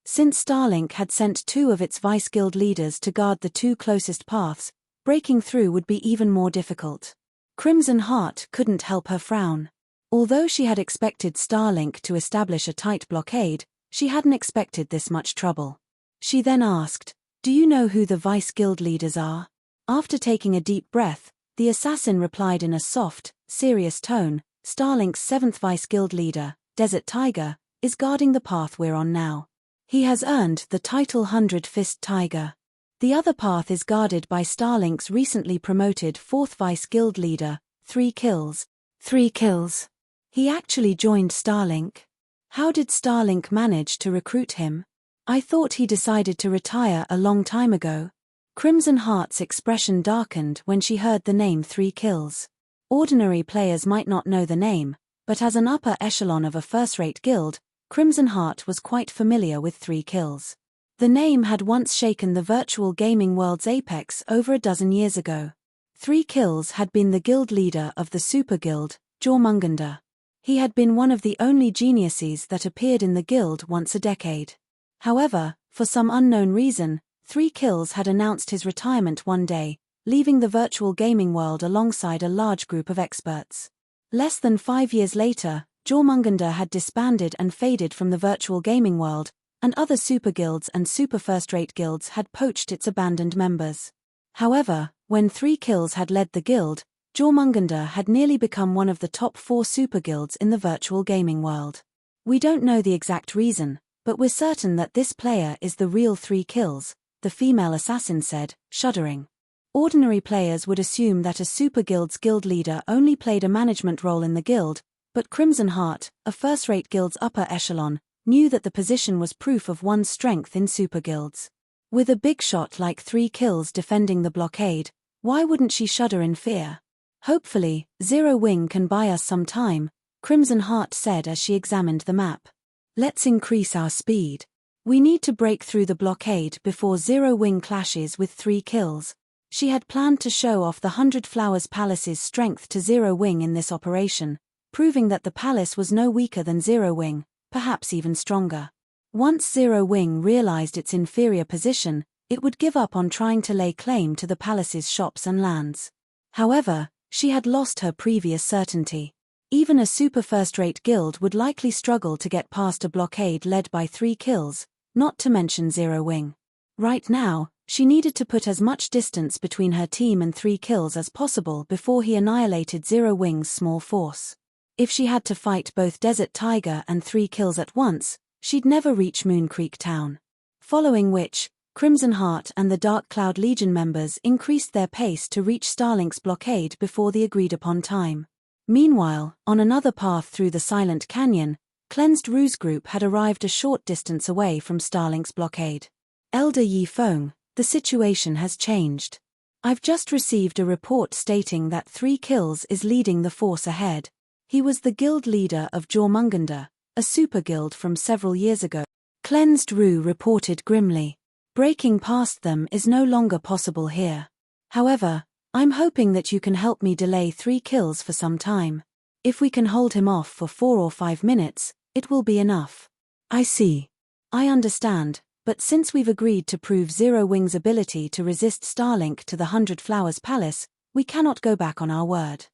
[SPEAKER 1] Since Starlink had sent 2 of its vice-guild leaders to guard the 2 closest paths, breaking through would be even more difficult. Crimson Heart couldn't help her frown. Although she had expected Starlink to establish a tight blockade, she hadn't expected this much trouble. She then asked, "Do you know who the vice-guild leaders are?" After taking a deep breath, the assassin replied in a soft, serious tone, "Starlink's 7th vice-guild leader, Desert Tiger, is guarding the path we're on now. He has earned the title 100-Fist Tiger. The other path is guarded by Starlink's recently promoted 4th vice-guild leader, 3 kills. 3 kills. He actually joined Starlink. How did Starlink manage to recruit him? I thought he decided to retire a long time ago." Crimson Heart's expression darkened when she heard the name 3 kills. Ordinary players might not know the name, but as an upper echelon of a first-rate guild, Crimson Heart was quite familiar with 3 kills. The name had once shaken the virtual gaming world's apex over a dozen years ago. 3 kills had been the guild leader of the super guild, Jormungandr. He had been one of the only geniuses that appeared in the guild once a decade. However, for some unknown reason, 3 kills had announced his retirement one day, leaving the virtual gaming world alongside a large group of experts. Less than 5 years later, Jormungandr had disbanded and faded from the virtual gaming world, and other super guilds and super first-rate guilds had poached its abandoned members. However, when 3 kills had led the guild, Jormungandr had nearly become one of the top 4 super guilds in the virtual gaming world. We don't know the exact reason, but we're certain that this player is the real 3 kills, the female assassin said, shuddering. Ordinary players would assume that a super guild's guild leader only played a management role in the guild, but Crimson Heart, a first-rate guild's upper echelon, knew that the position was proof of one's strength in super guilds. With a big shot like 3 kills defending the blockade, why wouldn't she shudder in fear? "Hopefully, Zero Wing can buy us some time," Crimson Heart said as she examined the map. "Let's increase our speed. We need to break through the blockade before Zero Wing clashes with 3 kills." She had planned to show off the 100 Flowers Palace's strength to Zero Wing in this operation, proving that the palace was no weaker than Zero Wing, perhaps even stronger. Once Zero Wing realized its inferior position, it would give up on trying to lay claim to the palace's shops and lands. However, she had lost her previous certainty. Even a super first-rate guild would likely struggle to get past a blockade led by 3 kills, not to mention Zero Wing. Right now, she needed to put as much distance between her team and 3 kills as possible before he annihilated Zero Wing's small force. If she had to fight both Desert Tiger and 3 kills at once, she'd never reach Moon Creek Town. Following which, Crimson Heart and the Dark Cloud Legion members increased their pace to reach Starlink's blockade before the agreed-upon time. Meanwhile, on another path through the Silent Canyon, Cleansed Rue's group had arrived a short distance away from Starlink's blockade. "Elder Yi Feng, the situation has changed. I've just received a report stating that 3 kills is leading the force ahead. He was the guild leader of Jormungandr, a super guild from several years ago," Cleansed Rue reported grimly. "Breaking past them is no longer possible here. However, I'm hoping that you can help me delay 3 kills for some time. If we can hold him off for 4 or 5 minutes, it will be enough." "I see. I understand, but since we've agreed to prove Zero Wing's ability to resist Starlink to the 100 Flowers Palace, we cannot go back on our word.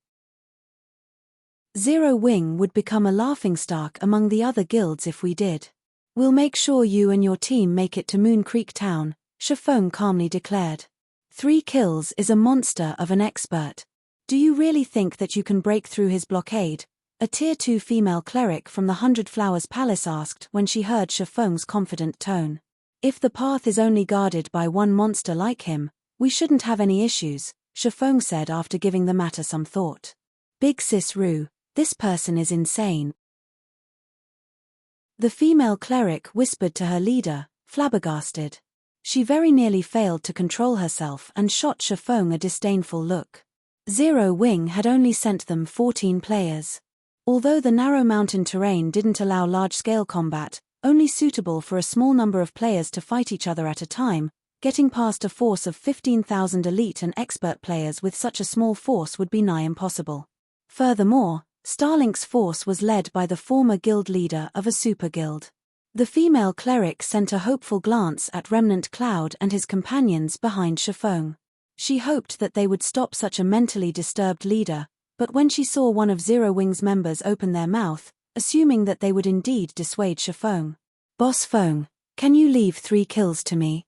[SPEAKER 1] Zero Wing would become a laughingstock among the other guilds if we did. We'll make sure you and your team make it to Moon Creek Town," Shifeng calmly declared. 3 kills is a monster of an expert. "Do you really think that you can break through his blockade?" a Tier 2 female cleric from the 100 Flowers Palace asked when she heard Shifeng's confident tone. "If the path is only guarded by one monster like him, we shouldn't have any issues," Shifeng said after giving the matter some thought. "Big Sis Rue, this person is insane," the female cleric whispered to her leader, flabbergasted. She very nearly failed to control herself and shot Shifeng a disdainful look. Zero Wing had only sent them 14 players. Although the narrow mountain terrain didn't allow large-scale combat, only suitable for a small number of players to fight each other at a time, getting past a force of 15,000 elite and expert players with such a small force would be nigh impossible. Furthermore, Starlink's force was led by the former guild leader of a super guild. The female cleric sent a hopeful glance at Remnant Cloud and his companions behind Shifeng. She hoped that they would stop such a mentally disturbed leader, but when she saw one of Zero Wing's members open their mouth, assuming that they would indeed dissuade Shifeng. "Boss Feng, can you leave 3 kills to me?"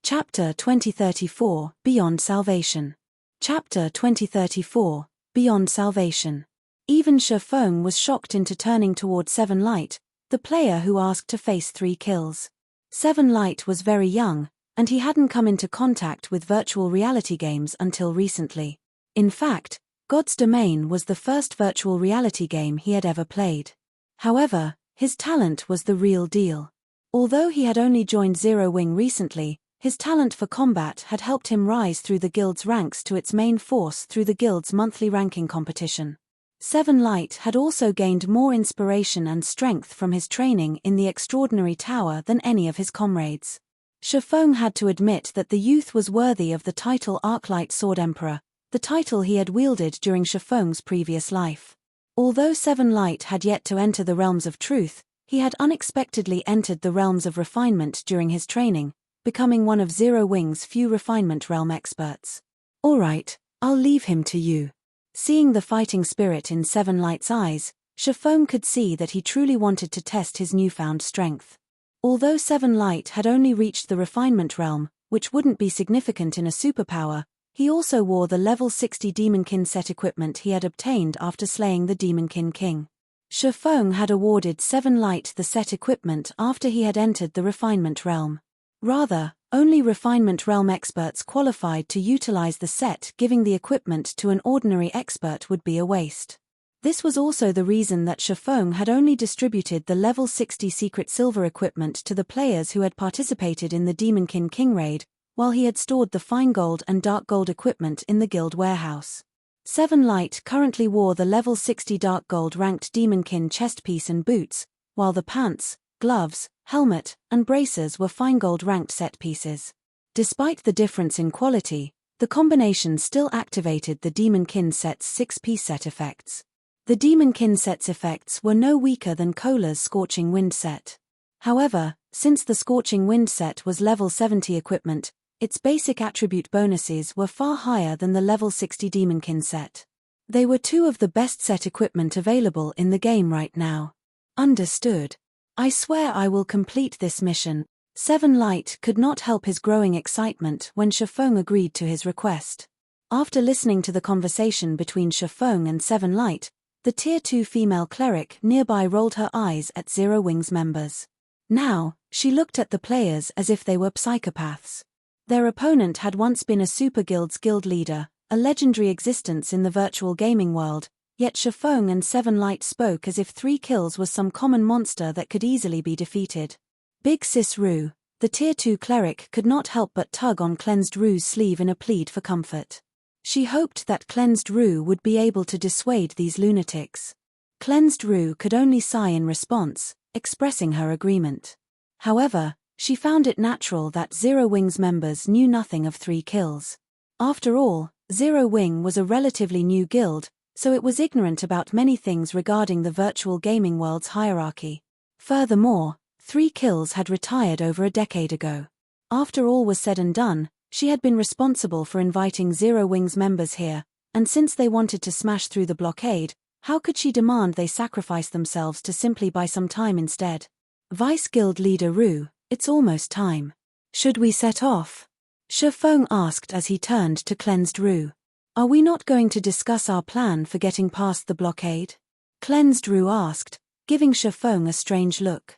[SPEAKER 1] Chapter 2034, Beyond Salvation. Chapter 2034, Beyond Salvation. Even Shifeng was shocked into turning toward Seven Light, the player who asked to face 3 kills. Seven Light was very young, and he hadn't come into contact with virtual reality games until recently. In fact, God's Domain was the first virtual reality game he had ever played. However, his talent was the real deal. Although he had only joined Zero Wing recently, his talent for combat had helped him rise through the guild's ranks to its main force through the guild's monthly ranking competition. Seven Light had also gained more inspiration and strength from his training in the Extraordinary Tower than any of his comrades. Shifeng had to admit that the youth was worthy of the title Arclight Sword Emperor, the title he had wielded during Shifeng's previous life. Although Seven Light had yet to enter the realms of truth, he had unexpectedly entered the realms of refinement during his training, becoming one of Zero Wing's few refinement realm experts. "All right, I'll leave him to you." Seeing the fighting spirit in Seven Light's eyes, Shifeng could see that he truly wanted to test his newfound strength. Although Seven Light had only reached the refinement realm, which wouldn't be significant in a superpower, he also wore the level 60 Demonkin set equipment he had obtained after slaying the Demonkin King. Shifeng had awarded Seven Light the set equipment after he had entered the refinement realm. Rather, only refinement realm experts qualified to utilize the set. Giving the equipment to an ordinary expert would be a waste. This was also the reason that Shifeng had only distributed the level 60 secret silver equipment to the players who had participated in the Demonkin King raid, while he had stored the fine gold and dark gold equipment in the guild warehouse. Seven Light currently wore the level 60 dark gold ranked Demonkin chestpiece and boots, while the pants, gloves, helmet, and braces were fine gold ranked set pieces. Despite the difference in quality, the combination still activated the Demonkin set's 6-piece set effects. The Demonkin set's effects were no weaker than Cola's Scorching Wind set. However, since the Scorching Wind set was level 70 equipment, its basic attribute bonuses were far higher than the level 60 Demonkin set. They were 2 of the best set equipment available in the game right now. Understood. I swear I will complete this mission. Seven Light could not help his growing excitement when Shifeng agreed to his request. After listening to the conversation between Shifeng and Seven Light, the Tier 2 female cleric nearby rolled her eyes at Zero Wing's members. Now, she looked at the players as if they were psychopaths. Their opponent had once been a super guild's guild leader, a legendary existence in the virtual gaming world, yet Shifeng and Seven Light spoke as if 3 kills was some common monster that could easily be defeated. Big Sis Rue, the Tier 2 cleric, could not help but tug on Cleansed Rue's sleeve in a plead for comfort. She hoped that Cleansed Rue would be able to dissuade these lunatics. Cleansed Rue could only sigh in response, expressing her agreement. However, she found it natural that Zero Wing's members knew nothing of 3 kills. After all, Zero Wing was a relatively new guild, so it was ignorant about many things regarding the virtual gaming world's hierarchy. Furthermore, 3 kills had retired over a decade ago. After all was said and done, she had been responsible for inviting Zero Wing's members here, and since they wanted to smash through the blockade, how could she demand they sacrifice themselves to simply buy some time instead? Vice Guild Leader Rue, it's almost time. Should we set off? Shifeng asked as he turned to Cleansed Rue. Are we not going to discuss our plan for getting past the blockade? Cleansed Rue asked, giving Shifeng a strange look.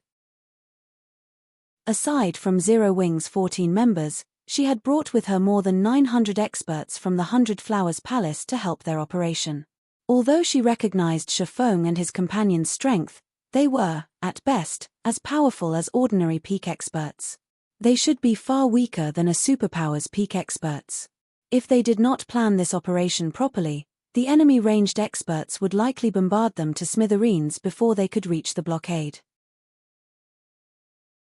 [SPEAKER 1] Aside from Zero Wing's 14 members, she had brought with her more than 900 experts from the 100 Flowers Palace to help their operation. Although she recognized Shifeng and his companion's strength, they were, at best, as powerful as ordinary peak experts. They should be far weaker than a superpower's peak experts. If they did not plan this operation properly, the enemy ranged experts would likely bombard them to smithereens before they could reach the blockade.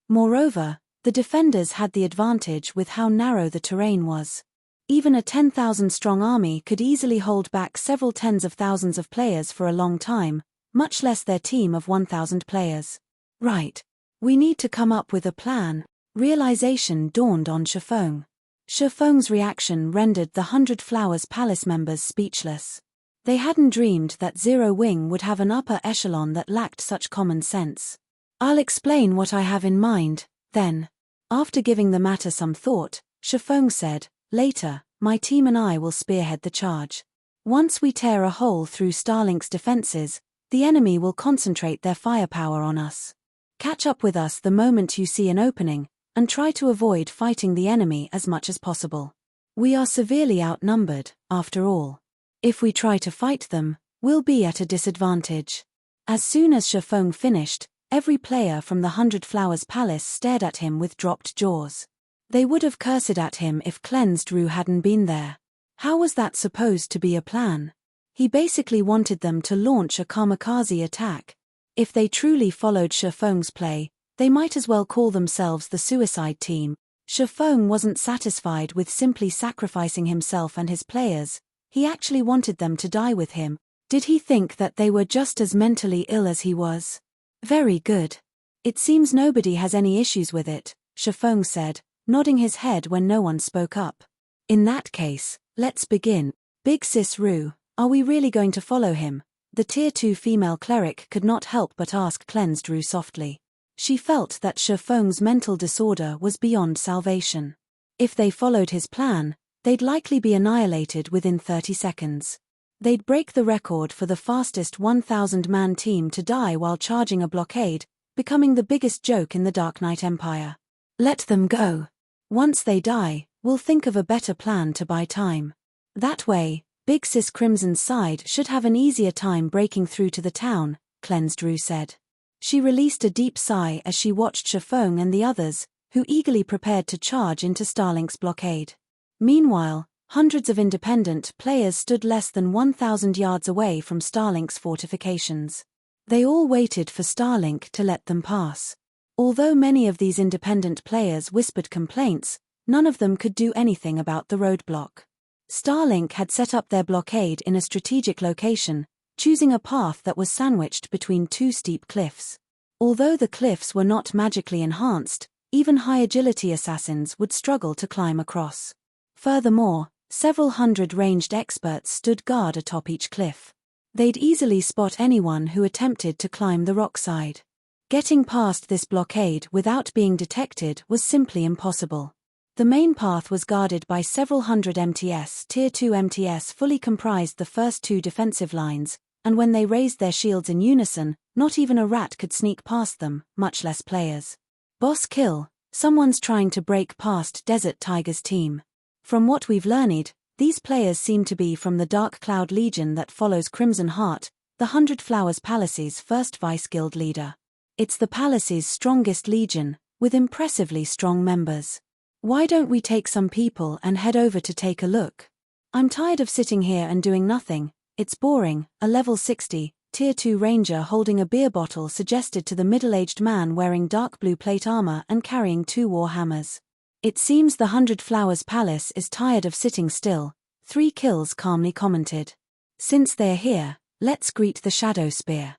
[SPEAKER 1] Moreover, the defenders had the advantage with how narrow the terrain was. Even a 10,000-strong army could easily hold back several tens of thousands of players for a long time, much less their team of 1,000 players. Right. We need to come up with a plan. Realization dawned on Shifeng. Shifeng's reaction rendered the 100 Flowers Palace members speechless. They hadn't dreamed that Zero Wing would have an upper echelon that lacked such common sense. I'll explain what I have in mind, then. After giving the matter some thought, Shifeng said, later, my team and I will spearhead the charge. Once we tear a hole through Starlink's defenses, the enemy will concentrate their firepower on us. Catch up with us the moment you see an opening, and try to avoid fighting the enemy as much as possible. We are severely outnumbered, after all. If we try to fight them, we'll be at a disadvantage. As soon as Shifeng finished, every player from the 100 Flowers Palace stared at him with dropped jaws. They would have cursed at him if Cleansed Rue hadn't been there. How was that supposed to be a plan? He basically wanted them to launch a kamikaze attack. If they truly followed Shifeng's play, they might as well call themselves the Suicide Team. Shifeng wasn't satisfied with simply sacrificing himself and his players. He actually wanted them to die with him. Did he think that they were just as mentally ill as he was? Very good. It seems nobody has any issues with it, Shifeng said, nodding his head when no one spoke up. In that case, let's begin. Big Sis Rue, are we really going to follow him? The Tier 2 female cleric could not help but ask Cleansed Rue softly. She felt that Shifeng's mental disorder was beyond salvation. If they followed his plan, they'd likely be annihilated within 30 seconds. They'd break the record for the fastest 1,000-man team to die while charging a blockade, becoming the biggest joke in the Dark Knight Empire. Let them go. Once they die, we'll think of a better plan to buy time. That way, Big Sis Crimson's side should have an easier time breaking through to the town, Cleansed Rue said. She released a deep sigh as she watched Shifeng and the others, who eagerly prepared to charge into Starlink's blockade. Meanwhile, hundreds of independent players stood less than 1,000 yards away from Starlink's fortifications. They all waited for Starlink to let them pass. Although many of these independent players whispered complaints, none of them could do anything about the roadblock. Starlink had set up their blockade in a strategic location, choosing a path that was sandwiched between two steep cliffs. Although the cliffs were not magically enhanced, even high-agility assassins would struggle to climb across. Furthermore, several hundred ranged experts stood guard atop each cliff. They'd easily spot anyone who attempted to climb the rock side. Getting past this blockade without being detected was simply impossible. The main path was guarded by several hundred MTS. Tier 2 MTS fully comprised the first two defensive lines, and when they raised their shields in unison, not even a rat could sneak past them, much less players. Boss kill, someone's trying to break past Desert Tiger's team. From what we've learned, these players seem to be from the Dark Cloud Legion that follows Crimson Heart, the 100 Flowers Palace's first vice-guild leader. It's the palace's strongest legion, with impressively strong members. Why don't we take some people and head over to take a look? I'm tired of sitting here and doing nothing, it's boring, a level 60, Tier 2 ranger holding a beer bottle suggested to the middle-aged man wearing dark blue plate armor and carrying two war hammers. It seems the 100 Flowers Palace is tired of sitting still, 3 kills calmly commented. Since they're here, let's greet the Shadow Spear.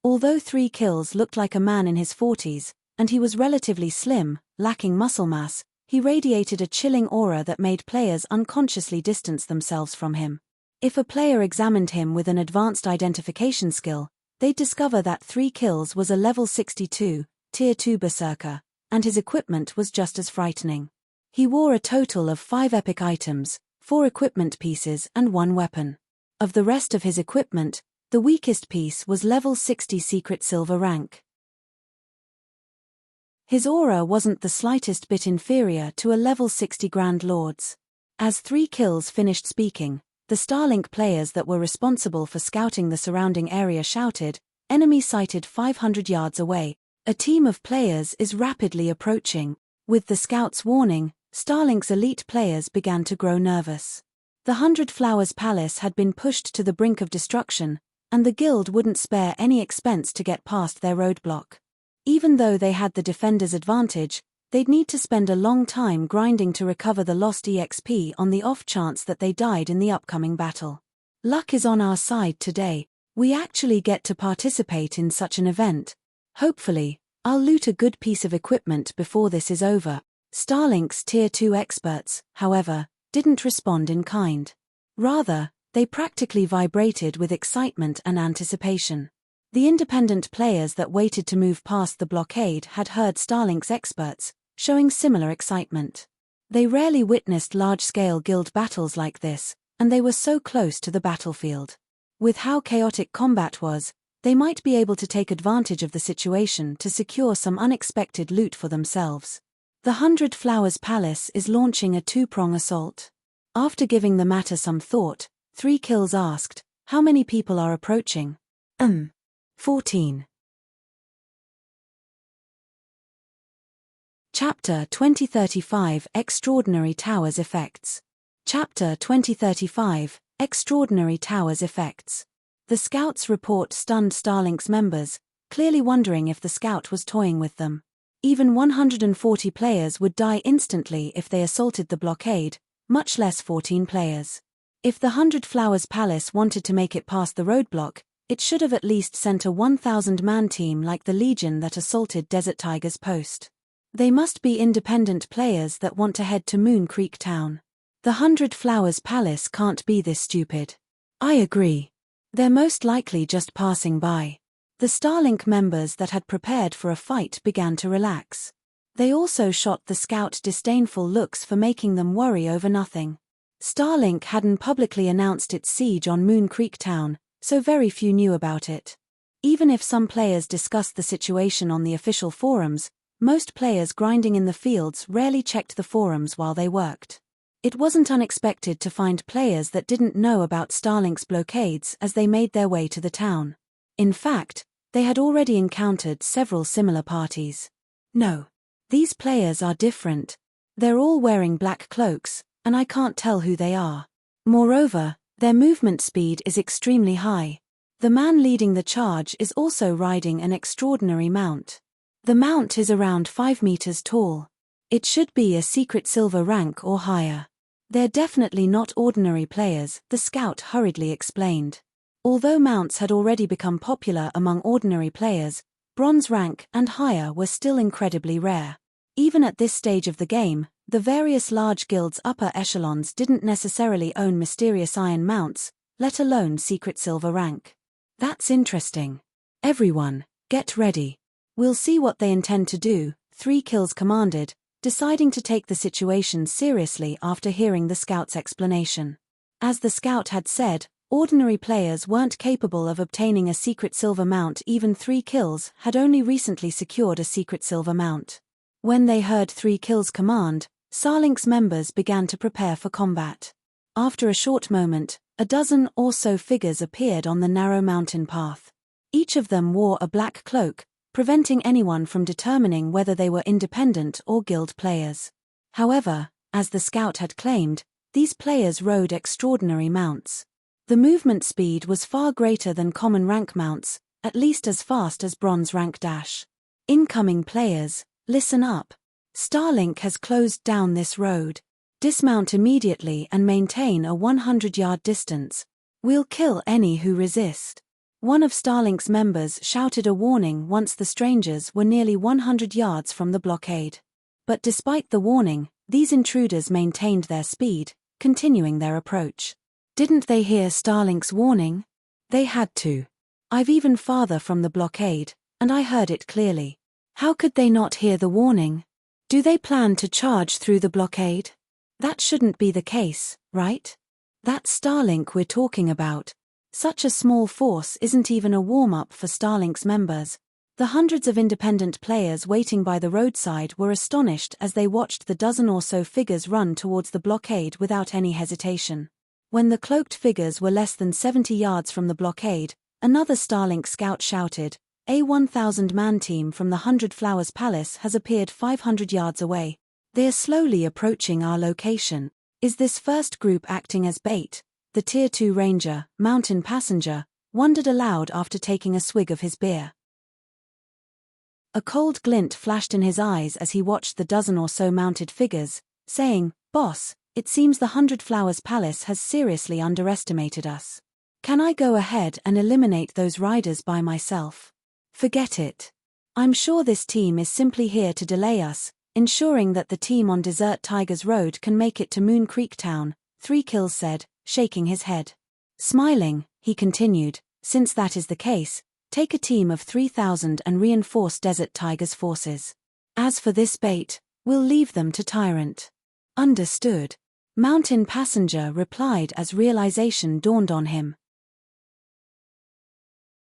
[SPEAKER 1] Although 3 kills looked like a man in his 40s, and he was relatively slim, lacking muscle mass, he radiated a chilling aura that made players unconsciously distance themselves from him. If a player examined him with an advanced identification skill, they'd discover that 3 kills was a level 62, Tier 2 berserker, and his equipment was just as frightening. He wore a total of 5 epic items, 4 equipment pieces and 1 weapon. Of the rest of his equipment, the weakest piece was level 60 secret silver rank. His aura wasn't the slightest bit inferior to a level 60 Grand Lord's. As 3 kills finished speaking, the Starlink players that were responsible for scouting the surrounding area shouted, "Enemy sighted 500 yards away. A team of players is rapidly approaching." With the scouts' warning, Starlink's elite players began to grow nervous. The 100 Flowers Palace had been pushed to the brink of destruction, and the guild wouldn't spare any expense to get past their roadblock. Even though they had the defenders' advantage, They'd need to spend a long time grinding to recover the lost EXP on the off chance that they died in the upcoming battle. Luck is on our side today. We actually get to participate in such an event. Hopefully, I'll loot a good piece of equipment before this is over. Starlink's Tier 2 experts, however, didn't respond in kind. Rather, they practically vibrated with excitement and anticipation. The independent players that waited to move past the blockade had heard Starlink's experts, showing similar excitement. They rarely witnessed large-scale guild battles like this, and they were so close to the battlefield. With how chaotic combat was, they might be able to take advantage of the situation to secure some unexpected loot for themselves. The 100 Flowers Palace is launching a two-prong assault. After giving the matter some thought, 3 Kills asked, how many people are approaching? 14. Chapter 2035 Extraordinary Towers Effects. Chapter 2035 Extraordinary Towers Effects. The Scouts report stunned Starlink's members, clearly wondering if the Scout was toying with them. Even 140 players would die instantly if they assaulted the blockade, much less 14 players. If the 100 Flowers Palace wanted to make it past the roadblock, it should have at least sent a 1,000-man team like the Legion that assaulted Desert Tiger's post. They must be independent players that want to head to Moon Creek Town. The 100 Flowers Palace can't be this stupid. I agree. They're most likely just passing by. The Starlink members that had prepared for a fight began to relax. They also shot the Scout disdainful looks for making them worry over nothing. Starlink hadn't publicly announced its siege on Moon Creek Town, so very few knew about it. Even if some players discussed the situation on the official forums, most players grinding in the fields rarely checked the forums while they worked. It wasn't unexpected to find players that didn't know about Starlink's blockades as they made their way to the town. In fact, they had already encountered several similar parties. No. These players are different. They're all wearing black cloaks, and I can't tell who they are. Moreover, their movement speed is extremely high. The man leading the charge is also riding an extraordinary mount. The mount is around 5 meters tall. It should be a secret silver rank or higher. They're definitely not ordinary players, the Scout hurriedly explained. Although mounts had already become popular among ordinary players, bronze rank and higher were still incredibly rare. Even at this stage of the game, the various large guilds' upper echelons didn't necessarily own mysterious iron mounts, let alone secret silver rank. That's interesting. Everyone, get ready. We'll see what they intend to do, 3 Kills commanded, deciding to take the situation seriously after hearing the Scout's explanation. As the Scout had said, ordinary players weren't capable of obtaining a secret silver mount. Even 3 Kills had only recently secured a secret silver mount. When they heard 3 Kills command, Starlink's members began to prepare for combat. After a short moment, a dozen or so figures appeared on the narrow mountain path. Each of them wore a black cloak, preventing anyone from determining whether they were independent or guild players. However, as the Scout had claimed, these players rode extraordinary mounts. The movement speed was far greater than common rank mounts, at least as fast as bronze rank dash. Incoming players, listen up. Starlink has closed down this road. Dismount immediately and maintain a 100-yard distance. We'll kill any who resist. One of Starlink's members shouted a warning once the strangers were nearly 100 yards from the blockade. But despite the warning, these intruders maintained their speed, continuing their approach. Didn't they hear Starlink's warning? They had to. I've even farther from the blockade, and I heard it clearly. How could they not hear the warning? Do they plan to charge through the blockade? That shouldn't be the case, right? That's Starlink we're talking about. Such a small force isn't even a warm-up for Starlink's members. The hundreds of independent players waiting by the roadside were astonished as they watched the dozen or so figures run towards the blockade without any hesitation. When the cloaked figures were less than 70 yards from the blockade, another Starlink scout shouted, "A 1,000-man team from the 100 Flowers Palace has appeared 500 yards away. They are slowly approaching our location. Is this first group acting as bait?" The Tier 2 Ranger, Mountain Passenger, wondered aloud after taking a swig of his beer. A cold glint flashed in his eyes as he watched the dozen or so mounted figures, saying, "Boss, it seems the 100 Flowers Palace has seriously underestimated us. Can I go ahead and eliminate those riders by myself?" "Forget it. I'm sure this team is simply here to delay us, ensuring that the team on Desert Tigers Road can make it to Moon Creek Town," Tranquil said, shaking his head. Smiling, he continued, "Since that is the case, take a team of 3,000 and reinforce Desert Tigers' forces. As for this bait, we'll leave them to Tyrant." "Understood," Mountain Passenger replied as realization dawned on him.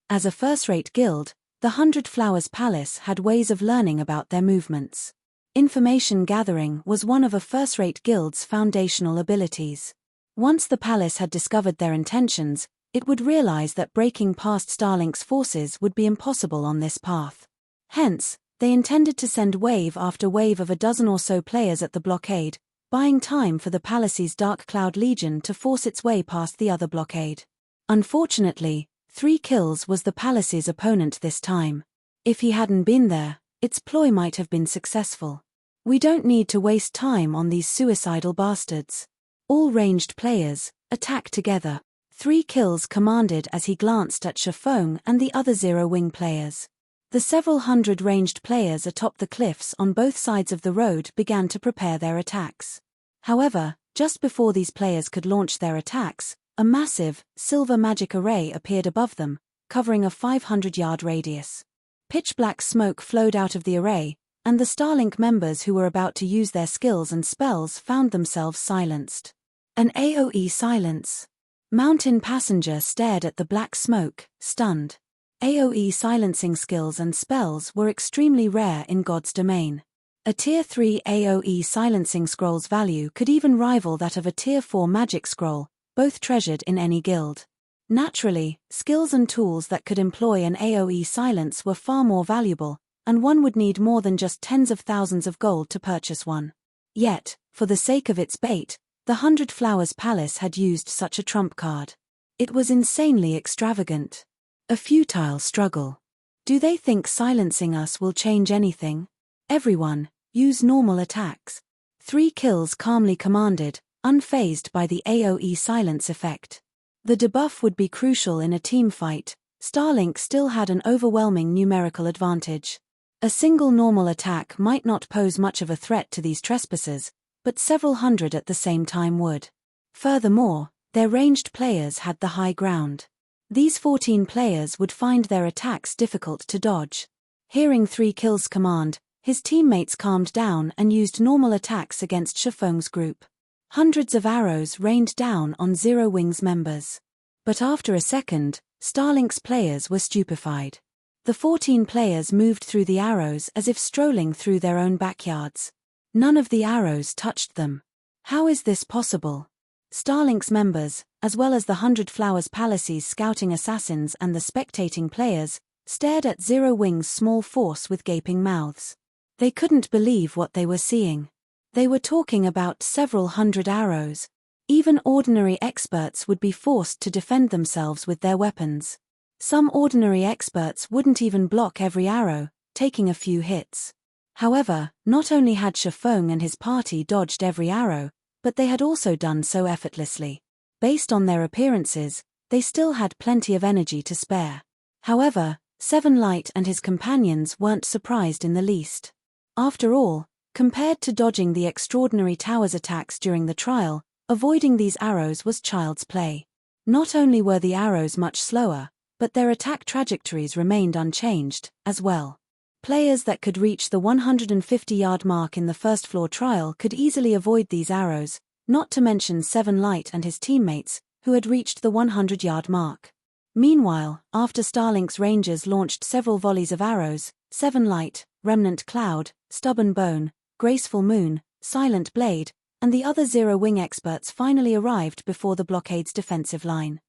[SPEAKER 1] As a first-rate guild, the 100 Flowers Palace had ways of learning about their movements. Information gathering was one of a first-rate guild's foundational abilities. Once the palace had discovered their intentions, it would realize that breaking past Starlink's forces would be impossible on this path. Hence, they intended to send wave after wave of a dozen or so players at the blockade, buying time for the palace's Dark Cloud Legion to force its way past the other blockade. Unfortunately, 3 kills was the palace's opponent this time. If he hadn't been there, its ploy might have been successful. "We don't need to waste time on these suicidal bastards. All ranged players, attack together," 3 kills commanded as he glanced at Shifeng and the other Zero-Wing players. The several hundred ranged players atop the cliffs on both sides of the road began to prepare their attacks. However, just before these players could launch their attacks, a massive, silver magic array appeared above them, covering a 500-yard radius. Pitch-black smoke flowed out of the array, and the Starlink members who were about to use their skills and spells found themselves silenced. An AoE silence. Mountain Passenger stared at the black smoke, stunned. AoE silencing skills and spells were extremely rare in God's domain. A Tier 3 AoE silencing scroll's value could even rival that of a Tier 4 magic scroll, both treasured in any guild. Naturally, skills and tools that could employ an AoE silence were far more valuable, and one would need more than just tens of thousands of gold to purchase one. Yet, for the sake of its bait, the 100 Flowers Palace had used such a trump card. It was insanely extravagant. A futile struggle. Do they think silencing us will change anything? Everyone, use normal attacks. 3 kills calmly commanded, unfazed by the AoE silence effect. The debuff would be crucial in a team fight. Starlink still had an overwhelming numerical advantage. A single normal attack might not pose much of a threat to these trespassers, but several hundred at the same time would. Furthermore, their ranged players had the high ground. These 14 players would find their attacks difficult to dodge. Hearing 3 kills command, his teammates calmed down and used normal attacks against Shifeng's group. Hundreds of arrows rained down on Zero-Wing's members. But after a second, Starlink's players were stupefied. The 14 players moved through the arrows as if strolling through their own backyards. None of the arrows touched them. How is this possible? Starlink's members, as well as the 100 Flowers Palace's scouting assassins and the spectating players, stared at Zero-Wing's small force with gaping mouths. They couldn't believe what they were seeing. They were talking about several hundred arrows. Even ordinary experts would be forced to defend themselves with their weapons. Some ordinary experts wouldn't even block every arrow, taking a few hits. However, not only had Shifeng and his party dodged every arrow, but they had also done so effortlessly. Based on their appearances, they still had plenty of energy to spare. However, Seven Light and his companions weren't surprised in the least. After all, compared to dodging the extraordinary tower's attacks during the trial, avoiding these arrows was child's play. Not only were the arrows much slower, but their attack trajectories remained unchanged, as well. Players that could reach the 150-yard mark in the first floor trial could easily avoid these arrows, not to mention Seven Light and his teammates, who had reached the 100-yard mark. Meanwhile, after Starlink's rangers launched several volleys of arrows, Seven Light, Remnant Cloud, Stubborn Bone, Graceful Moon, Silent Blade, and the other Zero-Wing experts finally arrived before the blockade's defensive line.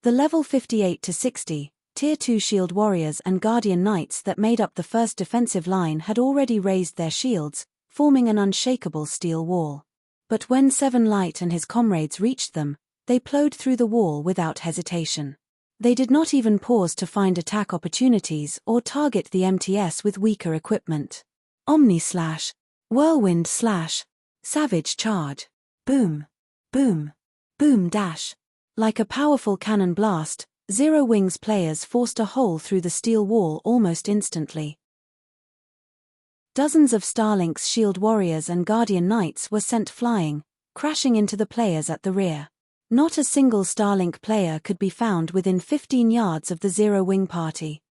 [SPEAKER 1] The level 58 to 60, Tier 2 Shield Warriors and Guardian Knights that made up the first defensive line had already raised their shields, forming an unshakable steel wall. But when Seven Light and his comrades reached them, they plowed through the wall without hesitation. They did not even pause to find attack opportunities or target the MTS with weaker equipment. Omni slash, whirlwind slash, savage charge, boom, boom, boom dash. Like a powerful cannon blast, Zero Wings players forced a hole through the steel wall almost instantly. Dozens of Starlink's shield warriors and guardian knights were sent flying, crashing into the players at the rear. Not a single Starlink player could be found within 15 yards of the Zero Wing party.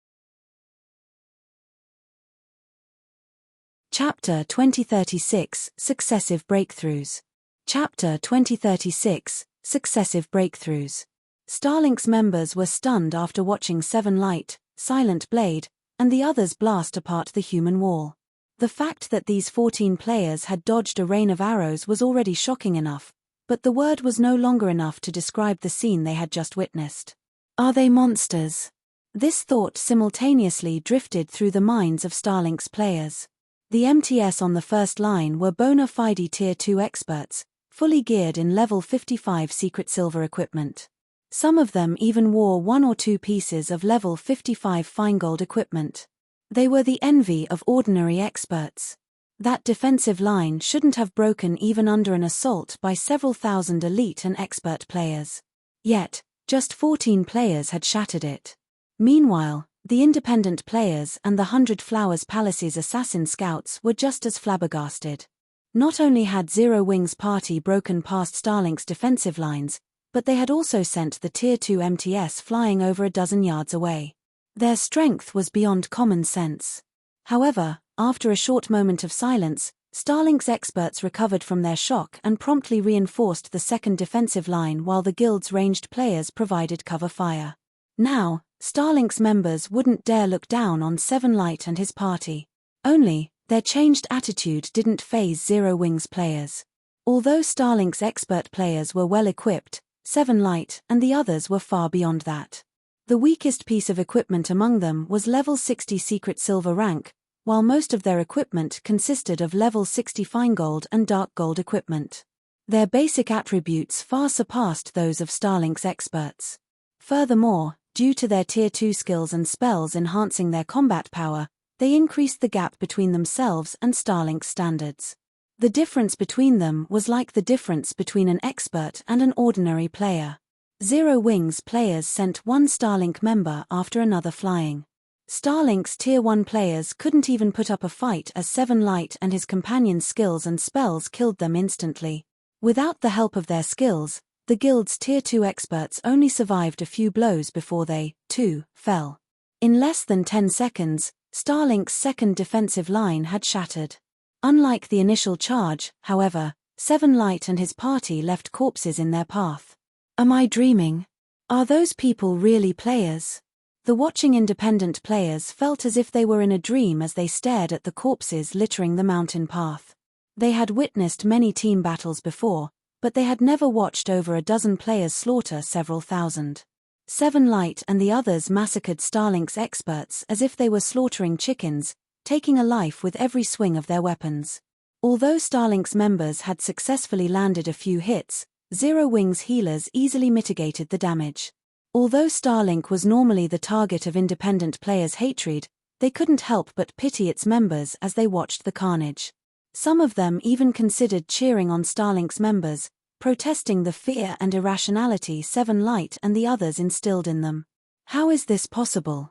[SPEAKER 1] Chapter 2036 – Successive Breakthroughs. Chapter 2036 – Successive Breakthroughs. Starlink's members were stunned after watching Seven Light, Silent Blade, and the others blast apart the human wall. The fact that these 14 players had dodged a rain of arrows was already shocking enough, but the word was no longer enough to describe the scene they had just witnessed. Are they monsters? This thought simultaneously drifted through the minds of Starlink's players. The MTS on the first line were bona fide Tier 2 experts, fully geared in level 55 secret silver equipment. Some of them even wore 1 or 2 pieces of level 55 fine gold equipment. They were the envy of ordinary experts. That defensive line shouldn't have broken even under an assault by several thousand elite and expert players. Yet, just 14 players had shattered it. Meanwhile, the independent players and the 100 Flowers Palace's assassin scouts were just as flabbergasted. Not only had Zero Wings party broken past Starlink's defensive lines, but they had also sent the Tier 2 MTS flying over a dozen yards away. Their strength was beyond common sense. However, after a short moment of silence, Starlink's experts recovered from their shock and promptly reinforced the second defensive line while the guild's ranged players provided cover fire. Now, Starlink's members wouldn't dare look down on Seven Light and his party. Only, their changed attitude didn't faze Zero Wings players. Although Starlink's expert players were well equipped, Seven Light and the others were far beyond that. The weakest piece of equipment among them was level 60 secret silver rank, while most of their equipment consisted of level 60 fine gold and dark gold equipment. Their basic attributes far surpassed those of Starlink's experts. Furthermore, due to their Tier 2 skills and spells enhancing their combat power, they increased the gap between themselves and Starlink's standards. The difference between them was like the difference between an expert and an ordinary player. Zero Wings players sent one Starlink member after another flying. Starlink's Tier 1 players couldn't even put up a fight as Seven Light and his companion's skills and spells killed them instantly. Without the help of their skills, the guild's Tier 2 experts only survived a few blows before they, too, fell. In less than 10 seconds, Starlink's second defensive line had shattered. Unlike the initial charge, however, Seven Light and his party left corpses in their path. Am I dreaming? Are those people really players? The watching independent players felt as if they were in a dream as they stared at the corpses littering the mountain path. They had witnessed many team battles before, but they had never watched over a dozen players slaughter several thousand. Seven Light and the others massacred Starlink's experts as if they were slaughtering chickens, taking a life with every swing of their weapons. Although Starlink's members had successfully landed a few hits, Zero Wings healers easily mitigated the damage. Although Starlink was normally the target of independent players' hatred, they couldn't help but pity its members as they watched the carnage. Some of them even considered cheering on Starlink's members, protesting the fear and irrationality Seven Light and the others instilled in them. How is this possible?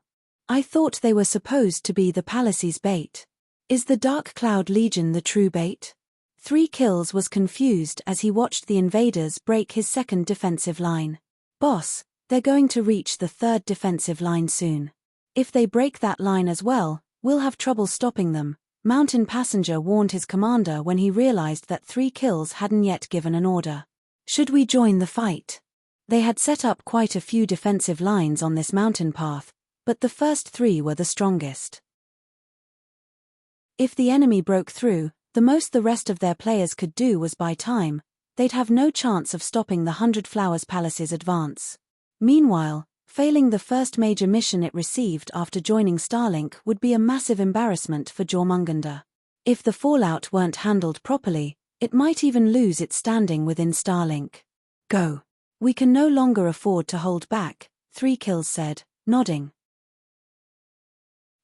[SPEAKER 1] I thought they were supposed to be the Palace's bait. Is the Dark Cloud Legion the true bait? 3 Kills was confused as he watched the invaders break his second defensive line. Boss, they're going to reach the third defensive line soon. If they break that line as well, we'll have trouble stopping them, Mountain Passenger warned his commander when he realized that 3 Kills hadn't yet given an order. Should we join the fight? They had set up quite a few defensive lines on this mountain path, but the first 3 were the strongest. If the enemy broke through, the most the rest of their players could do was buy time. They'd have no chance of stopping the 100 Flowers Palace's advance. Meanwhile, failing the first major mission it received after joining Starlink would be a massive embarrassment for Jormungandr. If the fallout weren't handled properly, it might even lose its standing within Starlink. Go. We can no longer afford to hold back, 3 kills said, nodding.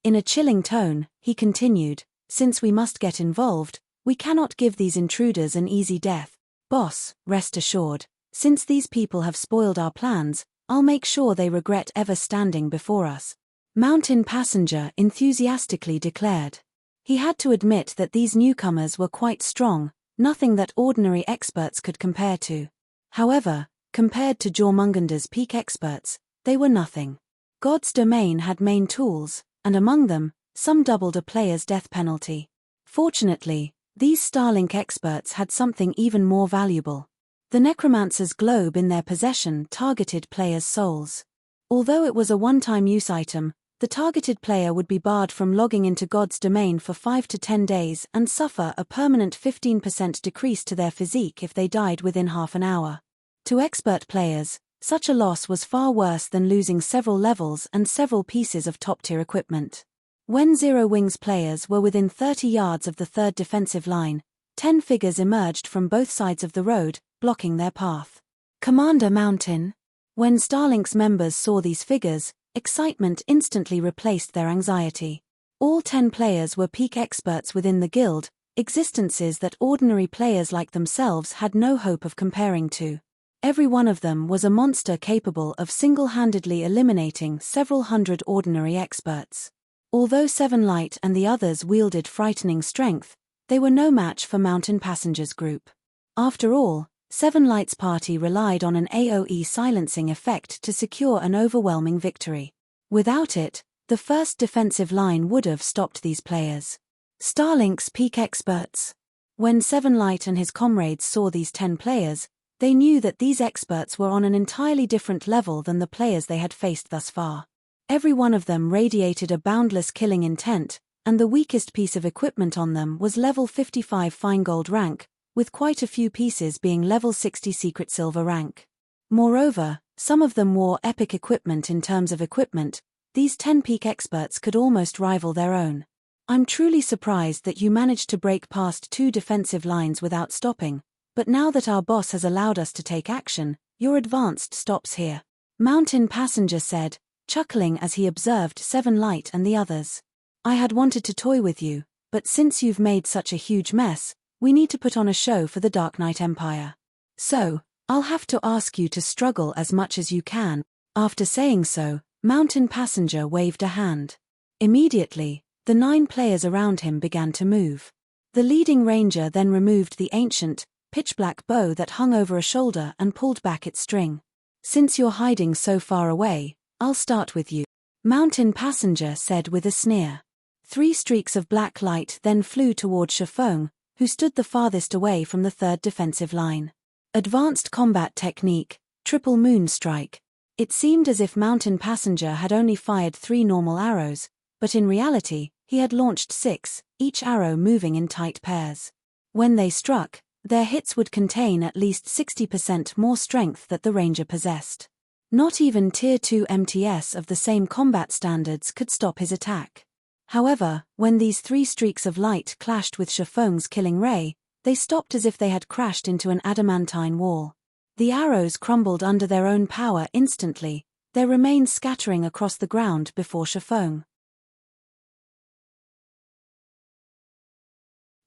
[SPEAKER 1] In a chilling tone, he continued, since we must get involved, we cannot give these intruders an easy death. Boss, rest assured, since these people have spoiled our plans, I'll make sure they regret ever standing before us. Mountain Passenger enthusiastically declared. He had to admit that these newcomers were quite strong, nothing that ordinary experts could compare to. However, compared to Jormungander's peak experts, they were nothing. God's domain had main tools, and among them, some doubled a player's death penalty. Fortunately, these Starlink experts had something even more valuable. The Necromancer's globe in their possession targeted players' souls. Although it was a one-time use item, the targeted player would be barred from logging into God's domain for 5 to 10 days and suffer a permanent 15% decrease to their physique if they died within half an hour. To expert players, such a loss was far worse than losing several levels and several pieces of top-tier equipment. When Zero Wings players were within 30 yards of the third defensive line, 10 figures emerged from both sides of the road, blocking their path. Commander Mountain. When Starlink's members saw these figures, excitement instantly replaced their anxiety. All 10 players were peak experts within the guild, existences that ordinary players like themselves had no hope of comparing to. Every one of them was a monster capable of single-handedly eliminating several hundred ordinary experts. Although Seven Light and the others wielded frightening strength, they were no match for Mountain Passenger's group. After all, Seven Light's party relied on an AoE silencing effect to secure an overwhelming victory. Without it, the first defensive line would have stopped these players. Starlink's peak experts. When Seven Light and his comrades saw these 10 players, they knew that these experts were on an entirely different level than the players they had faced thus far. Every one of them radiated a boundless killing intent, and the weakest piece of equipment on them was level 55 fine gold rank, with quite a few pieces being level 60 secret silver rank. Moreover, some of them wore epic equipment in terms of equipment. These 10 peak experts could almost rival their own. I'm truly surprised that you managed to break past 2 defensive lines without stopping, but now that our boss has allowed us to take action, your advanced stops here. Mountain Passenger said, chuckling as he observed Seven Light and the others. I had wanted to toy with you, but since you've made such a huge mess, we need to put on a show for the Dark Knight Empire. So, I'll have to ask you to struggle as much as you can. After saying so, Mountain Passenger waved a hand. Immediately, the 9 players around him began to move. The leading ranger then removed the ancient, pitch-black bow that hung over a shoulder and pulled back its string. Since you're hiding so far away, I'll start with you. Mountain Passenger said with a sneer. 3 streaks of black light then flew toward Shafong, who stood the farthest away from the third defensive line. Advanced combat technique, triple moon strike. It seemed as if Mountain Passenger had only fired 3 normal arrows, but in reality, he had launched 6, each arrow moving in tight pairs. When they struck, their hits would contain at least 60% more strength that the ranger possessed. Not even Tier 2 MTS of the same combat standards could stop his attack. However, when these 3 streaks of light clashed with Shafong's killing ray, they stopped as if they had crashed into an adamantine wall. The arrows crumbled under their own power instantly, their remains scattering across the ground before Shafong.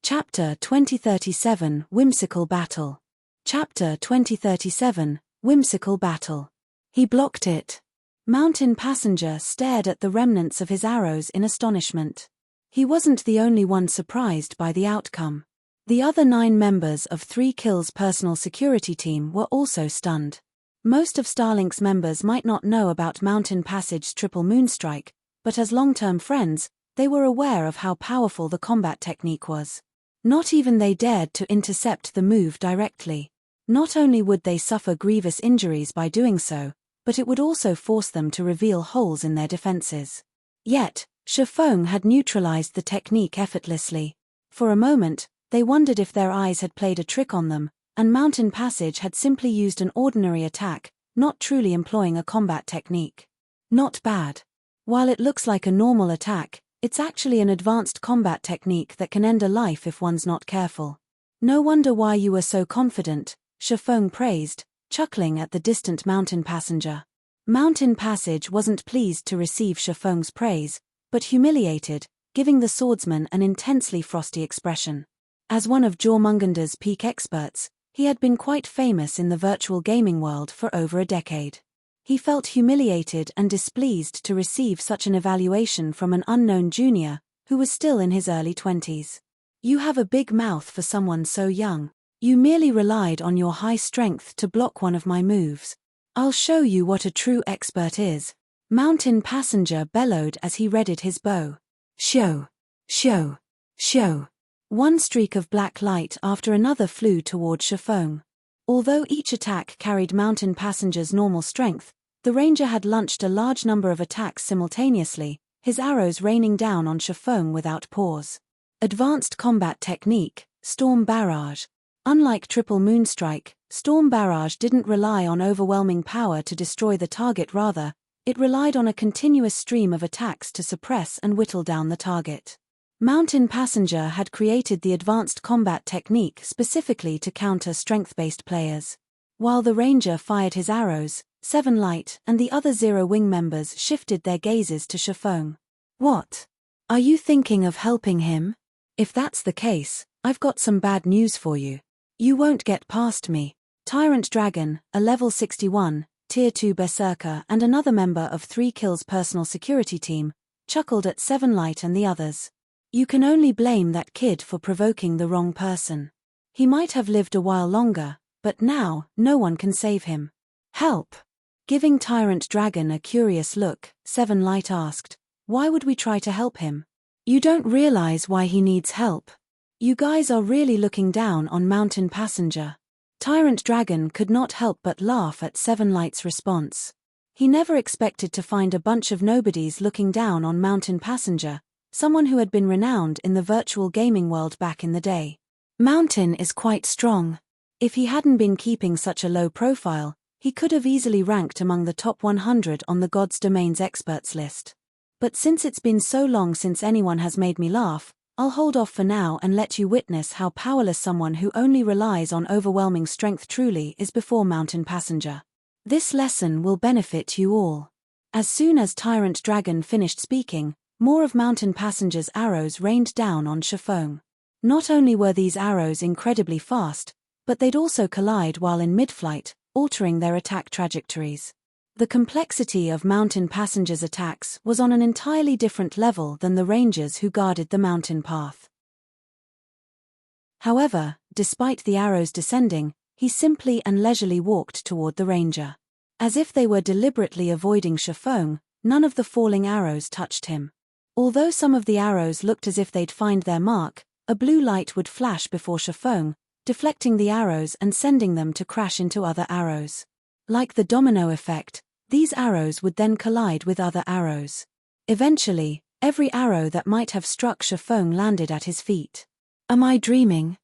[SPEAKER 1] Chapter 2037 Whimsical Battle. Chapter 2037 Whimsical Battle. He blocked it. Mountain Passenger stared at the remnants of his arrows in astonishment. He wasn't the only one surprised by the outcome. The other 9 members of 3 Kills' personal security team were also stunned. Most of Starlink's members might not know about Mountain Passage's triple moonstrike, but as long-term friends, they were aware of how powerful the combat technique was. Not even they dared to intercept the move directly. Not only would they suffer grievous injuries by doing so, but it would also force them to reveal holes in their defenses. Yet, Shafong had neutralized the technique effortlessly. For a moment, they wondered if their eyes had played a trick on them, and Mountain Passage had simply used an ordinary attack, not truly employing a combat technique. Not bad. While it looks like a normal attack, it's actually an advanced combat technique that can end a life if one's not careful. No wonder why you were so confident, Shafong praised, chuckling at the distant Mountain Passenger. Mountain Passage wasn't pleased to receive Shifeng's praise, but humiliated, giving the swordsman an intensely frosty expression. As one of Jormungander's peak experts, he had been quite famous in the virtual gaming world for over a decade. He felt humiliated and displeased to receive such an evaluation from an unknown junior, who was still in his early 20s. You have a big mouth for someone so young. You merely relied on your high strength to block one of my moves. I'll show you what a true expert is. Mountain Passenger bellowed as he readied his bow. Show! Show! Show! One streak of black light after another flew toward Shifeng. Although each attack carried Mountain Passenger's normal strength, the ranger had launched a large number of attacks simultaneously, his arrows raining down on Shifeng without pause. Advanced Combat Technique, Storm Barrage. Unlike Triple Moonstrike, Storm Barrage didn't rely on overwhelming power to destroy the target, rather, it relied on a continuous stream of attacks to suppress and whittle down the target. Mountain Passenger had created the Advanced Combat Technique specifically to counter strength-based players. While the ranger fired his arrows, Seven Light and the other Zero Wing members shifted their gazes to Shifeng. What? Are you thinking of helping him? If that's the case, I've got some bad news for you. You won't get past me. Tyrant Dragon, a level 61, Tier 2 Berserker and another member of 3 Kills personal security team, chuckled at Seven Light and the others. You can only blame that kid for provoking the wrong person. He might have lived a while longer, but now, no one can save him. Help! Giving Tyrant Dragon a curious look, Seven Light asked, why would we try to help him? You don't realize why he needs help. You guys are really looking down on Mountain Passenger. Tyrant Dragon could not help but laugh at Seven Light's response. He never expected to find a bunch of nobodies looking down on Mountain Passenger, someone who had been renowned in the virtual gaming world back in the day. Mountain is quite strong. If he hadn't been keeping such a low profile, he could have easily ranked among the top 100 on the God's Domains experts list. But since it's been so long since anyone has made me laugh, I'll hold off for now and let you witness how powerless someone who only relies on overwhelming strength truly is before Mountain Passenger. This lesson will benefit you all. As soon as Tyrant Dragon finished speaking, more of Mountain Passenger's arrows rained down on Shifeng. Not only were these arrows incredibly fast, but they'd also collide while in mid-flight, altering their attack trajectories. The complexity of Mountain Passenger's attacks was on an entirely different level than the rangers who guarded the mountain path. However, despite the arrows descending, he simply and leisurely walked toward the ranger. As if they were deliberately avoiding Shifeng, none of the falling arrows touched him. Although some of the arrows looked as if they'd find their mark, a blue light would flash before Shifeng, deflecting the arrows and sending them to crash into other arrows. Like the domino effect, these arrows would then collide with other arrows. Eventually, every arrow that might have struck Shifeng landed at his feet. Am I dreaming?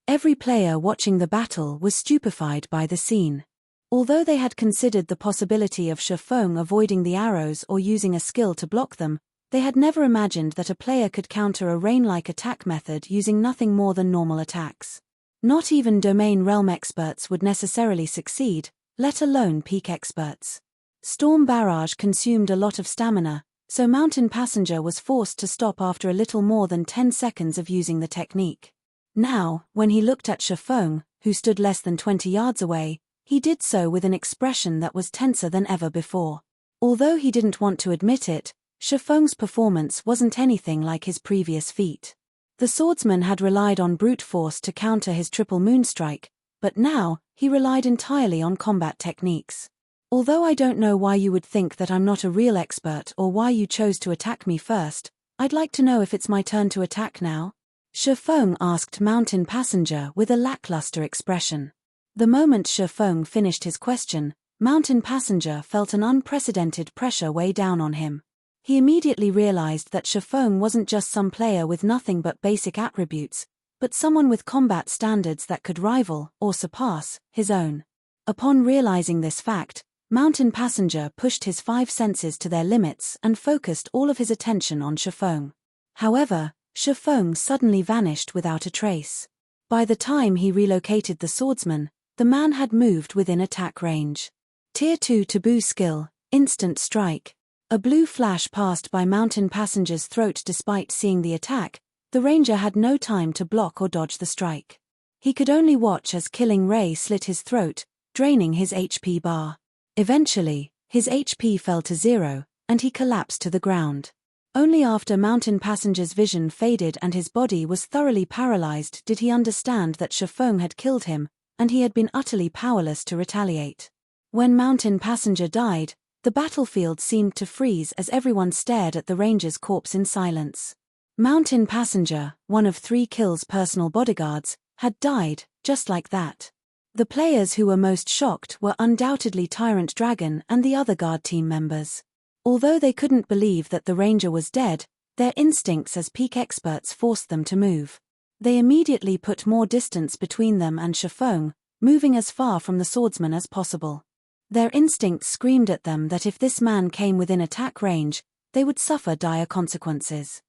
[SPEAKER 1] Every player watching the battle was stupefied by the scene. Although they had considered the possibility of Shifeng avoiding the arrows or using a skill to block them, they had never imagined that a player could counter a rain-like attack method using nothing more than normal attacks. Not even domain realm experts would necessarily succeed, let alone peak experts. Storm Barrage consumed a lot of stamina, so Mountain Passenger was forced to stop after a little more than 10 seconds of using the technique. Now, when he looked at Shifeng, who stood less than 20 yards away, he did so with an expression that was tenser than ever before. Although he didn't want to admit it, Shifeng's performance wasn't anything like his previous feat. The swordsman had relied on brute force to counter his Triple Moonstrike, but now, he relied entirely on combat techniques. Although I don't know why you would think that I'm not a real expert or why you chose to attack me first, I'd like to know if it's my turn to attack now? Shifeng asked Mountain Passenger with a lackluster expression. The moment Shifeng finished his question, Mountain Passenger felt an unprecedented pressure weigh down on him. He immediately realized that Shifeng wasn't just some player with nothing but basic attributes, but someone with combat standards that could rival, or surpass, his own. Upon realizing this fact, Mountain Passenger pushed his 5 senses to their limits and focused all of his attention on Shifeng. However, Shifeng suddenly vanished without a trace. By the time he relocated the swordsman, the man had moved within attack range. Tier 2 Taboo Skill, Instant Strike. A blue flash passed by Mountain Passenger's throat. Despite seeing the attack, the ranger had no time to block or dodge the strike. He could only watch as Killing Ray slit his throat, draining his HP bar. Eventually, his HP fell to 0, and he collapsed to the ground. Only after Mountain Passenger's vision faded and his body was thoroughly paralyzed did he understand that Shifeng had killed him, and he had been utterly powerless to retaliate. When Mountain Passenger died, the battlefield seemed to freeze as everyone stared at the ranger's corpse in silence. Mountain Passenger, one of 3Kill's personal bodyguards, had died, just like that. The players who were most shocked were undoubtedly Tyrant Dragon and the other guard team members. Although they couldn't believe that the ranger was dead, their instincts as peak experts forced them to move. They immediately put more distance between them and Shifeng, moving as far from the swordsman as possible. Their instincts screamed at them that if this man came within attack range, they would suffer dire consequences.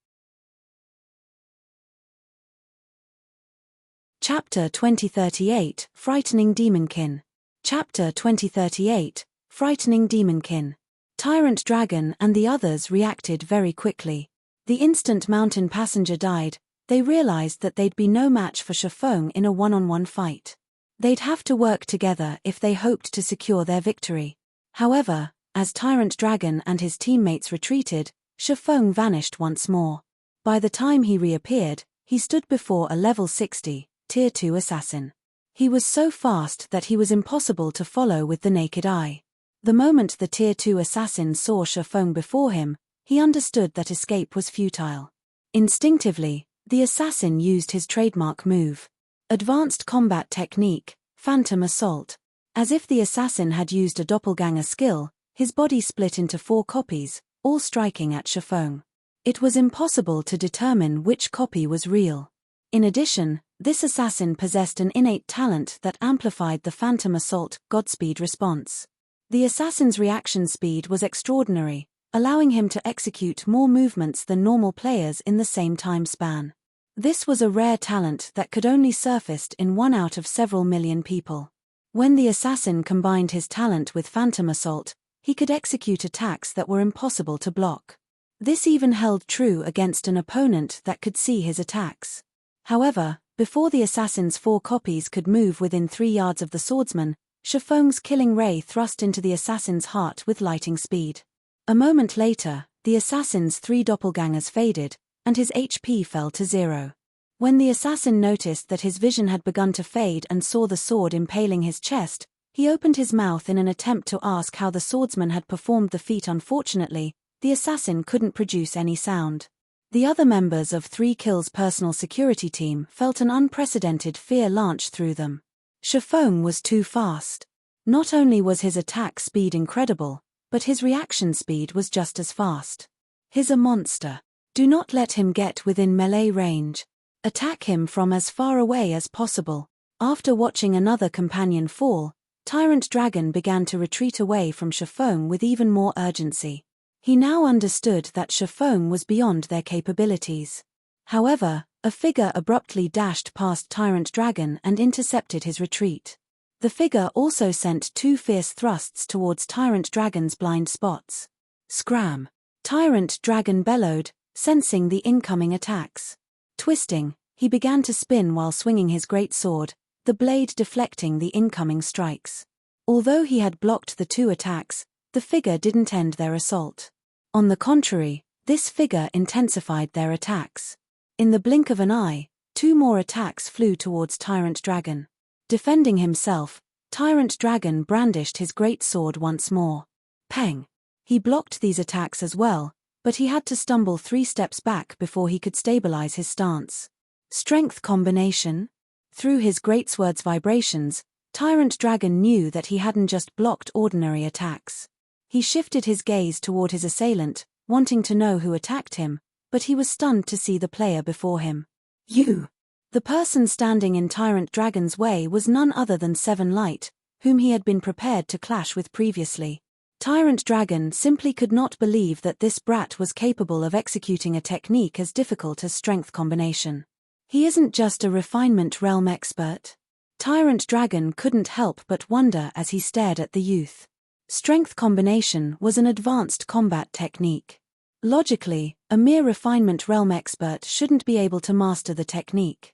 [SPEAKER 1] Chapter 2038, Frightening Demonkin. Chapter 2038, Frightening Demonkin. Tyrant Dragon and the others reacted very quickly. The instant Mountain Passenger died, they realized that they'd be no match for Shifeng in a one-on-one fight. They'd have to work together if they hoped to secure their victory. However, as Tyrant Dragon and his teammates retreated, Shifeng vanished once more. By the time he reappeared, he stood before a level 60, Tier 2 assassin. He was so fast that he was impossible to follow with the naked eye. The moment the Tier 2 assassin saw Shifeng before him, he understood that escape was futile. Instinctively, the assassin used his trademark move. Advanced Combat Technique, Phantom Assault. As if the assassin had used a doppelganger skill, his body split into 4 copies, all striking at Shifeng. It was impossible to determine which copy was real. In addition, this assassin possessed an innate talent that amplified the Phantom Assault Godspeed response. The assassin's reaction speed was extraordinary, allowing him to execute more movements than normal players in the same time span. This was a rare talent that could only surface in 1 out of several million people. When the assassin combined his talent with Phantom Assault, he could execute attacks that were impossible to block. This even held true against an opponent that could see his attacks. However, before the assassin's 4 copies could move within 3 yards of the swordsman, Shifeng's Killing Ray thrust into the assassin's heart with lightning speed. A moment later, the assassin's 3 doppelgangers faded, and his HP fell to 0. When the assassin noticed that his vision had begun to fade and saw the sword impaling his chest, he opened his mouth in an attempt to ask how the swordsman had performed the feat. Unfortunately, the assassin couldn't produce any sound. The other members of 3Kill's personal security team felt an unprecedented fear launch through them. Shifeng was too fast. Not only was his attack speed incredible, but his reaction speed was just as fast. He's a monster. Do not let him get within melee range. Attack him from as far away as possible. After watching another companion fall, Tyrant Dragon began to retreat away from Shifeng with even more urgency. He now understood that Shifeng was beyond their capabilities. However, a figure abruptly dashed past Tyrant Dragon and intercepted his retreat. The figure also sent 2 fierce thrusts towards Tyrant Dragon's blind spots. Scram! Tyrant Dragon bellowed, sensing the incoming attacks. Twisting, he began to spin while swinging his great sword, the blade deflecting the incoming strikes. Although he had blocked the 2 attacks, the figure didn't end their assault. On the contrary, this figure intensified their attacks. In the blink of an eye, 2 more attacks flew towards Tyrant Dragon. Defending himself, Tyrant Dragon brandished his great sword once more. Peng! He blocked these attacks as well, but he had to stumble 3 steps back before he could stabilize his stance. Strength combination? Through his greatsword's vibrations, Tyrant Dragon knew that he hadn't just blocked ordinary attacks. He shifted his gaze toward his assailant, wanting to know who attacked him, but he was stunned to see the player before him. You! The person standing in Tyrant Dragon's way was none other than Seven Light, whom he had been prepared to clash with previously. Tyrant Dragon simply could not believe that this brat was capable of executing a technique as difficult as strength combination. He isn't just a refinement realm expert. Tyrant Dragon couldn't help but wonder as he stared at the youth. Strength combination was an advanced combat technique. Logically, a mere refinement realm expert shouldn't be able to master the technique.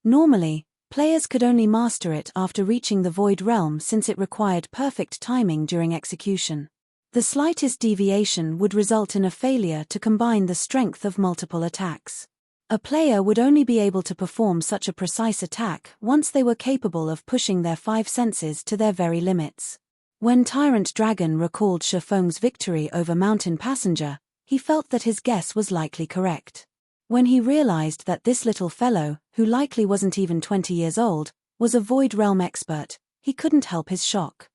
[SPEAKER 1] Normally, players could only master it after reaching the void realm since it required perfect timing during execution. The slightest deviation would result in a failure to combine the strength of multiple attacks. A player would only be able to perform such a precise attack once they were capable of pushing their five senses to their very limits. When Tyrant Dragon recalled Shifeng's victory over Mountain Passenger, he felt that his guess was likely correct. When he realized that this little fellow, who likely wasn't even 20 years old, was a Void Realm expert, he couldn't help his shock.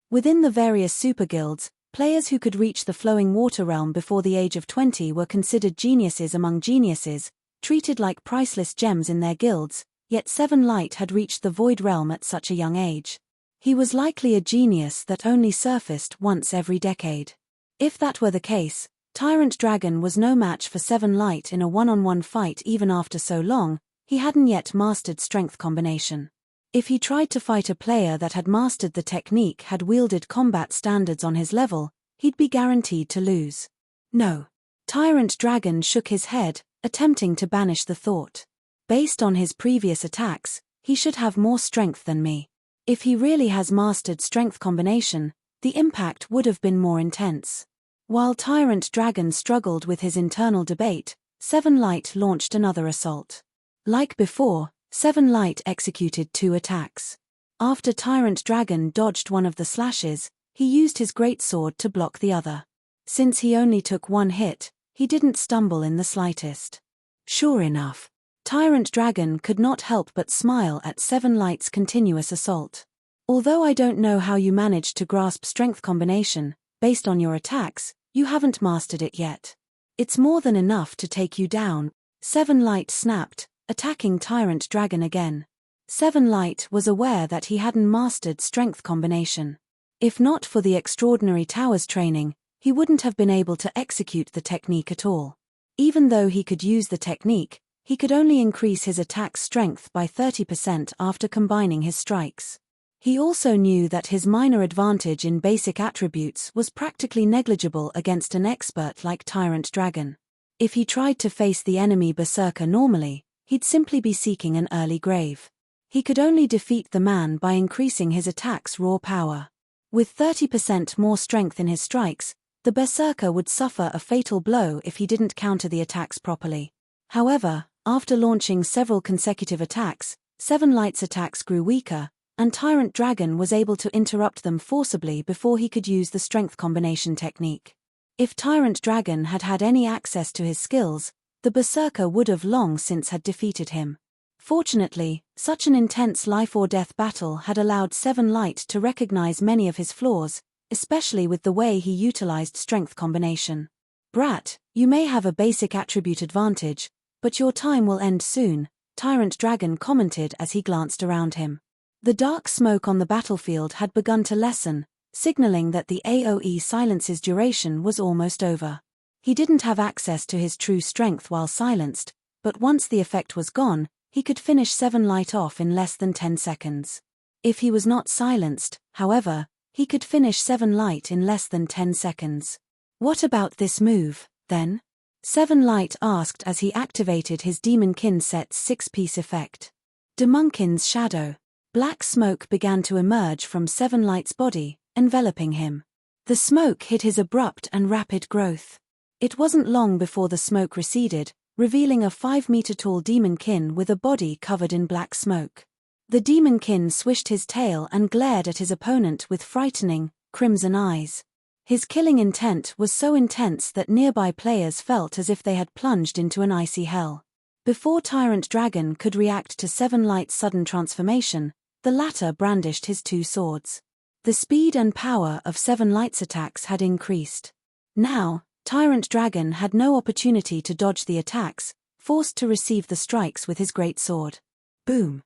[SPEAKER 1] Within the various super guilds, players who could reach the flowing water realm before the age of 20 were considered geniuses among geniuses, treated like priceless gems in their guilds, yet Seven Light had reached the void realm at such a young age. He was likely a genius that only surfaced once every decade. If that were the case, Tyrant Dragon was no match for Seven Light in a one-on-one fight even after so long. He hadn't yet mastered strength combination. If he tried to fight a player that had mastered the technique, had wielded combat standards on his level, he'd be guaranteed to lose. No. Tyrant Dragon shook his head, attempting to banish the thought. Based on his previous attacks, he should have more strength than me. If he really has mastered strength combination, the impact would have been more intense. While Tyrant Dragon struggled with his internal debate, Seven Light launched another assault. Like before, Seven Light executed two attacks. After Tyrant Dragon dodged one of the slashes, he used his greatsword to block the other. Since he only took one hit, he didn't stumble in the slightest. Sure enough, Tyrant Dragon could not help but smile at Seven Light's continuous assault. Although I don't know how you managed to grasp strength combination, based on your attacks, you haven't mastered it yet. It's more than enough to take you down, Seven Light snapped, attacking Tyrant Dragon again. Seven Light was aware that he hadn't mastered strength combination. If not for the extraordinary Towers training, he wouldn't have been able to execute the technique at all. Even though he could use the technique, he could only increase his attack strength by 30% after combining his strikes. He also knew that his minor advantage in basic attributes was practically negligible against an expert like Tyrant Dragon. If he tried to face the enemy Berserker normally, he'd simply be seeking an early grave. He could only defeat the man by increasing his attack's raw power. With 30% more strength in his strikes, the Berserker would suffer a fatal blow if he didn't counter the attacks properly. However, after launching several consecutive attacks, Seven Light's attacks grew weaker, and Tyrant Dragon was able to interrupt them forcibly before he could use the strength combination technique. If Tyrant Dragon had had any access to his skills, the Berserker would have long since had defeated him. Fortunately, such an intense life-or-death battle had allowed Seven Light to recognize many of his flaws, especially with the way he utilized strength combination. "Brat, you may have a basic attribute advantage, but your time will end soon," Tyrant Dragon commented as he glanced around him. The dark smoke on the battlefield had begun to lessen, signaling that the AoE silence's duration was almost over. He didn't have access to his true strength while silenced, but once the effect was gone, he could finish Seven Light off in less than 10 seconds. If he was not silenced, however, he could finish Seven Light in less than 10 seconds. "What about this move, then?" Seven Light asked as he activated his Demonkin set's 6-piece effect. Demonkin's shadow. Black smoke began to emerge from Seven Light's body, enveloping him. The smoke hid his abrupt and rapid growth. It wasn't long before the smoke receded, revealing a 5-meter-tall Demonkin with a body covered in black smoke. The Demonkin swished his tail and glared at his opponent with frightening, crimson eyes. His killing intent was so intense that nearby players felt as if they had plunged into an icy hell. Before Tyrant Dragon could react to Seven Light's sudden transformation, the latter brandished his two swords. The speed and power of Seven Light's attacks had increased. Now, Tyrant Dragon had no opportunity to dodge the attacks, forced to receive the strikes with his great sword. Boom!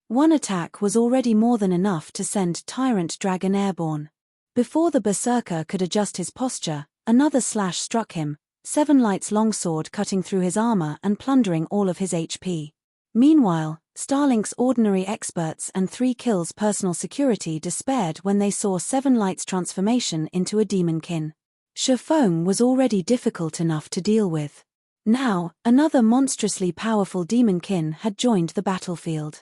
[SPEAKER 1] One attack was already more than enough to send Tyrant Dragon airborne. Before the Berserker could adjust his posture, another slash struck him, Seven Light's longsword cutting through his armor and plundering all of his HP. Meanwhile, Starlink's ordinary experts and 3 kills personal security despaired when they saw 7 Light's transformation into a demonkin. Shifeng was already difficult enough to deal with. Now, another monstrously powerful demonkin had joined the battlefield.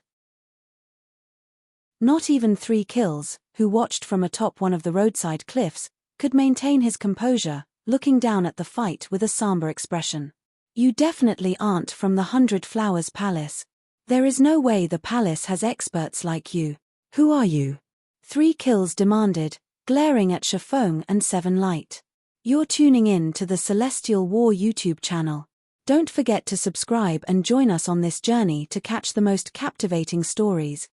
[SPEAKER 1] Not even 3 kills, who watched from atop one of the roadside cliffs, could maintain his composure, looking down at the fight with a somber expression. You definitely aren't from the 100 Flowers Palace. There is no way the palace has experts like you. Who are you? 3 kills demanded, glaring at Shifeng and 7 Light. You're tuning in to the Celestial War YouTube channel. Don't forget to subscribe and join us on this journey to catch the most captivating stories.